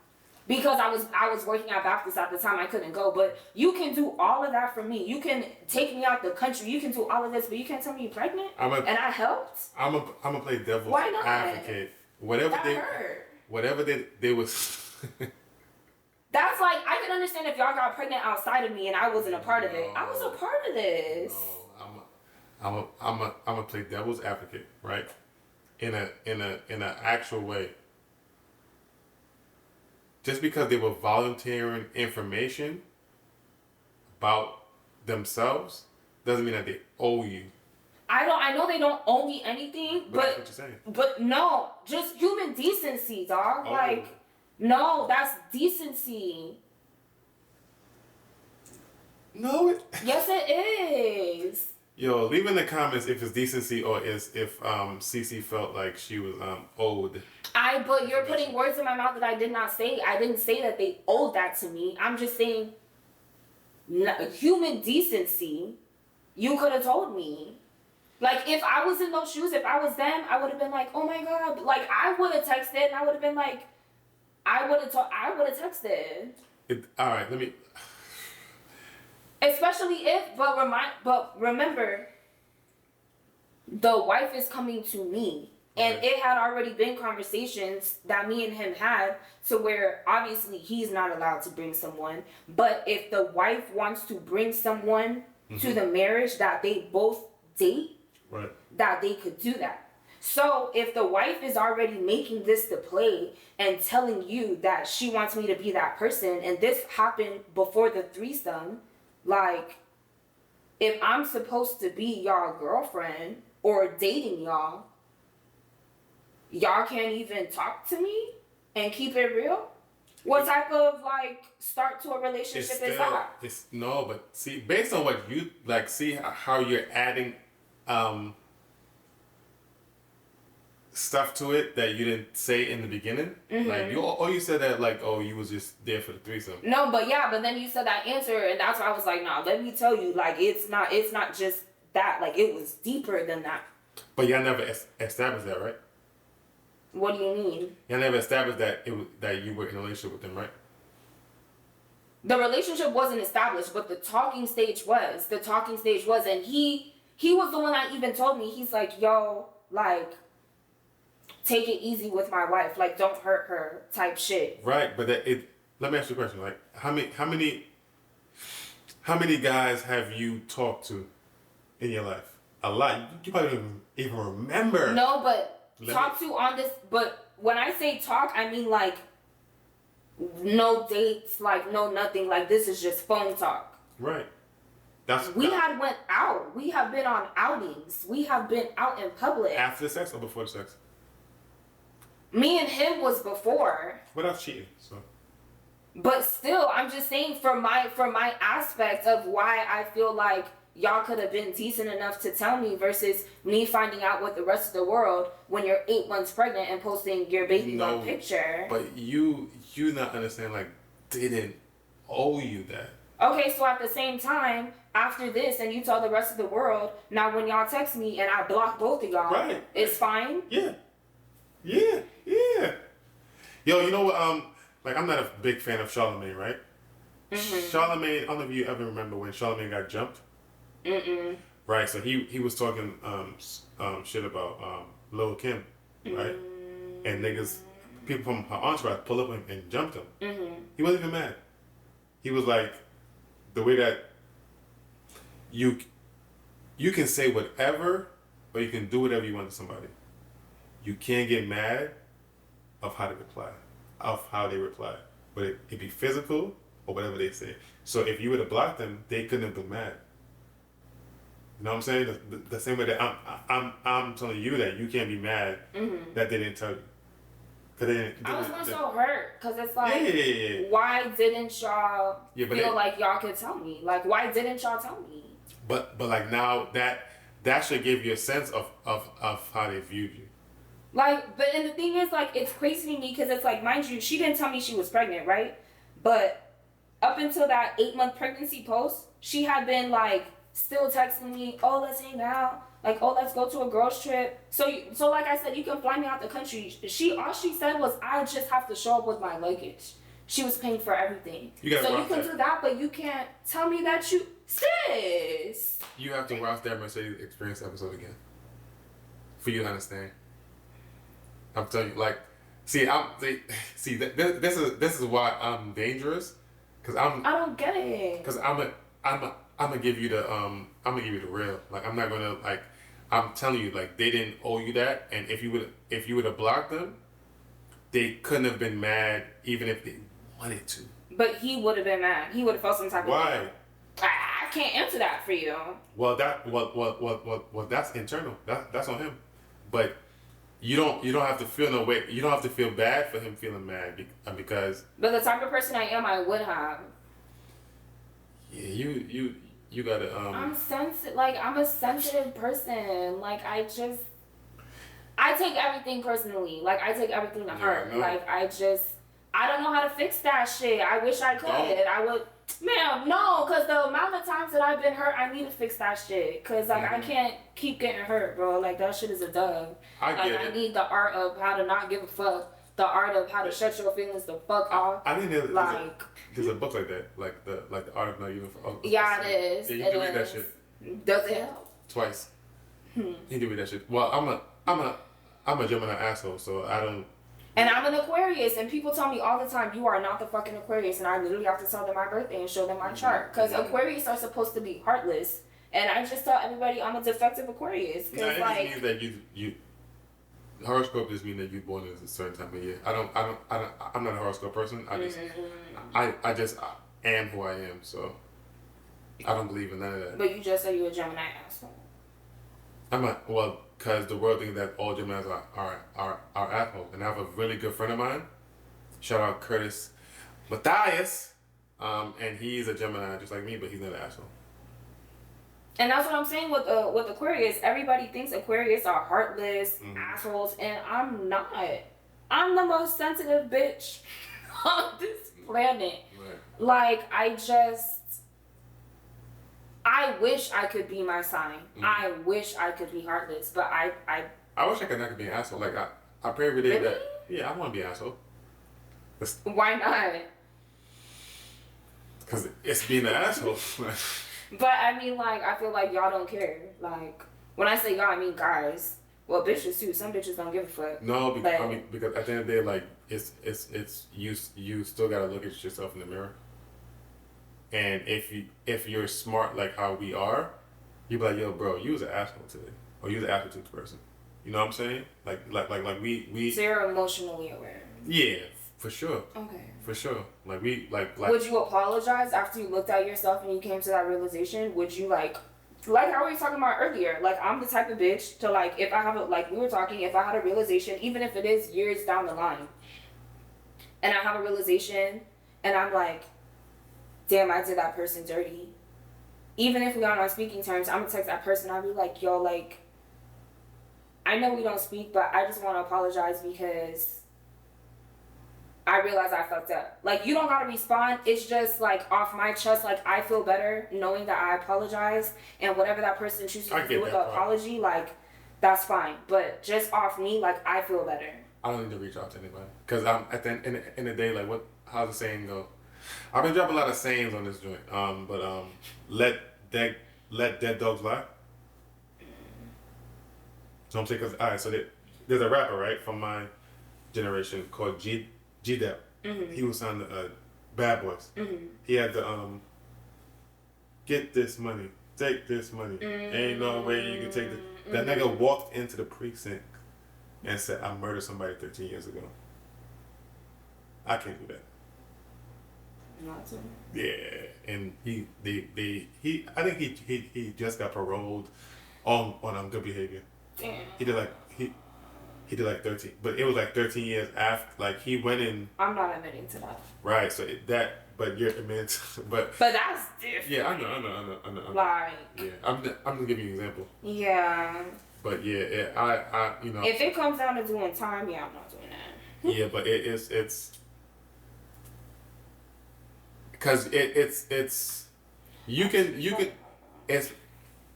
Speaker 2: Because I was working at Baptist at the time, I couldn't go. But you can do all of that for me. You can take me out the country. You can do all of this, but you can't tell me you're pregnant. And I helped.
Speaker 1: I'm gonna play devil's advocate. Whatever they was.
Speaker 2: That's like, I can understand if y'all got pregnant outside of me and I wasn't a part of it. I was a part of this.
Speaker 1: No, I'm gonna play devil's advocate, right? In a actual way. Just because they were volunteering information about themselves doesn't mean that they owe you.
Speaker 2: I know they don't owe me anything, but
Speaker 1: that's what you're saying.
Speaker 2: But no, just human decency, dog. Oh. No, that's decency.
Speaker 1: No,
Speaker 2: yes, it is.
Speaker 1: Yo, leave in the comments if it's decency or if Cece felt like she was owed.
Speaker 2: But you're putting words in my mouth that I did not say. I didn't say that they owed that to me. I'm just saying, human decency. You could have told me. Like, if I was in those shoes, if I was them, I would have been like, oh my God. Like, I would have texted, and I would have been like, I would have texted.
Speaker 1: All right, let me.
Speaker 2: Especially but remember, the wife is coming to me. And it had already been conversations that me and him had to where obviously he's not allowed to bring someone. But if the wife wants to bring someone to the marriage that they both date, that they could do that. So if the wife is already making this the play and telling you that she wants me to be that person, and this happened before the threesome, like, if I'm supposed to be y'all girlfriend or dating y'all can't even talk to me and keep it real? What type of, like, start to a relationship is that?
Speaker 1: No, but see, based on what you, like, see how you're adding stuff to it that you didn't say in the beginning. Like, you said that, like, oh, you was just there for the threesome.
Speaker 2: No, but then you said that answer, and that's why I was like, nah, let me tell you, like, it's not just that. Like, it was deeper than that.
Speaker 1: But y'all never established that, right?
Speaker 2: What do you mean?
Speaker 1: Y'all never established that that you were in a relationship with him, right?
Speaker 2: The relationship wasn't established, but the talking stage was. And he was the one that even told me, he's like, yo, like, take it easy with my wife, like, don't hurt her, type shit.
Speaker 1: Right, but let me ask you a question. Like, how many guys have you talked to in your life? A lot. You probably don't even remember.
Speaker 2: No, but on this. But when I say talk, I mean, like, no dates, like, no nothing. Like, this is just phone talk.
Speaker 1: Right.
Speaker 2: We had went out. We have been on outings. We have been out in public.
Speaker 1: After the sex or before the sex?
Speaker 2: Me and him was before.
Speaker 1: Without cheating, so.
Speaker 2: But still, I'm just saying, for my aspect of why I feel like y'all could have been decent enough to tell me versus me finding out with the rest of the world when you're 8 months pregnant and posting your baby on picture.
Speaker 1: But you not understand, like, they didn't owe you that.
Speaker 2: Okay, so at the same time, after this, and you tell the rest of the world, now when y'all text me and I block both of y'all, it's fine?
Speaker 1: Yeah. Yo, you know what? Like, I'm not a big fan of Charlamagne, right? Charlamagne, I don't know if you ever remember when Charlamagne got jumped. Right, so he was talking shit about Lil Kim, right? And people from her entourage pulled up and jumped him. He wasn't even mad. He was like, the way that you can say whatever, or you can do whatever you want to somebody. You can't get mad of how they reply. but it'd be physical or whatever they say. So if you would have blocked them, they couldn't have been mad. You know what I'm saying? The same way that I'm telling you that you can't be mad that they didn't tell you.
Speaker 2: I was more so hurt because it's like, why didn't y'all feel like y'all could tell me? Like, why didn't y'all tell me?
Speaker 1: But like now that should give you a sense of how they viewed you.
Speaker 2: Like, but and the thing is, like, it's crazy to me because it's like, mind you, she didn't tell me she was pregnant, right? But up until that 8-month pregnancy post, she had been like still texting me, oh, let's hang out. Like, oh, let's go to a girls trip. So like I said, you can fly me out the country. All she said was, I just have to show up with my luggage. She was paying for everything. So you can do that, but you can't tell me that you, sis.
Speaker 1: You have to watch that Mercedes Experience episode again for you to understand. I'm telling you, like, this is why I'm dangerous, cause I don't
Speaker 2: get it.
Speaker 1: Cause I'm gonna give you the real. Like, I'm not gonna, like, I'm telling you, like, they didn't owe you that, and if you would have blocked them, they couldn't have been mad even if they wanted to.
Speaker 2: But he would have been mad. He would have felt some type of way.
Speaker 1: Why?
Speaker 2: I can't answer that for you.
Speaker 1: Well, that's internal. That's on him. But you don't have to feel no way. You don't have to feel bad for him feeling mad because. But
Speaker 2: the type of person I am, I would have.
Speaker 1: Yeah, you gotta.
Speaker 2: I'm sensitive. Like, I'm a sensitive person. Like, I take everything personally. Like, I take everything to heart. Like, I don't know how to fix that shit. I wish I could. I would. Ma'am, no, because the amount of times that I've been hurt, I need to fix that shit. Because, like, I can't keep getting hurt, bro. Like, that shit is a dub. I need the art of how to not give a fuck. The art of how to shut your feelings the fuck off.
Speaker 1: I think there's a book like that. Like the art of not giving a fuck.
Speaker 2: Yeah, it is.
Speaker 1: Yeah, you can read that shit.
Speaker 2: Does it help?
Speaker 1: Twice. You can read that shit. Well, I'm a Gemini asshole, so I don't.
Speaker 2: And I'm an Aquarius, and people tell me all the time, you are not the fucking Aquarius, and I literally have to tell them my birthday and show them my chart. Because Aquarius are supposed to be heartless, and I just tell everybody I'm a defective Aquarius.
Speaker 1: No, it just means that you horoscope just means that you're born at a certain time of year. I'm not a horoscope person. I just am who I am, so I don't believe in none of that.
Speaker 2: But you just said you're a Gemini asshole.
Speaker 1: Because the world thinks that all Geminis are assholes. And I have a really good friend of mine, shout out Curtis Matthias, and he's a Gemini just like me, but he's not an asshole.
Speaker 2: And that's what I'm saying with Aquarius. Everybody thinks Aquarius are heartless, assholes, and I'm not. I'm the most sensitive bitch on this planet. Right. Like, I wish I could be my sign. I wish I could be heartless, but I
Speaker 1: wish I could be an asshole. Like, I pray every day that, yeah, I want to be an asshole.
Speaker 2: Why not?
Speaker 1: Because it's being an asshole.
Speaker 2: But I mean, like, I feel like y'all don't care. Like, when I say y'all, I mean guys. Well, bitches too. Some bitches don't give a fuck.
Speaker 1: No, because at the end of the day, like, it's you still gotta look at yourself in the mirror. And if you're smart like how we are, you be like, yo, bro, you was an asshole today, or you was an asshole to this person. You know what I'm saying? Like we.
Speaker 2: So you're emotionally aware.
Speaker 1: Yeah, for sure.
Speaker 2: Okay.
Speaker 1: For sure. Like we like.
Speaker 2: Would you apologize after you looked at yourself and you came to that realization? Would you like how we were talking about earlier? Like, I'm the type of bitch to, like, if I have if I had a realization, even if it is years down the line, and I have a realization, and I'm like, damn, I did that person dirty. Even if we aren't on speaking terms, I'm gonna text that person. I'll be like, yo, like, I know we don't speak, but I just want to apologize because I realize I fucked up. Like, you don't gotta respond. It's just, like, off my chest. Like, I feel better knowing that I apologize, and whatever that person chooses to do with the apology, like, that's fine. But just off me, like, I feel better.
Speaker 1: I don't need to reach out to anybody because I'm at the end in the day, like, how's the saying go? I've been dropping a lot of sayings on this joint. Let dead dogs lie. So I'm saying, because, all right, so there's a rapper, right, from my generation called G-Dep. He was on the Bad Boys. He had the, get this money, take this money. Ain't no way you can take this. That nigga walked into the precinct and said, I murdered somebody 13 years ago. I can't do that.
Speaker 2: Not to.
Speaker 1: Yeah, and he I think he just got paroled on good behavior.
Speaker 2: Damn.
Speaker 1: He did like 13, but it was like 13 years after. Like he went in.
Speaker 2: I'm not admitting to that.
Speaker 1: Right. So but you're admitting, but
Speaker 2: that's different.
Speaker 1: Yeah, I know.
Speaker 2: Like.
Speaker 1: Yeah, I'm just giving you an example.
Speaker 2: Yeah.
Speaker 1: But yeah, I
Speaker 2: If it comes down to doing time, yeah, I'm not doing that.
Speaker 1: Yeah, but it's because it's you can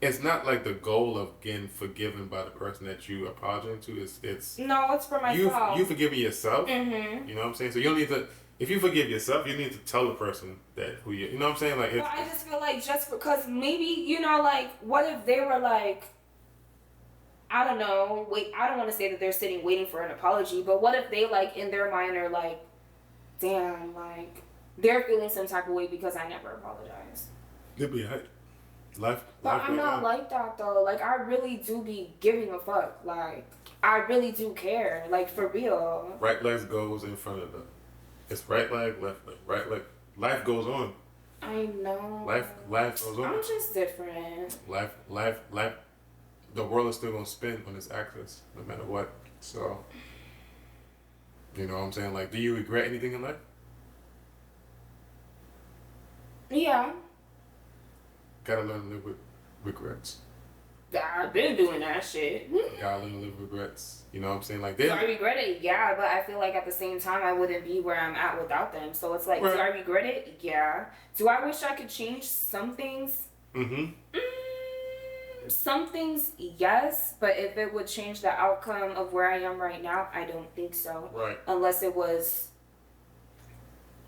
Speaker 1: it's not like the goal of getting forgiven by the person that you apologize to. It's
Speaker 2: no, it's for myself.
Speaker 1: You forgiving yourself.
Speaker 2: Mm-hmm.
Speaker 1: You know what I'm saying? So you don't need to. If you forgive yourself, you need to tell the person that who you know what I'm saying? Like,
Speaker 2: but I just feel like just because maybe like what if they were like, I don't know. Wait, I don't want to say that they're sitting waiting for an apology, but what if they like in their mind are like, damn, like they're feeling some type of way because I never apologized.
Speaker 1: It'd be life.
Speaker 2: But I'm not like that though. Like I really do be giving a fuck. Like I really do care. Like for real.
Speaker 1: Right leg goes in front of it's right leg, left leg, right leg. Life goes on.
Speaker 2: I know.
Speaker 1: Life goes on.
Speaker 2: I'm just different.
Speaker 1: Life. The world is still gonna spin on its axis, no matter what. So, you know what I'm saying? Like, do you regret anything in life?
Speaker 2: Yeah.
Speaker 1: Gotta learn to live with regrets.
Speaker 2: I've been doing that shit.
Speaker 1: Gotta learn to live with regrets. You know what I'm saying? Like,
Speaker 2: do I regret it? Yeah, but I feel like at the same time I wouldn't be where I'm at without them. So it's like, right. Do I regret it? Yeah. Do I wish I could change some things? Mm-hmm. Some things, yes, but if it would change the outcome of where I am right now, I don't think so.
Speaker 1: Right.
Speaker 2: Unless it was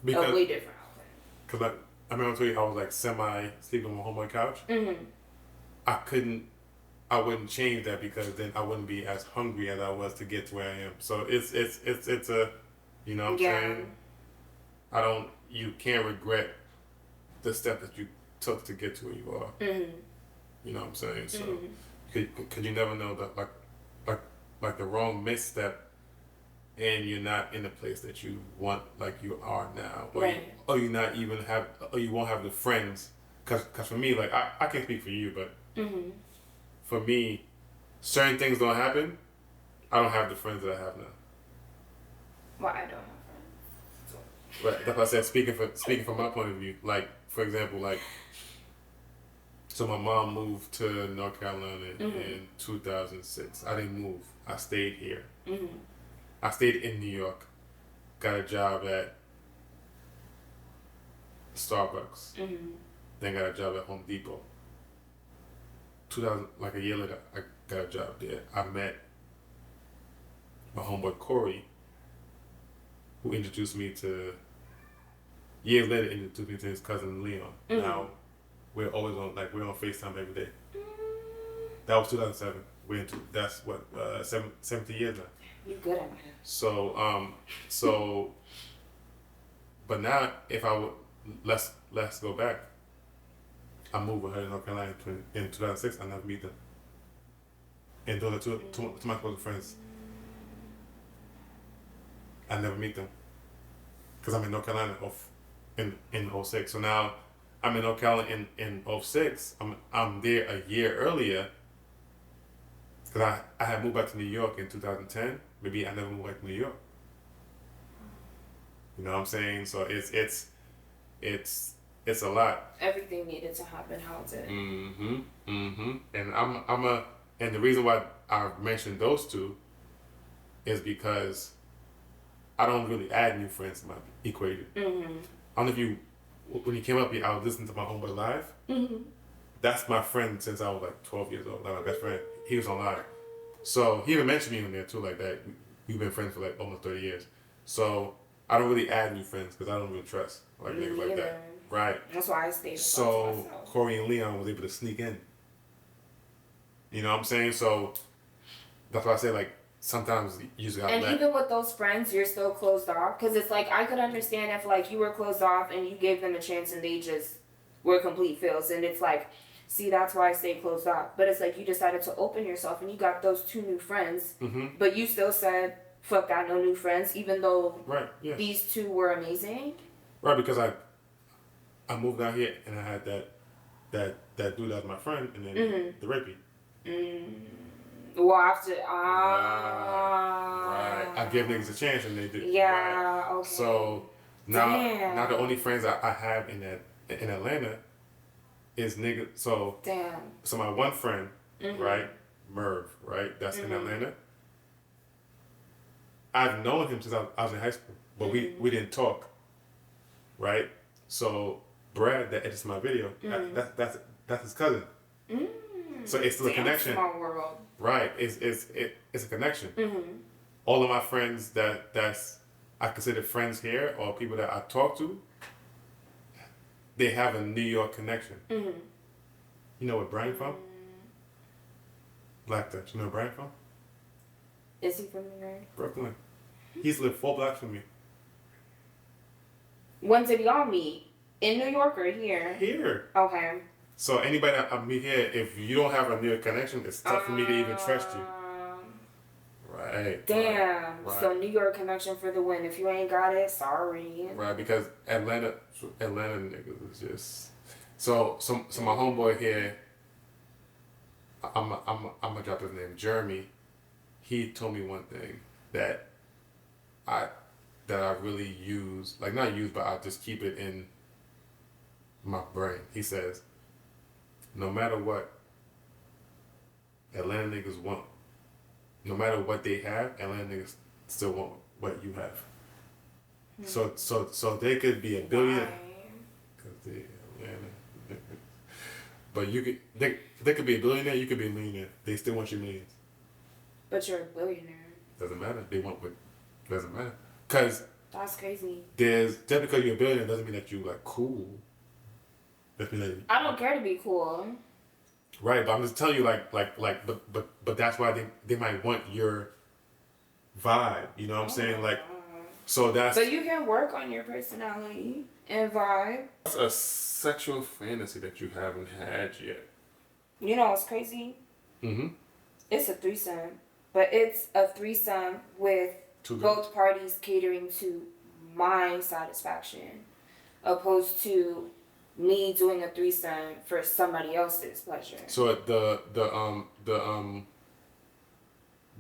Speaker 2: a way different outcome.
Speaker 1: Because I mean, I'll tell you, I was like semi-sleeping on my homeboy couch. Mm-hmm. I wouldn't change that because then I wouldn't be as hungry as I was to get to where I am. So it's a, you know what I'm saying? You can't regret the step that you took to get to where you are. Mm-hmm. You know what I'm saying? So, because you never know that, like the wrong misstep, and you're not in the place that you want, like you are now, or you not even have, or you won't have the friends. Because for me, like I can't speak for you, but for me, certain things don't happen. I don't have the friends that I have now.
Speaker 2: Well, I don't have friends.
Speaker 1: Right. That's what I said. Speaking from my point of view, like for example, like. So my mom moved to North Carolina in 2006. I didn't move. I stayed here. Mm-hmm. I stayed in New York. Got a job at Starbucks. Mm-hmm. Then got a job at Home Depot. Like a year later, I got a job there. I met my homeboy Corey, who introduced me to. Years later, introduced me to his cousin Leon. Mm-hmm. Now. We're always on FaceTime every day. That was 2007. That's what 17 years now.
Speaker 2: You good at it.
Speaker 1: So, but now if I would let's go back. I moved with her to North Carolina in 2006. I never meet them. And those are two my close friends. I never meet them because I'm in North Carolina in 06. So now. I'm in North Carolina in 06. I'm there a year earlier because I had moved back to New York in 2010. Maybe I never moved back to New York. You know what I'm saying? So it's a lot.
Speaker 2: Everything needed to happen. How did?
Speaker 1: And and the reason why I mentioned those two is because I don't really add new friends to my equation. Mm-hmm. I don't know if you. When he came up here, I was listening to my homeboy live. Mm-hmm. That's my friend since I was like 12 years old. Like my best friend, he was on live. So he even mentioned me on there too, like that. We've been friends for like almost 30 years. So I don't really add new friends because I don't really trust like niggas like that. Right.
Speaker 2: That's why I stayed.
Speaker 1: So Corey and Leon was able to sneak in. You know what I'm saying? So that's why I say like. Sometimes you just gotta
Speaker 2: And even with those friends, you're still closed off. Because it's like, I could understand if, like, you were closed off and you gave them a chance and they just were complete fails. And it's like, see, that's why I stay closed off. But it's like, you decided to open yourself and you got those two new friends. Mm-hmm. But you still said, fuck that, no new friends. Even though these two were amazing.
Speaker 1: Right, because I moved out here and I had that dude that was my friend, and then the rapey.
Speaker 2: Well, after
Speaker 1: right, I give niggas a chance and they do.
Speaker 2: Yeah,
Speaker 1: right.
Speaker 2: okay.
Speaker 1: So now the only friends I have in Atlanta is niggas. So So my one friend, right, Merv, right, that's in Atlanta. I've known him since I was in high school, but we didn't talk, right? So Brad that edits my video, that's his cousin. So it's still a connection.
Speaker 2: Small world.
Speaker 1: Right, it's a connection. All of my friends that's I consider friends here or people that I talk to, they have a New York connection. You know where Brian from? Black Dutch. You know where Brian from?
Speaker 2: Is he from New York?
Speaker 1: Brooklyn. He's lived 4 blocks from me.
Speaker 2: When did y'all meet? In New York or here?
Speaker 1: Here.
Speaker 2: Okay.
Speaker 1: So anybody that I meet here, if you don't have a New York connection, it's tough for me to even trust you. Right.
Speaker 2: Damn.
Speaker 1: Right.
Speaker 2: So New York connection for the win. If you ain't got it, sorry.
Speaker 1: Right, because Atlanta niggas is just so my homeboy here. I'm gonna drop his name, Jeremy. He told me one thing that I really use, like not use, but I just keep it in my brain. He says, no matter what Atlanta niggas want, no matter what they have, Atlanta niggas still want what you have. So they could be a billionaire. Cause they Atlanta. But they could be a billionaire. You could be a millionaire. They still want your millions.
Speaker 2: But you're a billionaire.
Speaker 1: Doesn't matter. They want what. Doesn't matter. Cause
Speaker 2: that's crazy.
Speaker 1: Just because you're a billionaire doesn't mean that you like cool. Doesn't mean that
Speaker 2: I don't care to be cool.
Speaker 1: Right, but I'm just telling you, but that's why they might want your vibe. You know what I'm saying? Like, so that's.
Speaker 2: But you can work on your personality and vibe.
Speaker 1: That's a sexual fantasy that you haven't had yet.
Speaker 2: You know what's crazy? It's a threesome, but it's a threesome with both parties catering to my satisfaction, opposed to me doing a threesome for somebody else's pleasure.
Speaker 1: So the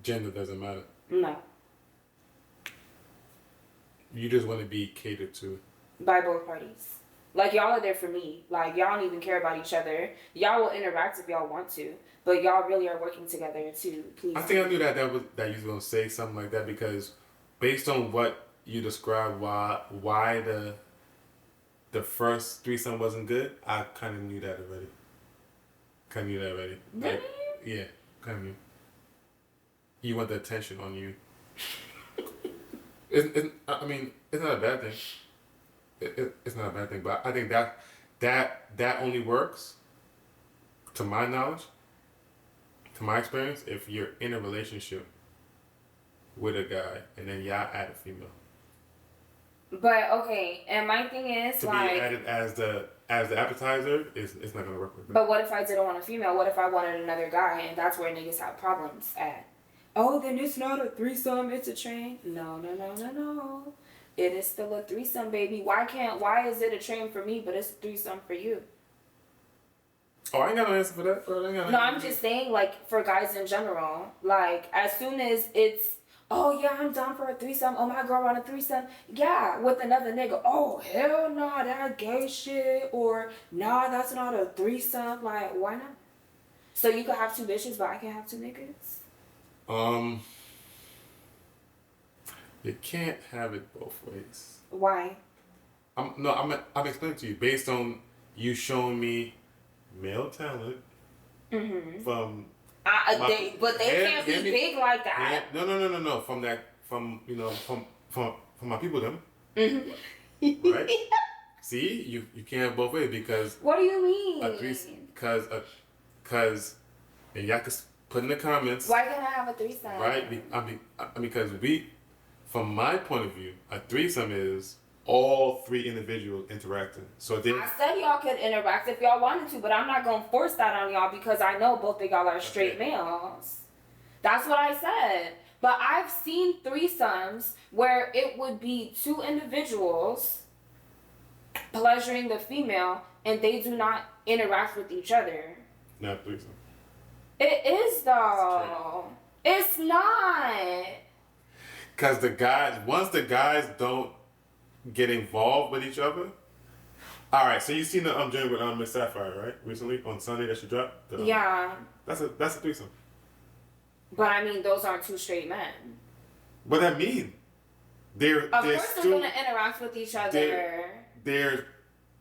Speaker 1: gender doesn't matter.
Speaker 2: No.
Speaker 1: You just want to be catered to.
Speaker 2: By both parties. Like, y'all are there for me. Like, y'all don't even care about each other. Y'all will interact if y'all want to, but y'all really are working together to please.
Speaker 1: I think I knew that you was gonna say something like that, because based on what you described, why the first threesome wasn't good, I kind of knew that already.
Speaker 2: Really?
Speaker 1: Like, yeah, kind of knew. You want the attention on you. I mean, it's not a bad thing. It's not a bad thing, but I think that only works, to my knowledge, to my experience, if you're in a relationship with a guy and then y'all add a female.
Speaker 2: But okay, and my thing is
Speaker 1: to be added as the appetizer it's not gonna work with me.
Speaker 2: But what if I didn't want a female? What if I wanted another guy, and that's where niggas have problems at? Oh, then it's not a threesome, it's a train. No. It is still a threesome, baby. Why is it a train for me, but it's a threesome for you?
Speaker 1: Oh, I ain't got no answer for that.
Speaker 2: No, I'm just saying, like, for guys in general, like, as soon as it's, oh, yeah, I'm down for a threesome. Oh, my girl want a threesome. Yeah, with another nigga. Oh, hell no, that gay shit. Or, nah, that's not a threesome. Like, why not? So you can have 2 bitches, but I can have 2 niggas?
Speaker 1: You can't have it both ways.
Speaker 2: Why?
Speaker 1: I'm explaining to you based on you showing me male talent from.
Speaker 2: They can't be big like that.
Speaker 1: No. From my people them. Right? See, you can't have both ways because.
Speaker 2: What do you mean?
Speaker 1: Because and y'all can put in the comments.
Speaker 2: Why can't I have a threesome?
Speaker 1: Right? Because from my point of view, a threesome is all 3 individuals interacting. So
Speaker 2: I said y'all could interact if y'all wanted to, but I'm not gonna force that on y'all because I know both of y'all are straight males. That's what I said. But I've seen threesomes where it would be 2 individuals pleasuring the female and they do not interact with each other.
Speaker 1: Not threesome.
Speaker 2: It is though. It's not.
Speaker 1: Because once the guys don't get involved with each other. All right, so you seen the journey with Miss Sapphire, right? Recently on Sunday that she dropped.
Speaker 2: Yeah.
Speaker 1: That's a threesome.
Speaker 2: But I mean, those aren't two straight men.
Speaker 1: What that mean? Of
Speaker 2: course, they're gonna interact with each other.
Speaker 1: They're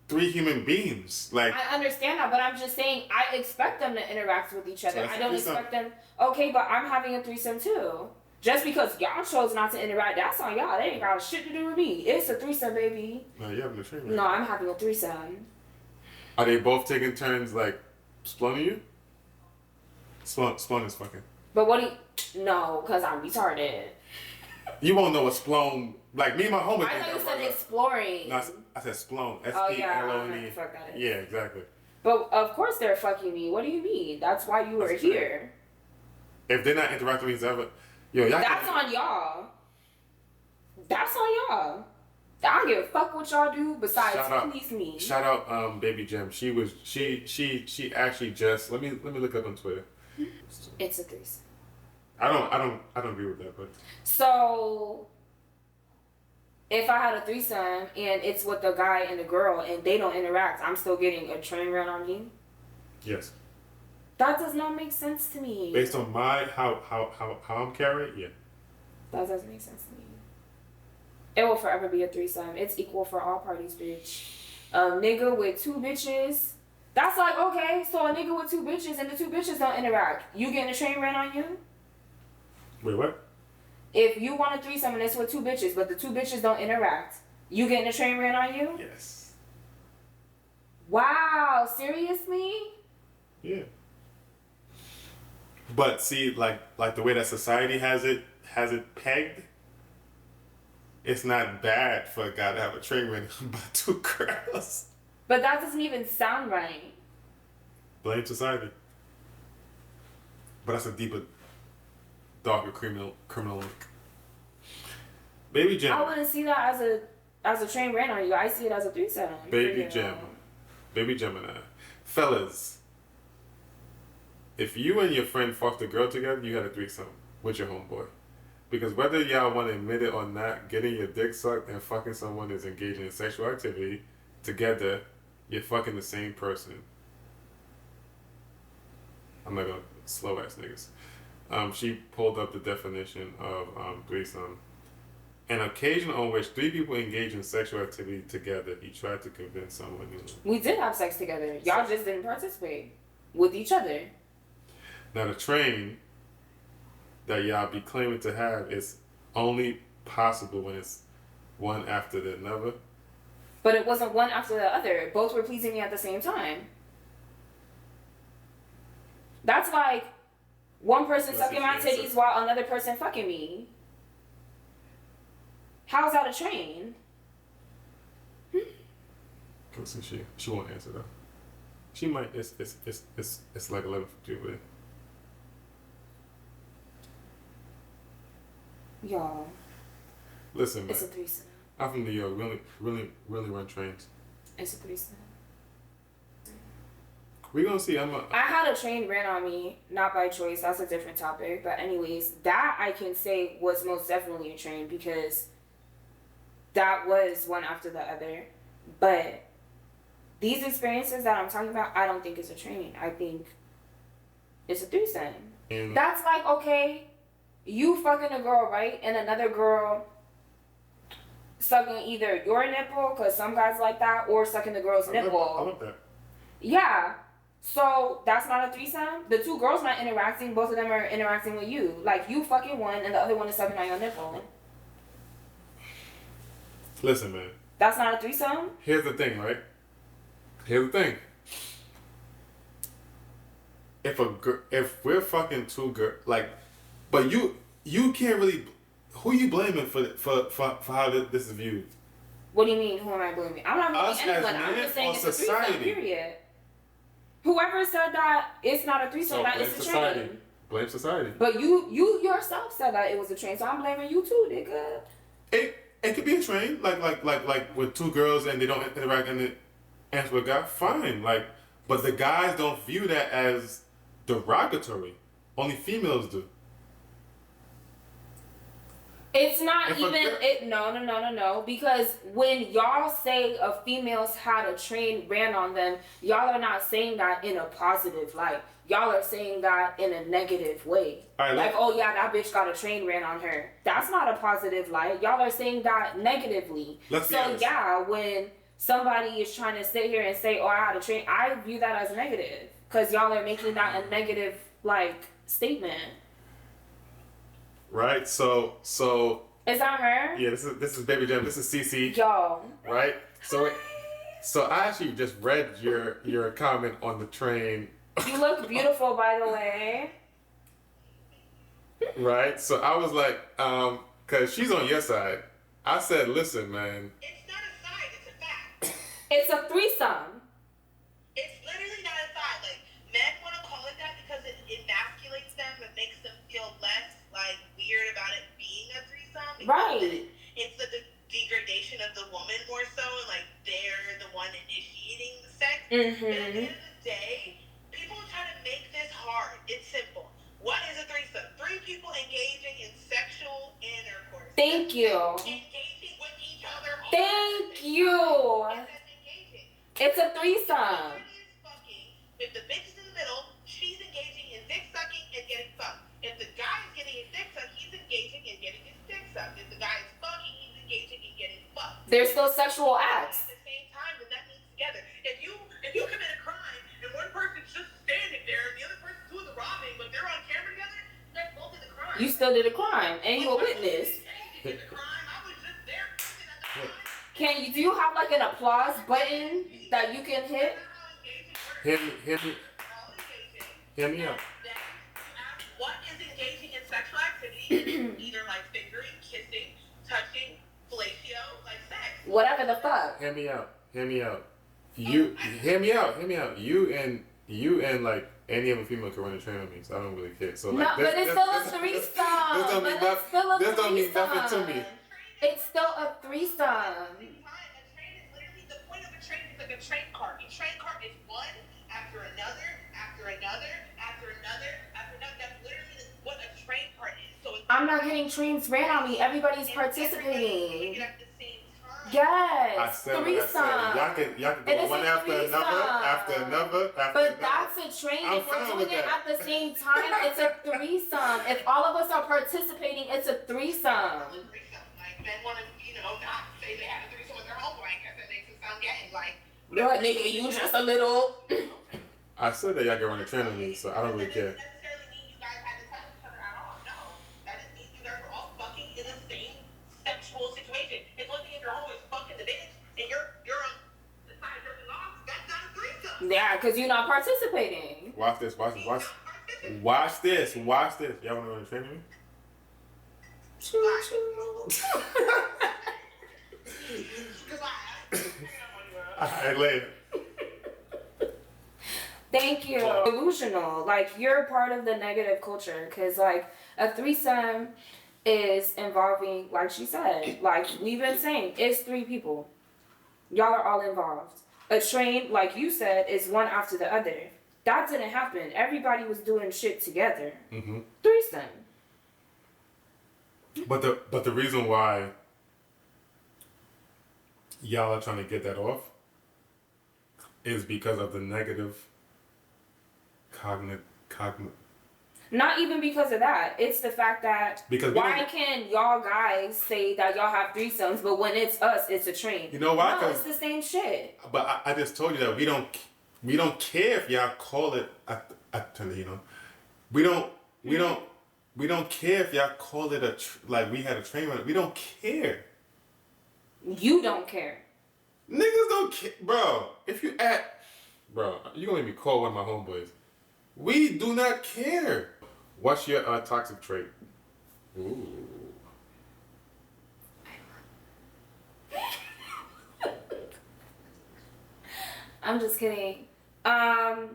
Speaker 1: three human beings. Like,
Speaker 2: I understand that, but I'm just saying I expect them to interact with each other.
Speaker 1: So
Speaker 2: I don't expect them. Okay, but I'm having a threesome too. Just because y'all chose not to interact, that's on y'all. They ain't got shit to do with me. It's a threesome, baby.
Speaker 1: No, you're having a train wreck.
Speaker 2: No, I'm having a threesome.
Speaker 1: Are they both taking turns, like, sploning you? Splone is fucking.
Speaker 2: But what do you... No, because I'm retarded.
Speaker 1: You won't know what splone... Like, me and my homie...
Speaker 2: I thought you said exploring.
Speaker 1: No, I said splone. S-P-L-O-N-E.
Speaker 2: Oh, yeah, I don't have to fuck that in.
Speaker 1: Yeah, exactly.
Speaker 2: But, of course they're fucking me. What do you mean? That's why you were here.
Speaker 1: If they're not interacting with each other... Yo, y'all
Speaker 2: That's on y'all. That's on y'all. I don't give a fuck what y'all do besides please me.
Speaker 1: Shout out Baby Gem. She actually just let me look up on Twitter.
Speaker 2: It's a threesome.
Speaker 1: I don't agree with that, but
Speaker 2: so if I had a threesome and it's with the guy and the girl and they don't interact, I'm still getting a train run on me?
Speaker 1: Yes.
Speaker 2: That does not make sense to me.
Speaker 1: Based on how I'm carried, yeah.
Speaker 2: That doesn't make sense to me. It will forever be a threesome. It's equal for all parties, bitch. A nigga with two bitches. That's like, okay, so a nigga with two bitches and the two bitches don't interact. You getting a train ran on you?
Speaker 1: Wait, what?
Speaker 2: If you want a threesome and it's with two bitches, but the two bitches don't interact, you getting a train ran on you?
Speaker 1: Yes.
Speaker 2: Wow, seriously?
Speaker 1: Yeah. But see, like the way that society has it pegged, it's not bad for a guy to have a train ran by two girls.
Speaker 2: But that doesn't even sound right.
Speaker 1: Blame society. But that's a deeper, darker criminal link. Baby Gem.
Speaker 2: I wouldn't see that as a train ran on you. I see it as a threesome.
Speaker 1: Baby Gemini. Fellas. If you and your friend fucked a girl together, you had a threesome with your homeboy. Because whether y'all want to admit it or not, getting your dick sucked and fucking someone is engaging in sexual activity together, you're fucking the same person. I'm not gonna slow ass niggas. She pulled up the definition of threesome. An occasion on which three people engage in sexual activity together. He tried to convince someone.
Speaker 2: We did have sex together. Y'all just didn't participate with each other.
Speaker 1: Now the train that y'all be claiming to have is only possible when it's one after the another.
Speaker 2: But it wasn't one after the other. Both were pleasing me at the same time. That's like one person sucking my titties while another person fucking me. How's that a train?
Speaker 1: Let's see, she won't answer though. She might. It's like 11:50 over.
Speaker 2: Y'all.
Speaker 1: Listen, man.
Speaker 2: It's a threesome.
Speaker 1: I'm from New York. Really run trains.
Speaker 2: It's a threesome.
Speaker 1: We gonna see.
Speaker 2: I had a train ran on me, not by choice. That's a different topic. But anyways, that I can say was most definitely a train because that was one after the other. But these experiences that I'm talking about, I don't think it's a train. I think it's a threesome. That's like, okay, you fucking a girl, right? And another girl sucking either your nipple, because some guys like that, or sucking the girl's nipple.
Speaker 1: I love that.
Speaker 2: Yeah. So that's not a threesome? The two girls not interacting, both of them are interacting with you. Like, you fucking one and the other one is sucking on your nipple.
Speaker 1: Listen, man.
Speaker 2: That's not a threesome?
Speaker 1: Here's the thing, right? Here's the thing. If we're fucking two girls, like, but you can't really. Who you blaming for how this is viewed?
Speaker 2: What do you mean? Who am I blaming? I'm not blaming anyone. I'm just saying it's a threesome. Period. Whoever said that it's not a threesome, that it's a train.
Speaker 1: Blame society.
Speaker 2: But you yourself said that it was a train, so I'm blaming you too, nigga.
Speaker 1: It could be a train, like with two girls and they don't interact and it ends with a guy. Fine, like, but the guys don't view that as derogatory. Only females do.
Speaker 2: It's not no. Because when y'all say a female's had a train ran on them, y'all are not saying that in a positive light. Y'all are saying that in a negative way.
Speaker 1: Right,
Speaker 2: like, oh yeah, that bitch got a train ran on her. That's not a positive light. Y'all are saying that negatively. So yeah, when somebody is trying to sit here and say, oh, I had a train, I view that as negative. Because y'all are making that a negative, like, statement.
Speaker 1: Right, so
Speaker 2: is that her?
Speaker 1: Yeah, this is Baby Jam. This is Cece.
Speaker 2: Yo.
Speaker 1: Right, so I actually just read your comment on the train.
Speaker 2: You look beautiful, by the way.
Speaker 1: Right, so I was like, cause she's on your side. I said, listen, man.
Speaker 3: It's not a side. It's a fact.
Speaker 2: It's a threesome.
Speaker 3: It's literally not a side. Like, men want to call it that because it emasculates them. It makes them feel less like weird about it being a threesome.
Speaker 2: Right.
Speaker 3: It's the degradation of the woman more so, and like they're the one initiating the sex.
Speaker 2: Mm-hmm.
Speaker 3: But at the end of the day, people try to make this hard. It's simple. What is a threesome? 3 people engaging in sexual intercourse.
Speaker 2: Thank you.
Speaker 3: Engaging with each other.
Speaker 2: Thank you. It's a threesome.
Speaker 3: If the bitch is in the middle, she's engaging in dick sucking and getting fucked. If the guy is getting his dick sucked, he's engaging in getting his dick sucked. If the guy is fucking, he's engaging in getting fucked.
Speaker 2: They're still sexual acts.
Speaker 3: At the same time, then that means together. If you commit a crime and one person's just standing there and the other person's doing the robbing, but they're on camera together, that's both in the crime.
Speaker 2: You still did a crime, and you a witness. Do you have like an applause button that you can hit?
Speaker 1: Hear me out.
Speaker 3: What is engaging in sexual activity? Either like fingering, kissing, touching, fellatio, like sex.
Speaker 2: Whatever the fuck.
Speaker 1: Hear me out. You hear me out. You and like any other female can run a train on me, so I don't really care. So like,
Speaker 2: no, but it's still a threesome.
Speaker 1: This don't mean nothing to me.
Speaker 2: It's still a threesome.
Speaker 3: A train is literally, the point of a train is like a train car. A train car is one after another, after another, after another, after another. That's literally what a train car is. So
Speaker 2: I'm not getting trains ran on me. Everybody's participating.
Speaker 3: Everybody at the same time.
Speaker 2: Yes.
Speaker 1: I said
Speaker 2: threesome.
Speaker 1: Y'all can go one after another.
Speaker 2: But that's a train. If we're doing it at the same time, it's a threesome. If all of us are participating, it's a threesome.
Speaker 3: Men want to, not say they had a threesome with their homeboy. I guess that makes it sound gay. Like,
Speaker 2: what, nigga, you just a little.
Speaker 1: I said that y'all can run a train on me, so I don't really care.
Speaker 3: That doesn't necessarily mean you guys had to touch each other at all. No. That just means you guys were all fucking in the same sexual situation. It's one thing if your homeboy's fucking the bitch and you're on the side jerking off. That's not a threesome.
Speaker 2: Yeah, because you're not participating.
Speaker 1: Watch this. Y'all want to run a train on me? Alright, later.
Speaker 2: Thank you. Delusional. Like, you're part of the negative culture. Because, like, a threesome is involving, like she said, like we've been saying, it's 3 people. Y'all are all involved. A train, like you said, is one after the other. That didn't happen. Everybody was doing shit together.
Speaker 1: Mm-hmm.
Speaker 2: Threesome.
Speaker 1: But the reason why y'all are trying to get that off is because of the negative cognitive.
Speaker 2: Not even because of that. It's the fact that why can y'all guys say that y'all have threesomes, but when it's us, it's a train?
Speaker 1: You know why?
Speaker 2: No, it's the same shit.
Speaker 1: But I just told you that we don't care if y'all call it. We don't care if y'all call it like we had a train run. We don't care.
Speaker 2: You don't care.
Speaker 1: Niggas don't care, bro. If you bro, you gonna make me call one of my homeboys. We do not care. What's your toxic trait? Ooh.
Speaker 2: I'm just kidding. I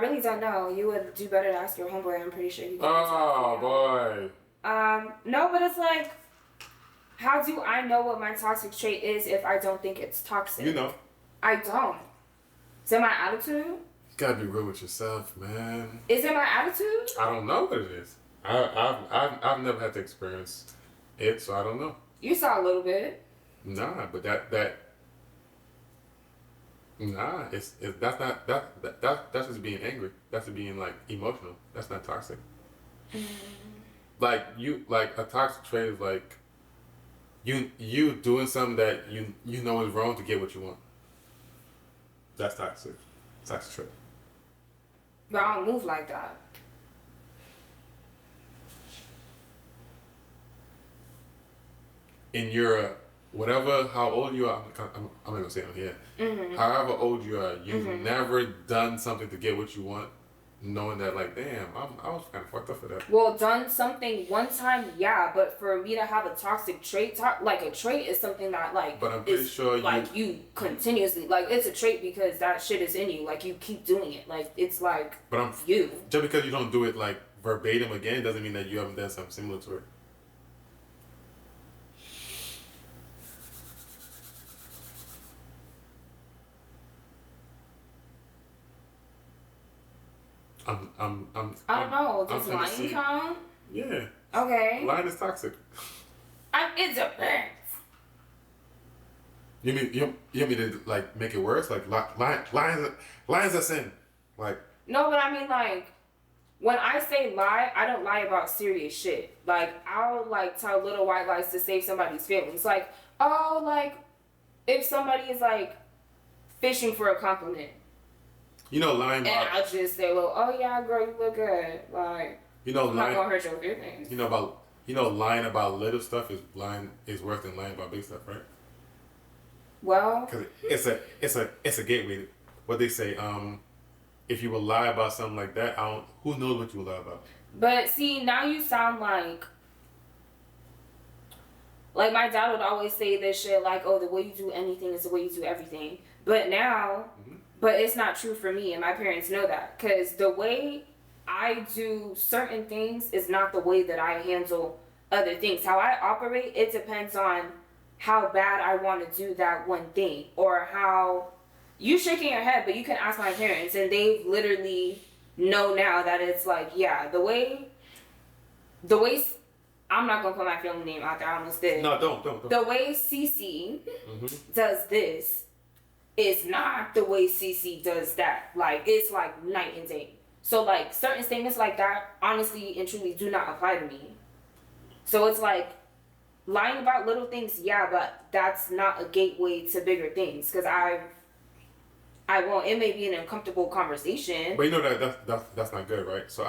Speaker 2: really don't know. You would do better to ask your homeboy. I'm pretty sure he can.
Speaker 1: Oh boy.
Speaker 2: No, but it's like How do I know what my toxic trait is if I don't think it's toxic?
Speaker 1: You know.
Speaker 2: I don't. Is it my attitude?
Speaker 1: You gotta be real with yourself, man.
Speaker 2: Is it my attitude?
Speaker 1: I don't know what it is. I've never had to experience it, so I don't know.
Speaker 2: You saw a little bit.
Speaker 1: Nah, but that's just being angry. That's just being like emotional. That's not toxic. Like a toxic trait is like you doing something that you know is wrong to get what you want. That's toxic. Toxic trait.
Speaker 2: But I don't move like that.
Speaker 1: In your whatever, how old you are, I'm not gonna say it on here.
Speaker 2: Mm-hmm.
Speaker 1: However old you are, you've never done something to get what you want, knowing that like, damn, I was kind of fucked up for that.
Speaker 2: Well, done something one time, yeah, but for me to have a toxic trait, like a trait is something that like.
Speaker 1: But I'm pretty sure
Speaker 2: you continuously like it's a trait because that shit is in you. Like you keep doing it. Like it's like.
Speaker 1: But
Speaker 2: you.
Speaker 1: Just because you don't do it like verbatim again doesn't mean that you haven't done something similar to it.
Speaker 2: I don't know. Does lying count?
Speaker 1: Yeah.
Speaker 2: Okay.
Speaker 1: Lying is toxic.
Speaker 2: It depends.
Speaker 1: You want me to like make it worse? Like lying's a sin. Like.
Speaker 2: No, but I mean like, when I say lie, I don't lie about serious shit. Like I'll like tell little white lies to save somebody's feelings. Like if somebody is like fishing for a compliment.
Speaker 1: You know, lying.
Speaker 2: And I'll just say, well, oh yeah, girl, you look good. Like, I'm not gonna hurt your feelings.
Speaker 1: Lying about little stuff is worse than lying about big stuff, right?
Speaker 2: Well,
Speaker 1: because it's a gateway. What they say, if you will lie about something like that, who knows what you will lie about?
Speaker 2: But see, now you sound like my dad would always say this shit, like, oh, the way you do anything is the way you do everything. But now. Mm-hmm. But it's not true for me, and my parents know that. Because the way I do certain things is not the way that I handle other things. How I operate, it depends on how bad I want to do that one thing. Or how... You shaking your head, but you can ask my parents, and they literally know now that it's like, yeah, the way... I'm not going to put my family name out there, I almost did.
Speaker 1: No, don't.
Speaker 2: The way Cece does this... is not the way Cece does that. Like, it's like night and day. So, like, certain statements like that, honestly and truly, do not apply to me. So, it's like, lying about little things, yeah, but that's not a gateway to bigger things. Because I won't, it may be an uncomfortable conversation.
Speaker 1: But you know that's not good, right? So,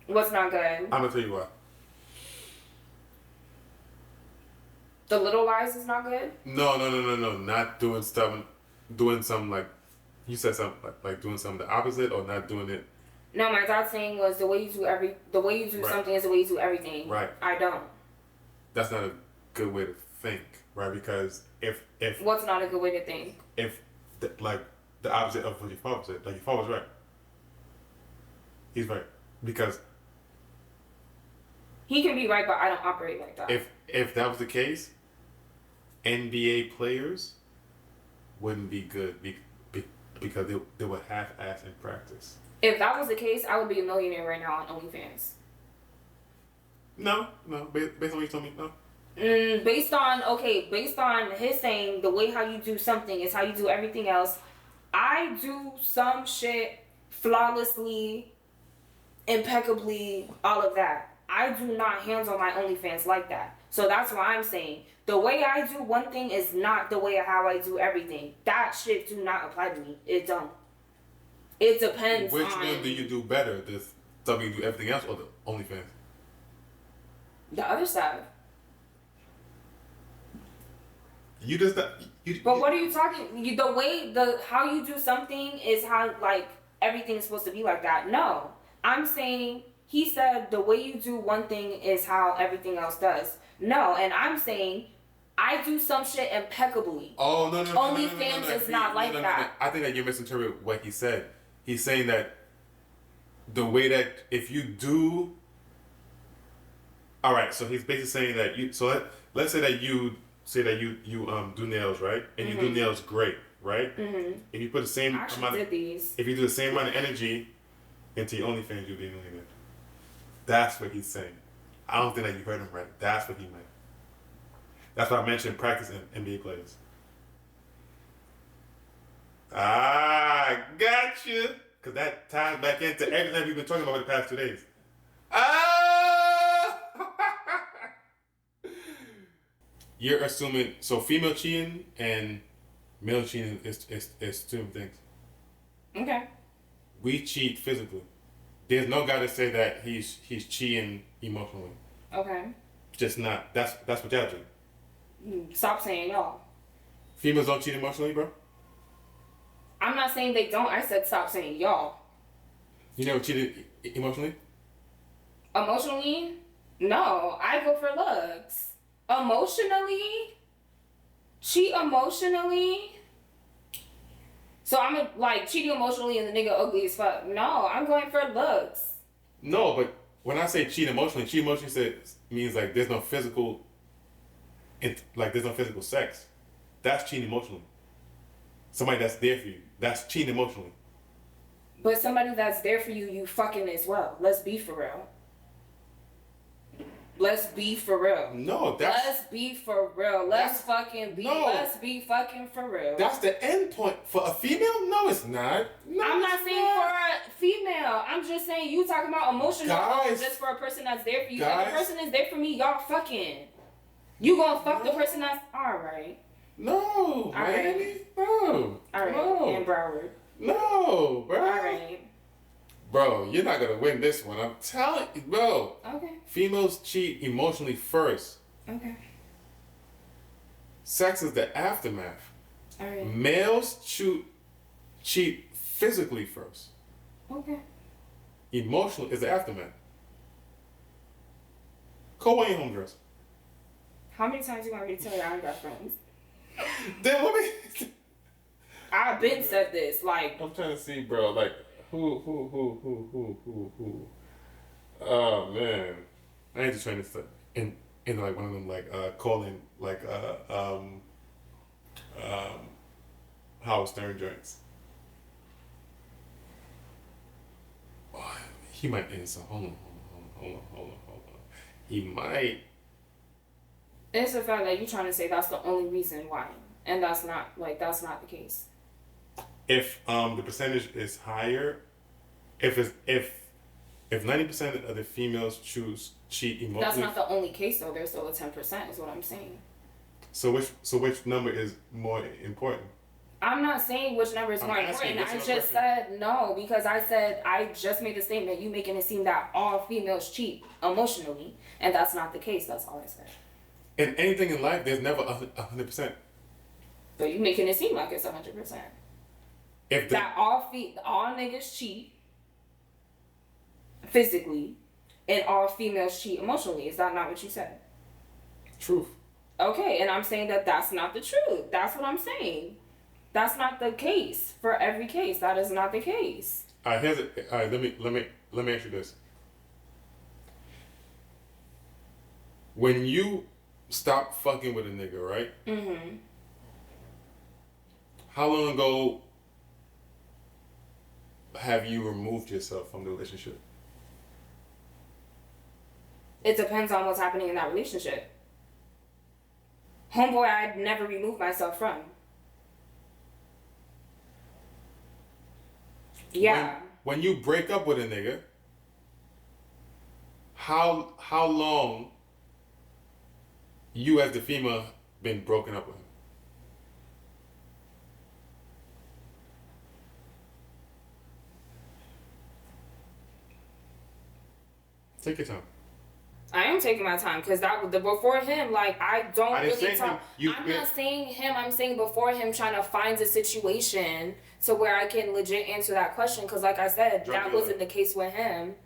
Speaker 2: What's not good?
Speaker 1: I'm going to tell you why.
Speaker 2: The little lies is not good?
Speaker 1: No. Not doing stuff... Doing something like you said, something like doing something the opposite or not doing it.
Speaker 2: No, my dad's saying was the way you do
Speaker 1: right.
Speaker 2: something is the way you do everything.
Speaker 1: Right.
Speaker 2: I don't.
Speaker 1: That's not a good way to think, right? Because if
Speaker 2: what's not a good way to think?
Speaker 1: If the opposite of what your father said, like your father's right. He's right because
Speaker 2: he can be right, but I don't operate like that.
Speaker 1: If that was the case, NBA players wouldn't be good because they would half-ass in practice.
Speaker 2: If that was the case, I would be a millionaire right now on OnlyFans.
Speaker 1: No. Based on what you told me, no.
Speaker 2: Based on his saying, the way how you do something is how you do everything else. I do some shit flawlessly, impeccably, all of that. I do not handle my OnlyFans like that. So that's why I'm saying the way I do one thing is not the way how I do everything. That shit do not apply to me. It don't. It depends.
Speaker 1: Which one do you do better? The stuff you do everything else or the OnlyFans?
Speaker 2: The other side. But what are you talking? How you do something is how like everything is supposed to be like that. No, I'm saying he said the way you do one thing is how everything else does. No, and I'm saying I do some shit impeccably.
Speaker 1: Oh no!
Speaker 2: OnlyFans is not like that.
Speaker 1: I think that you misinterpreted what he said. He's saying that the way that if you do. All right, so he's basically saying that let's say that you do nails, right? And you do nails great, right?
Speaker 2: Mm-hmm.
Speaker 1: If you put the same amount of,
Speaker 2: these.
Speaker 1: if you do the same amount of energy into your OnlyFans, you'll be a millionaire. That's what he's saying. I don't think that you heard him right. That's what he meant. That's why I mentioned practice in NBA players. Ah, got you. Because that ties back into everything we've been talking about for the past 2 days. Ah! You're assuming, so female cheating and male cheating is two different things. Okay. We cheat physically. There's no guy to say that he's cheating emotionally. Okay. Just not. That's what y'all do.
Speaker 2: Stop saying y'all.
Speaker 1: Females don't cheat emotionally, bro?
Speaker 2: I'm not saying they don't. I said stop saying y'all.
Speaker 1: You never cheated emotionally?
Speaker 2: Emotionally? No. I go for looks. Emotionally? Cheat emotionally? So I'm like cheating emotionally and the nigga ugly as fuck. No, I'm going for looks.
Speaker 1: No, but when I say cheat emotionally means like there's no physical, there's no physical sex. That's cheating emotionally. Somebody that's there for you. That's cheating emotionally.
Speaker 2: But somebody that's there for you, you fucking as well. Let's be for real. Let's be for real.
Speaker 1: No, that's...
Speaker 2: Let's be for real. Let's fucking be... No. Let's be fucking for real.
Speaker 1: That's the end point. For a female? No, it's not. No,
Speaker 2: I'm not saying for a female. I'm just saying you talking about emotional just for a person that's there for you. If the person is there for me, y'all fucking. You gonna fuck the person that's... Alright.
Speaker 1: No, Miami. No.
Speaker 2: Alright.
Speaker 1: No.
Speaker 2: And Broward.
Speaker 1: No, bro.
Speaker 2: Alright.
Speaker 1: Bro, you're not gonna win this one. I'm telling you, bro.
Speaker 2: Okay.
Speaker 1: Females cheat emotionally first.
Speaker 2: Okay.
Speaker 1: Sex is the aftermath.
Speaker 2: Alright.
Speaker 1: Males cheat physically first.
Speaker 2: Okay.
Speaker 1: Emotional is the aftermath. Cole, why you home dress?
Speaker 2: How many times you want me to tell you I ain't got friends?
Speaker 1: Then what me?
Speaker 2: I've been said this. Like
Speaker 1: I'm trying to see, bro. Like who? Oh man, I ain't just trying to in like one of them calling Howard Stern joints. Oh, he might answer. Hold on. He might.
Speaker 2: It's the fact that you're trying to say that's the only reason why, and that's not the case.
Speaker 1: If the percentage is higher, if 90% of the females cheat emotionally,
Speaker 2: that's not the only case though. There's still a 10% is what I'm saying.
Speaker 1: So which number is more important?
Speaker 2: I'm not saying which number is more important. I just said no because I just made a statement. You making it seem that all females cheat emotionally, and that's not the case. That's all I said.
Speaker 1: In anything in life, there's never 100%.
Speaker 2: But you making it seem like it's 100%. That all niggas cheat physically, and all females cheat emotionally. Is that not what you said?
Speaker 1: Truth. Okay,
Speaker 2: and I'm saying that that's not the truth. That's what I'm saying. That's not the case for every case. That is not the case.
Speaker 1: All right, let me ask you this. When you stop fucking with a nigga, right? Mm-hmm. How long ago have you removed yourself from the relationship?
Speaker 2: It depends on what's happening in that relationship. Homeboy, I'd never removed myself from. Yeah.
Speaker 1: When you break up with a nigga, how long you as the female been broken up with him? Take your time.
Speaker 2: I am taking my time because that was before him. Like I didn't really talk. I'm not saying him. I'm saying before him, trying to find a situation to where I can legit answer that question. Because, like I said, that wasn't the case with him.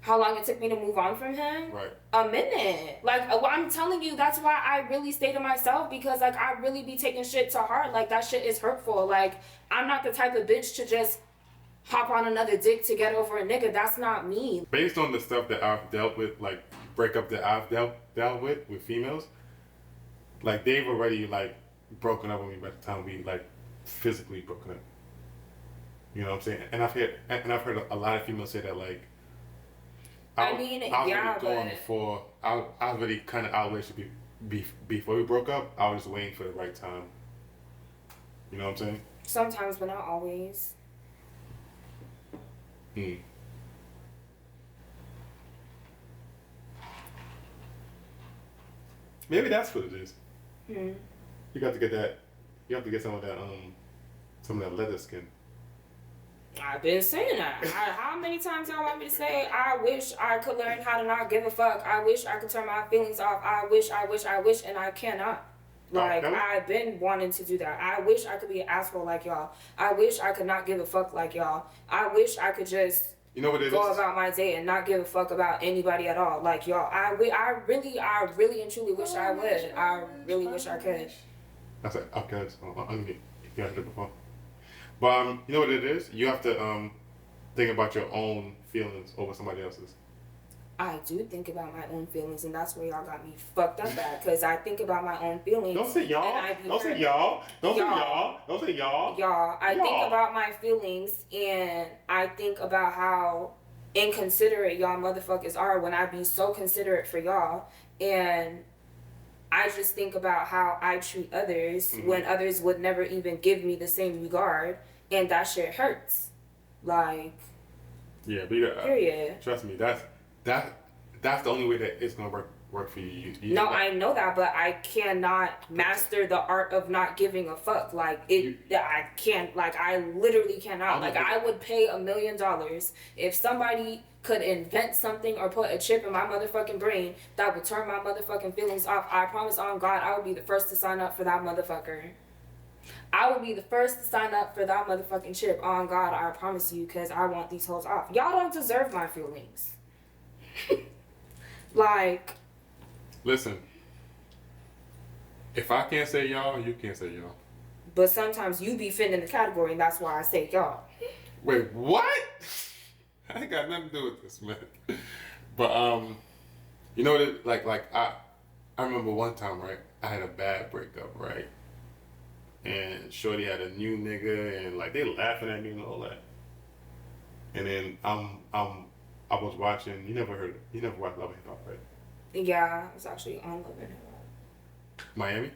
Speaker 2: How long it took me to move on from him?
Speaker 1: Right.
Speaker 2: A minute. Like I'm telling you, that's why I really stay to myself because like I really be taking shit to heart. Like that shit is hurtful. Like I'm not the type of bitch to just hop on another dick to get over a nigga. That's not me.
Speaker 1: Based on the stuff that I've dealt with, like breakup that I've dealt with females, like they've already like broken up with me by the time we like physically broken up. You know what I'm saying? And I've heard a lot of females say that like. I was already going before. I was already kind of out of relationship before we broke up. I was just waiting for the right time. You know what I'm saying?
Speaker 2: Sometimes, but not always.
Speaker 1: Maybe that's what it is. You got to get that. You have to get some of that leather skin.
Speaker 2: I've been saying that. How many times y'all want me to say, I wish I could learn how to not give a fuck. I wish I could turn my feelings off. I wish, and I cannot. Like, I've been wanting to do that. I wish I could be an asshole like y'all. I wish I could not give a fuck like y'all. I wish I could just go about my day and not give a fuck about anybody at all like y'all. I really and truly wish I would. I really wish I could.
Speaker 1: That's it. Okay, you got it before. But you know what it is? You have to think about your own feelings over somebody else's.
Speaker 2: I do think about my own feelings, and that's where y'all got me fucked up at. Because I think about my own feelings.
Speaker 1: Don't say y'all. Don't say y'all. Don't say y'all. Don't say y'all.
Speaker 2: Y'all. I think about my feelings, and I think about how inconsiderate y'all motherfuckers are when I be so considerate for y'all. And I just think about how I treat others when others would never even give me the same regard. And that shit hurts. Like.
Speaker 1: Yeah, but you got,
Speaker 2: period.
Speaker 1: Trust me, that's the only way that it's gonna work for you.
Speaker 2: No, I know that, but I cannot master the art of not giving a fuck. Like I can't. Like I literally cannot. Like I would pay $1 million if somebody could invent something or put a chip in my motherfucking brain that would turn my motherfucking feelings off. I promise on God, I would be the first to sign up for that motherfucker. I would be the first to sign up for that motherfucking chip. On God, I promise you, because I want these hoes off. Y'all don't deserve my feelings. Like.
Speaker 1: Listen. If I can't say y'all, you can't say y'all.
Speaker 2: But sometimes you be fitting in the category, and that's why I say y'all.
Speaker 1: Wait, what? I ain't got nothing to do with this, man. But you know what? Like I remember one time, right? I had a bad breakup, right? And Shorty had a new nigga, and like they laughing at me and all that. And then I was watching. You never watched Love and Hip Hop, right?
Speaker 2: Yeah, I was actually on Love and Hip Hop.
Speaker 1: Miami.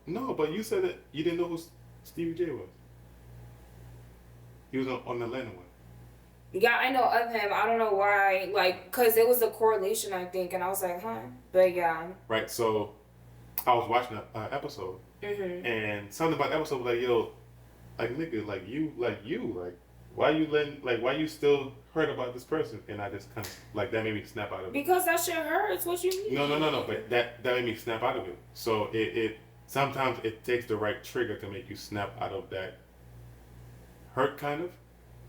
Speaker 1: No, but you said that you didn't know who Stevie J was. He was on the Atlanta one.
Speaker 2: Yeah, I know of him. I don't know why. Like, cause it was a correlation, I think, and I was like, huh. But yeah.
Speaker 1: Right. So, I was watching an episode, and something about the episode was like, yo, like nigga, like why you still hurt about this person? And I just kind of like that made me snap out of it.
Speaker 2: Because that shit hurts. What you mean?
Speaker 1: No. But that made me snap out of it. So it sometimes it takes the right trigger to make you snap out of that hurt, kind of.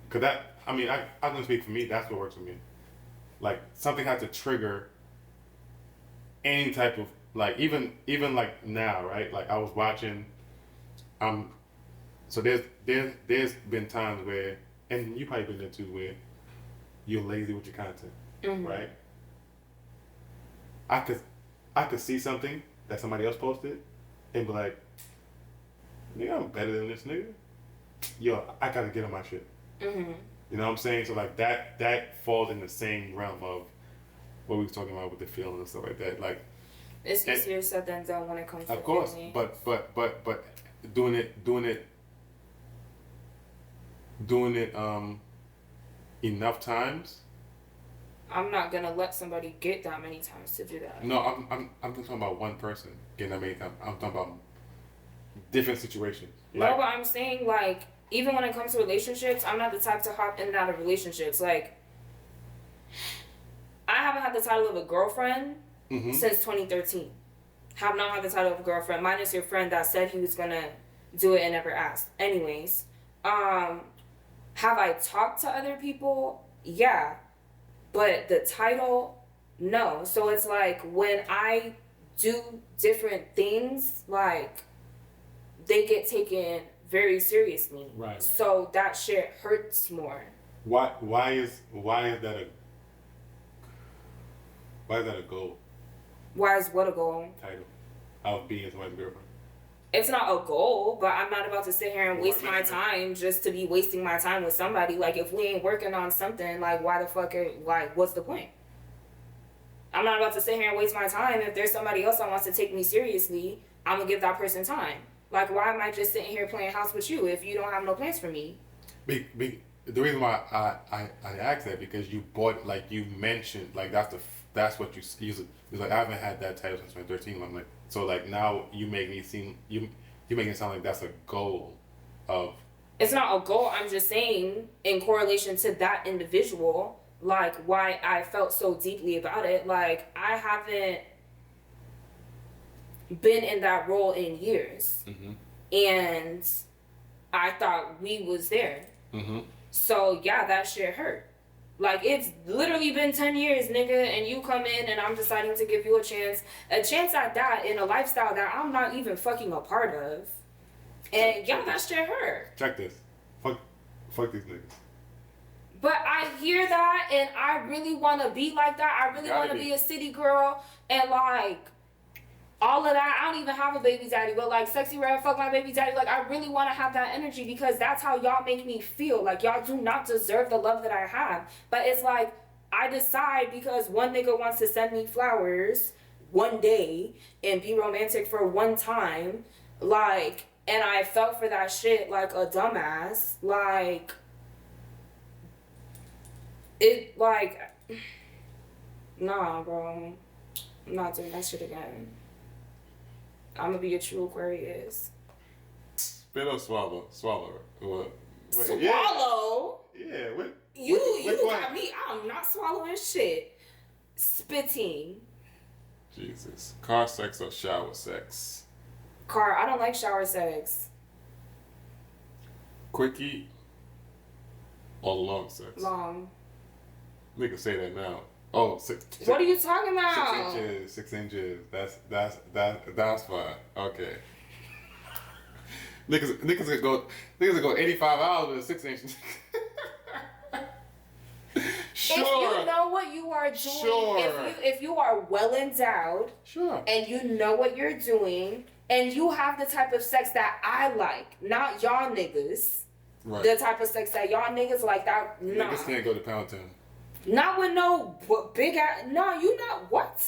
Speaker 1: Cause I'm gonna speak for me. That's what works for me. Like something has to trigger any type of like even like now, right? Like I was watching. So there's been times where, and you probably been there too, where you're lazy with your content, right? I could see something that somebody else posted and be like, nigga, I'm better than this nigga. Yo, I gotta get on my shit. You know what I'm saying? So like that falls in the same realm of what we were talking about with the feelings and stuff like that. Like
Speaker 2: it's easier said than done when it comes to
Speaker 1: of course,
Speaker 2: family.
Speaker 1: but doing it enough times.
Speaker 2: I'm not gonna let somebody get that many times to do that.
Speaker 1: No, I'm just talking about one person getting that many times. I'm talking about different situations.
Speaker 2: No, but I'm saying like even when it comes to relationships, I'm not the type to hop in and out of relationships. Like I haven't had the title of a girlfriend since 2013. Have not had the title of a girlfriend. Minus your friend that said he was gonna do it and never asked. Anyways, have I talked to other people? Yeah. But the title, no. So it's like when I do different things, like they get taken very seriously.
Speaker 1: Right.
Speaker 2: So that shit hurts more.
Speaker 1: Why is that Why is that a goal?
Speaker 2: Why is what a goal?
Speaker 1: Title. Of being somebody's girlfriend.
Speaker 2: It's not a goal, but I'm not about to sit here and waste my time just to be wasting my time with somebody. Like, if we ain't working on something, like, why the fuck, what's the point? I'm not about to sit here and waste my time. If there's somebody else that wants to take me seriously, I'm gonna give that person time. Like, why am I just sitting here playing house with you if you don't have no plans for me?
Speaker 1: The reason why I asked that, because you bought, like, you mentioned, like, that's what you use it. It's like, I haven't had that title since 2013. I'm like, so, like, now you make me seem, you make it sound like that's a goal of.
Speaker 2: It's not a goal. I'm just saying, in correlation to that individual, like, why I felt so deeply about it. Like, I haven't been in that role in years. Mm-hmm. And I thought we was there. Mm-hmm. So, yeah, that shit hurt. Like, it's literally been 10 years, nigga, and you come in and I'm deciding to give you a chance at that in a lifestyle that I'm not even fucking a part of. And, yeah, that shit hurt.
Speaker 1: Check this. Fuck these niggas.
Speaker 2: But I hear that, and I really want to be like that. I really want to be a city girl, and, like, all of that. I don't even have a baby daddy, but, like, sexy red, fuck my baby daddy. Like, I really want to have that energy because that's how y'all make me feel. Like, y'all do not deserve the love that I have. But it's like, I decide because one nigga wants to send me flowers one day and be romantic for one time, like, and I fell for that shit like a dumbass. Like, it, like, nah, bro. I'm not doing that shit again. I'm gonna be a true Aquarius.
Speaker 1: Spit or swallow? Swallow. What? Wait,
Speaker 2: swallow?
Speaker 1: Yeah. What?
Speaker 2: You got me. I'm not swallowing shit. Spitting.
Speaker 1: Jesus. Car sex or shower sex?
Speaker 2: Car. I don't like shower sex.
Speaker 1: Quickie or long sex?
Speaker 2: Long.
Speaker 1: Nigga say that now. Oh, six.
Speaker 2: What are you talking about?
Speaker 1: 6 inches. That's fine. Okay. Niggas could go 85 hours with 6 inches. Sure.
Speaker 2: If you know what you are doing,
Speaker 1: sure.
Speaker 2: if you are well endowed,
Speaker 1: sure,
Speaker 2: and you know what you're doing, and you have the type of sex that I like, not y'all niggas. Right. The type of sex that y'all niggas like, that. Nah.
Speaker 1: Niggas can't go to Pound Town.
Speaker 2: Not with no big ass. No, you not what?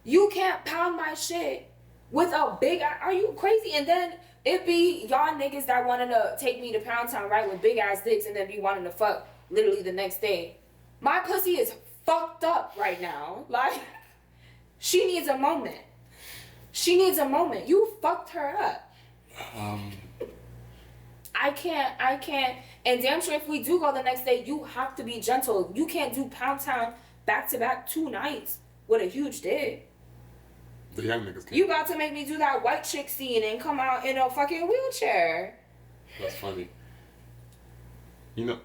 Speaker 2: You can't pound my shit with a big ass. Are you crazy? And then it be y'all niggas that wanted to take me to Pound Town, right, with big ass dicks, and then be wanting to fuck literally the next day. My pussy is fucked up right now. Like, she needs a moment. She needs a moment. You fucked her up. I can't. And damn sure if we do go the next day, you have to be gentle. You can't do Pound Town back to back 2 nights with a huge dick.
Speaker 1: The young niggas can't.
Speaker 2: You about to make me do that white chick scene and come out in a fucking wheelchair.
Speaker 1: That's funny. You know,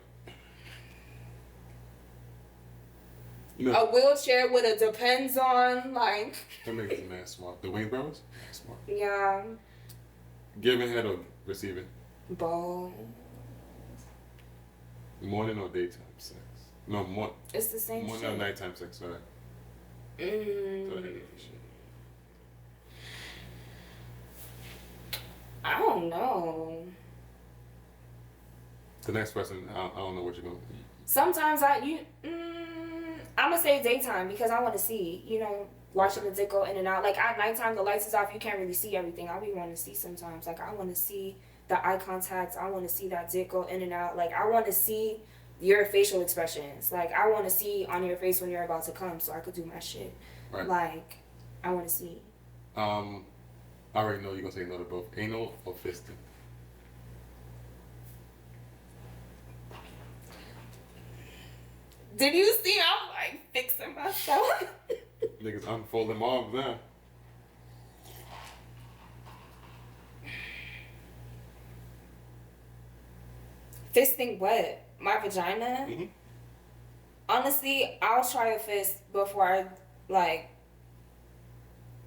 Speaker 2: a wheelchair with a depends on, like.
Speaker 1: That niggas is mad smart. The Wayne Brothers? Mad smart.
Speaker 2: Yeah.
Speaker 1: Giving head or receiving?
Speaker 2: Both.
Speaker 1: Morning or daytime sex? No, more.
Speaker 2: It's the same
Speaker 1: morning
Speaker 2: shit.
Speaker 1: Or nighttime sex, right?
Speaker 2: I don't know.
Speaker 1: The next person, I don't know what you're going to eat.
Speaker 2: Sometimes I'm going to say daytime because I want to see, watching the dick go in and out. Like, at nighttime, the lights is off, you can't really see everything. I be wanting to see sometimes. Like, I want to see the eye contact. I want to see that dick go in and out. Like, I want to see your facial expressions. Like, I want to see on your face when you're about to come so I could do my shit. Right. Like, I want to see.
Speaker 1: I already know you're going to say no to both. Anal or fisting?
Speaker 2: Did you see? I'm like fixing myself.
Speaker 1: Niggas unfolding arms now.
Speaker 2: Fisting what? My vagina? Mm-hmm. Honestly, I'll try a fist before I, like...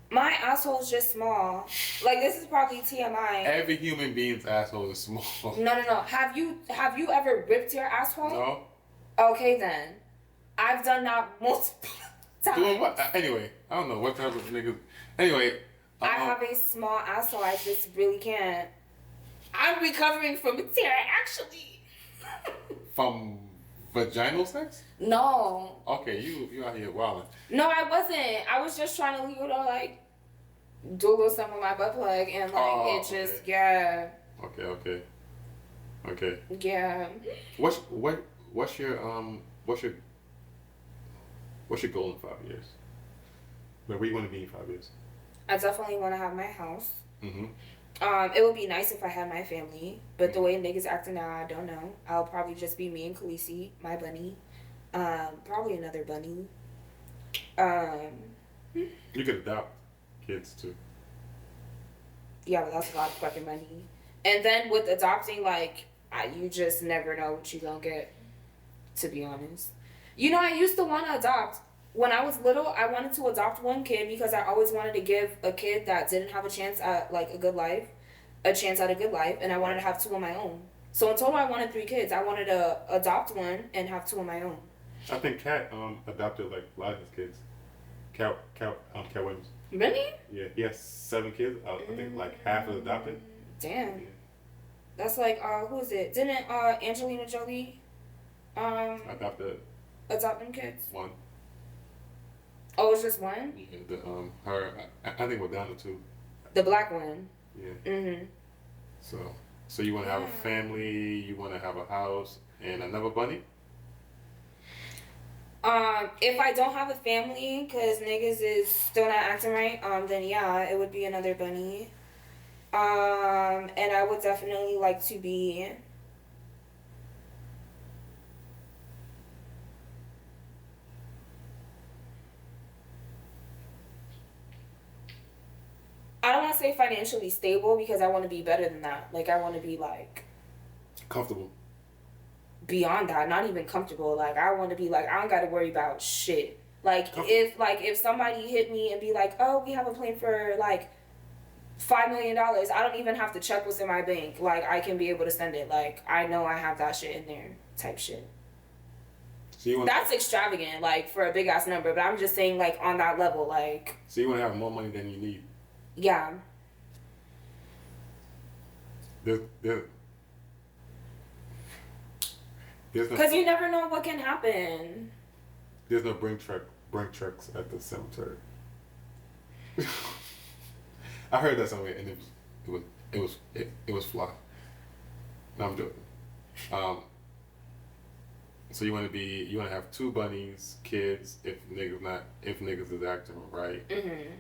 Speaker 2: My asshole's just small. Like, this is probably TMI.
Speaker 1: Every human being's asshole is small.
Speaker 2: No. Have you ever ripped your asshole?
Speaker 1: No.
Speaker 2: Okay, then. I've done that multiple...
Speaker 1: Doing what? Anyway, I don't know what type of niggas. Anyway.
Speaker 2: I have a small asshole. I just really can't. I'm recovering from a tear, actually.
Speaker 1: From vaginal sex?
Speaker 2: No.
Speaker 1: Okay, you out here wilding.
Speaker 2: No, I wasn't. I was just trying to, like, do a little something with my butt plug, and like it just
Speaker 1: Okay.
Speaker 2: Yeah.
Speaker 1: What's your goal in 5 years? Where you want to be in 5 years?
Speaker 2: I definitely want to have my house.
Speaker 1: Mm-hmm.
Speaker 2: It would be nice if I had my family, but the way niggas acting now, I don't know. I'll probably just be me and Khaleesi, my bunny. Probably another bunny.
Speaker 1: You could adopt kids too.
Speaker 2: Yeah, but that's a lot of fucking money. And then with adopting, like, you just never know what you gonna get, to be honest. You know, I used to want to adopt. When I was little, I wanted to adopt one kid because I always wanted to give a kid that didn't have a chance at, like, a good life, and I wanted to have two of my own. So in total, I wanted 3 kids. I wanted to adopt one and have 2 of my own.
Speaker 1: I think Cat adopted, like, a lot of his kids. Cat Williams.
Speaker 2: Really?
Speaker 1: Yeah, he has 7 kids. I think, like, half is adopted.
Speaker 2: Damn.
Speaker 1: Yeah.
Speaker 2: That's like, who is it? Didn't Angelina Jolie adopt them kids?
Speaker 1: 1.
Speaker 2: Oh, it's just one?
Speaker 1: Yeah, I think Madonna too.
Speaker 2: The black one.
Speaker 1: Yeah.
Speaker 2: Mm-hmm.
Speaker 1: So you want to have a family, you want to have a house, and another bunny?
Speaker 2: If I don't have a family, cause niggas is still not acting right, then yeah, it would be another bunny. And I would definitely like to be I don't want to say financially stable because I want to be better than that. Like, I want to be, like,
Speaker 1: Comfortable.
Speaker 2: Beyond that, not even comfortable. Like, I want to be, like, I don't got to worry about shit. Like, if somebody hit me and be like, oh, we have a plan for, like, $5 million, I don't even have to check what's in my bank. Like, I can be able to send it. Like, I know I have that shit in there type shit.
Speaker 1: So
Speaker 2: that's extravagant, like, for a big-ass number. But I'm just saying, like, on that level, like...
Speaker 1: So you want to have more money than you need?
Speaker 2: Yeah. Because you never know what can happen.
Speaker 1: There's no brink trucks at the cemetery. I heard that somewhere, and it was fly. No, I'm joking. So you want to have 2 bunnies, kids, if niggas is acting right.
Speaker 2: Mm-hmm.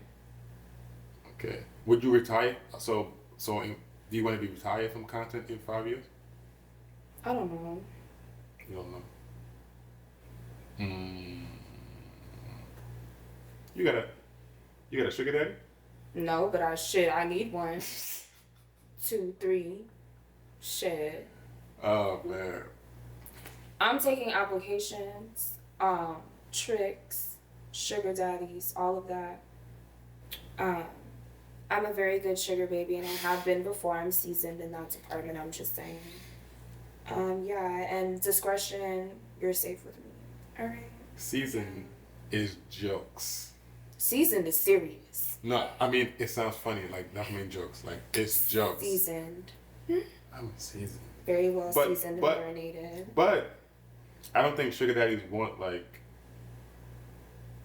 Speaker 1: Okay. Would you retire? Do you want to be retired from content in 5 years?
Speaker 2: I don't know.
Speaker 1: You don't know. You got a sugar daddy?
Speaker 2: No, but I need one. 2, 3. Shit.
Speaker 1: Oh man.
Speaker 2: I'm taking applications, tricks, sugar daddies, all of that. I'm a very good sugar baby, and I have been before. I'm seasoned in that department. I'm just saying. Yeah, and discretion, you're safe with me. All right.
Speaker 1: Seasoned is jokes.
Speaker 2: Seasoned is serious.
Speaker 1: No, I mean it sounds funny. Like that mean jokes. Like it's jokes.
Speaker 2: Seasoned.
Speaker 1: I'm seasoned.
Speaker 2: Very well seasoned and marinated.
Speaker 1: But I don't think sugar daddies want like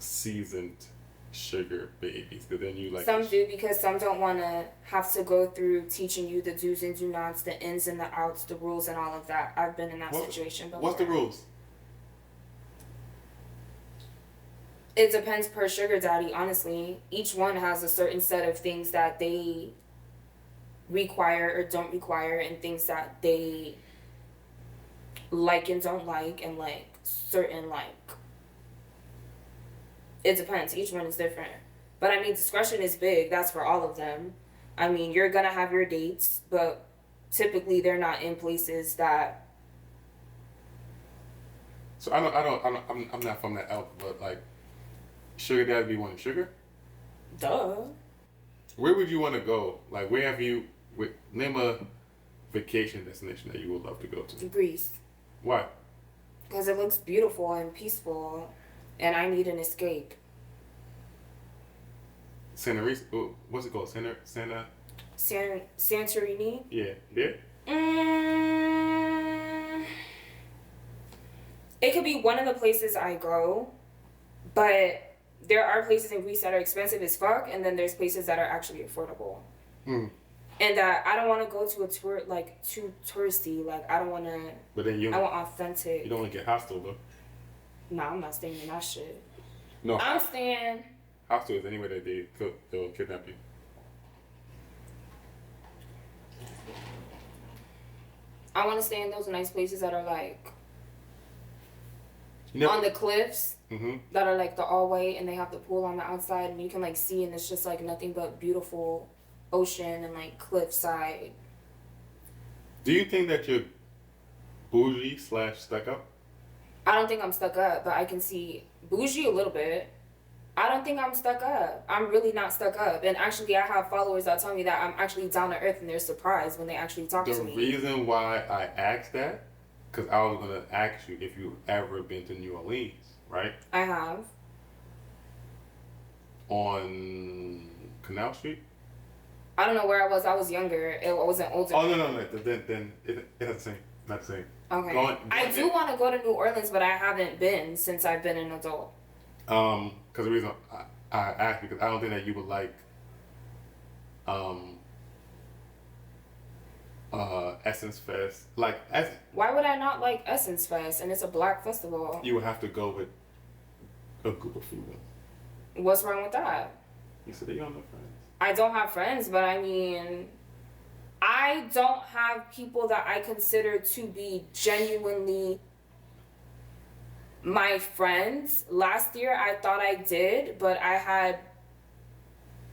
Speaker 1: seasoned sugar babies, because then you like
Speaker 2: some do, because some don't want to have to go through teaching you the do's and do nots, the ins and the outs, the rules and all of that. I've been in that situation before.
Speaker 1: What's the rules?
Speaker 2: It depends per sugar daddy, honestly. Each one has a certain set of things that they require or don't require, and things that they like and don't like, and like certain like... It depends. Each one is different. But I mean, discretion is big. That's for all of them. I mean, you're gonna have your dates, but typically they're not in places that...
Speaker 1: So I'm not from that elk, but like, sugar daddy be wanting sugar?
Speaker 2: Duh.
Speaker 1: Where would you want to go? Like, where have you... Name a vacation destination that you would love to go to.
Speaker 2: Greece.
Speaker 1: Why?
Speaker 2: Because it looks beautiful and peaceful, and I need an escape.
Speaker 1: What's it called?
Speaker 2: Santorini?
Speaker 1: Yeah. Yeah?
Speaker 2: It could be one of the places I go, but there are places in Greece that are expensive as fuck, and then there's places that are actually affordable. And I don't want to go to a tour, like, too touristy. Like, I don't want to...
Speaker 1: But then
Speaker 2: I want authentic.
Speaker 1: You don't want to get hostile, though.
Speaker 2: Nah, I'm not staying in that shit.
Speaker 1: No.
Speaker 2: I'm staying...
Speaker 1: Hostile is anywhere that they'll kidnap you.
Speaker 2: I want to stay in those nice places that are, like... on the cliffs. That are, like, the all-white, and they have the pool on the outside, and you can, like, see, and it's just, like, nothing but beautiful... ocean and like cliffside.
Speaker 1: Do you think that you're bougie / stuck up?
Speaker 2: I don't think I'm stuck up, but I can see bougie a little bit. I don't think I'm stuck up. I'm really not stuck up. And actually, I have followers that tell me that I'm actually down to earth and they're surprised when they actually talk to me.
Speaker 1: The reason why I asked that, because I was going to ask you if you've ever been to New Orleans, right?
Speaker 2: I have.
Speaker 1: On Canal Street?
Speaker 2: I don't know where I was. I was younger. I wasn't older.
Speaker 1: Oh, no. Then it's the same. Not the same.
Speaker 2: Okay. I do want to go to New Orleans, but I haven't been since I've been an adult.
Speaker 1: Because the reason I asked, because I don't think that you would like Essence Fest.
Speaker 2: Why would I not like Essence Fest? And it's a black festival.
Speaker 1: You would have to go with a group of females.
Speaker 2: What's wrong with that?
Speaker 1: You said that you don't have friends.
Speaker 2: I don't have friends, but I mean, I don't have people that I consider to be genuinely my friends. Last year, I thought I did, but I had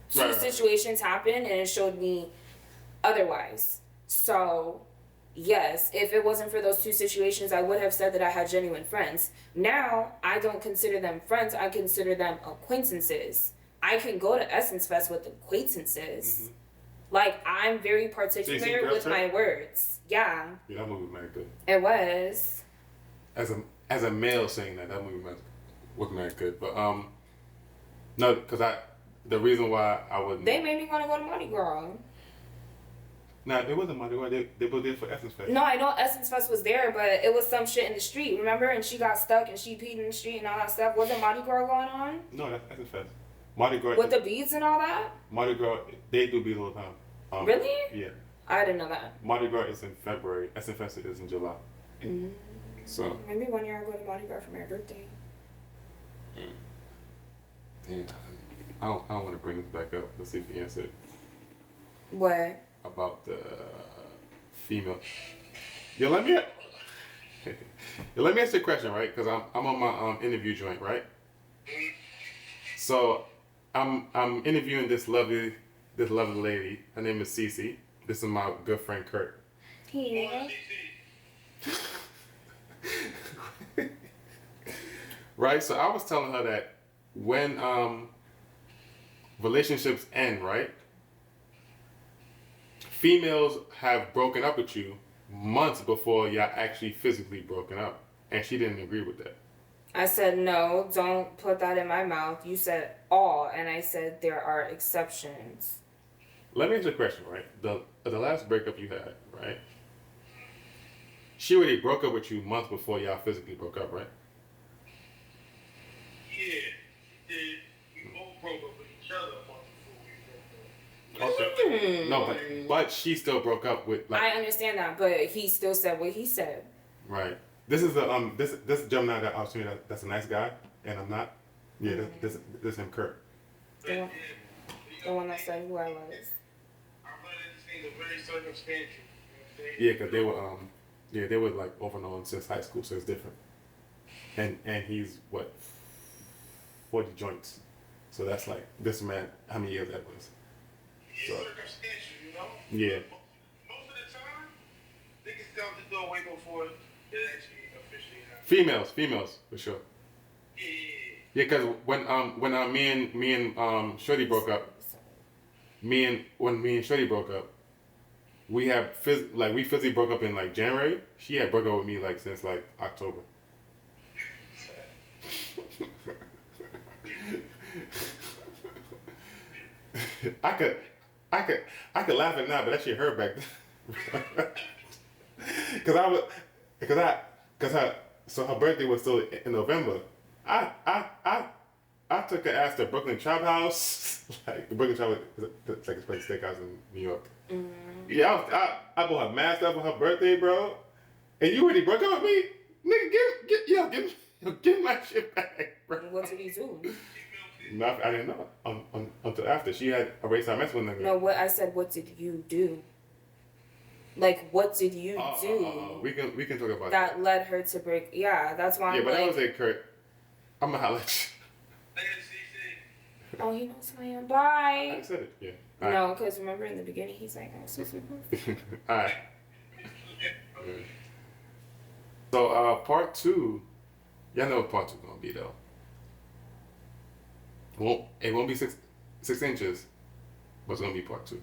Speaker 2: two situations happen, and it showed me otherwise. So, yes, if it wasn't for those two situations, I would have said that I had genuine friends. Now, I don't consider them friends. I consider them acquaintances. I can go to Essence Fest with acquaintances. Like, I'm very particular with my words. Yeah.
Speaker 1: Yeah, that movie was very good.
Speaker 2: It was.
Speaker 1: As a male saying that movie was very good. But, no, because the reason why I wouldn't...
Speaker 2: They made me want to go to Mardi Gras.
Speaker 1: Nah, it wasn't Mardi Gras. They both did for Essence Fest.
Speaker 2: No, I know Essence Fest was there, but it was some shit in the street, remember? And she got stuck and she peed in the street and all that stuff. Wasn't Mardi Gras going on?
Speaker 1: No, that's Essence Fest. Mardi Gras...
Speaker 2: With the beads and all that?
Speaker 1: Mardi Gras, they do beads all the time.
Speaker 2: Really?
Speaker 1: Yeah.
Speaker 2: I didn't know that.
Speaker 1: Mardi Gras is in February. Essence Fest is in July. So...
Speaker 2: Maybe one year I'll go to Mardi Gras for my birthday.
Speaker 1: Yeah. I don't want to bring this back up. Let's see if you answer it.
Speaker 2: What?
Speaker 1: About the female. Yo, let me ask you a question, right? Because I'm on my interview joint, right? So I'm interviewing this lovely lady. Her name is Cece. This is my good friend Kurt.
Speaker 2: Yeah.
Speaker 1: Right. So I was telling her that when relationships end, right? Females have broken up with you months before y'all actually physically broken up. And she didn't agree with that.
Speaker 2: I said, no, don't put that in my mouth. You said all, and I said there are exceptions.
Speaker 1: Let me ask you a question, right? The last breakup you had, right? She already broke up with you months before y'all physically broke up, right?
Speaker 3: Yeah, she did. We both broke up with each other months before we broke up.
Speaker 1: Okay. No, but she still broke up with. Like,
Speaker 2: I understand that, but he still said what he said.
Speaker 1: Right. This is the this Gemini that I was telling you that's a nice guy, and I'm not. Yeah, this him Kurt.
Speaker 2: The one that said who I was.
Speaker 3: Our wedding is very circumstantial.
Speaker 1: Yeah, because they were like off and on since high school, so it's different. And he's what 40 joints, so that's like this man. How many years that was?
Speaker 3: So, circumstantial, you know.
Speaker 1: Yeah.
Speaker 3: Most of the time, niggas come to the door way before it actually officially happens.
Speaker 1: Females for sure.
Speaker 3: Yeah.
Speaker 1: Yeah, because when me and Shorty broke up, when me and Shorty broke up, we physically broke up in like January. She had broke up with me like since like October. I could laugh at it now, but that shit hurt back then. So her birthday was still in November. I took her ass to Brooklyn Chop House. Like the Brooklyn Chop is like a place steakhouse in New York. Mm-hmm. Yeah, I bought her mad stuff for her birthday, bro. And you already broke up with me, nigga. Give my shit back, bro.
Speaker 2: What did he do?
Speaker 1: No, I didn't know until after she had erased our mess with nigga.
Speaker 2: No, what I said. What did you do? Like, what did you do?
Speaker 1: We can talk about
Speaker 2: that led her to break. Yeah, that's why.
Speaker 1: Yeah, but that was it, Kurt. I'm gonna holler at you.
Speaker 2: Oh, he knows who I am. Bye.
Speaker 1: I said it. Yeah.
Speaker 2: No, because remember in the beginning he's like, "Oh, so super."
Speaker 1: All right. Yeah. So part 2, y'all know what part 2 gonna be though. It won't be six inches, but it's gonna be part 2.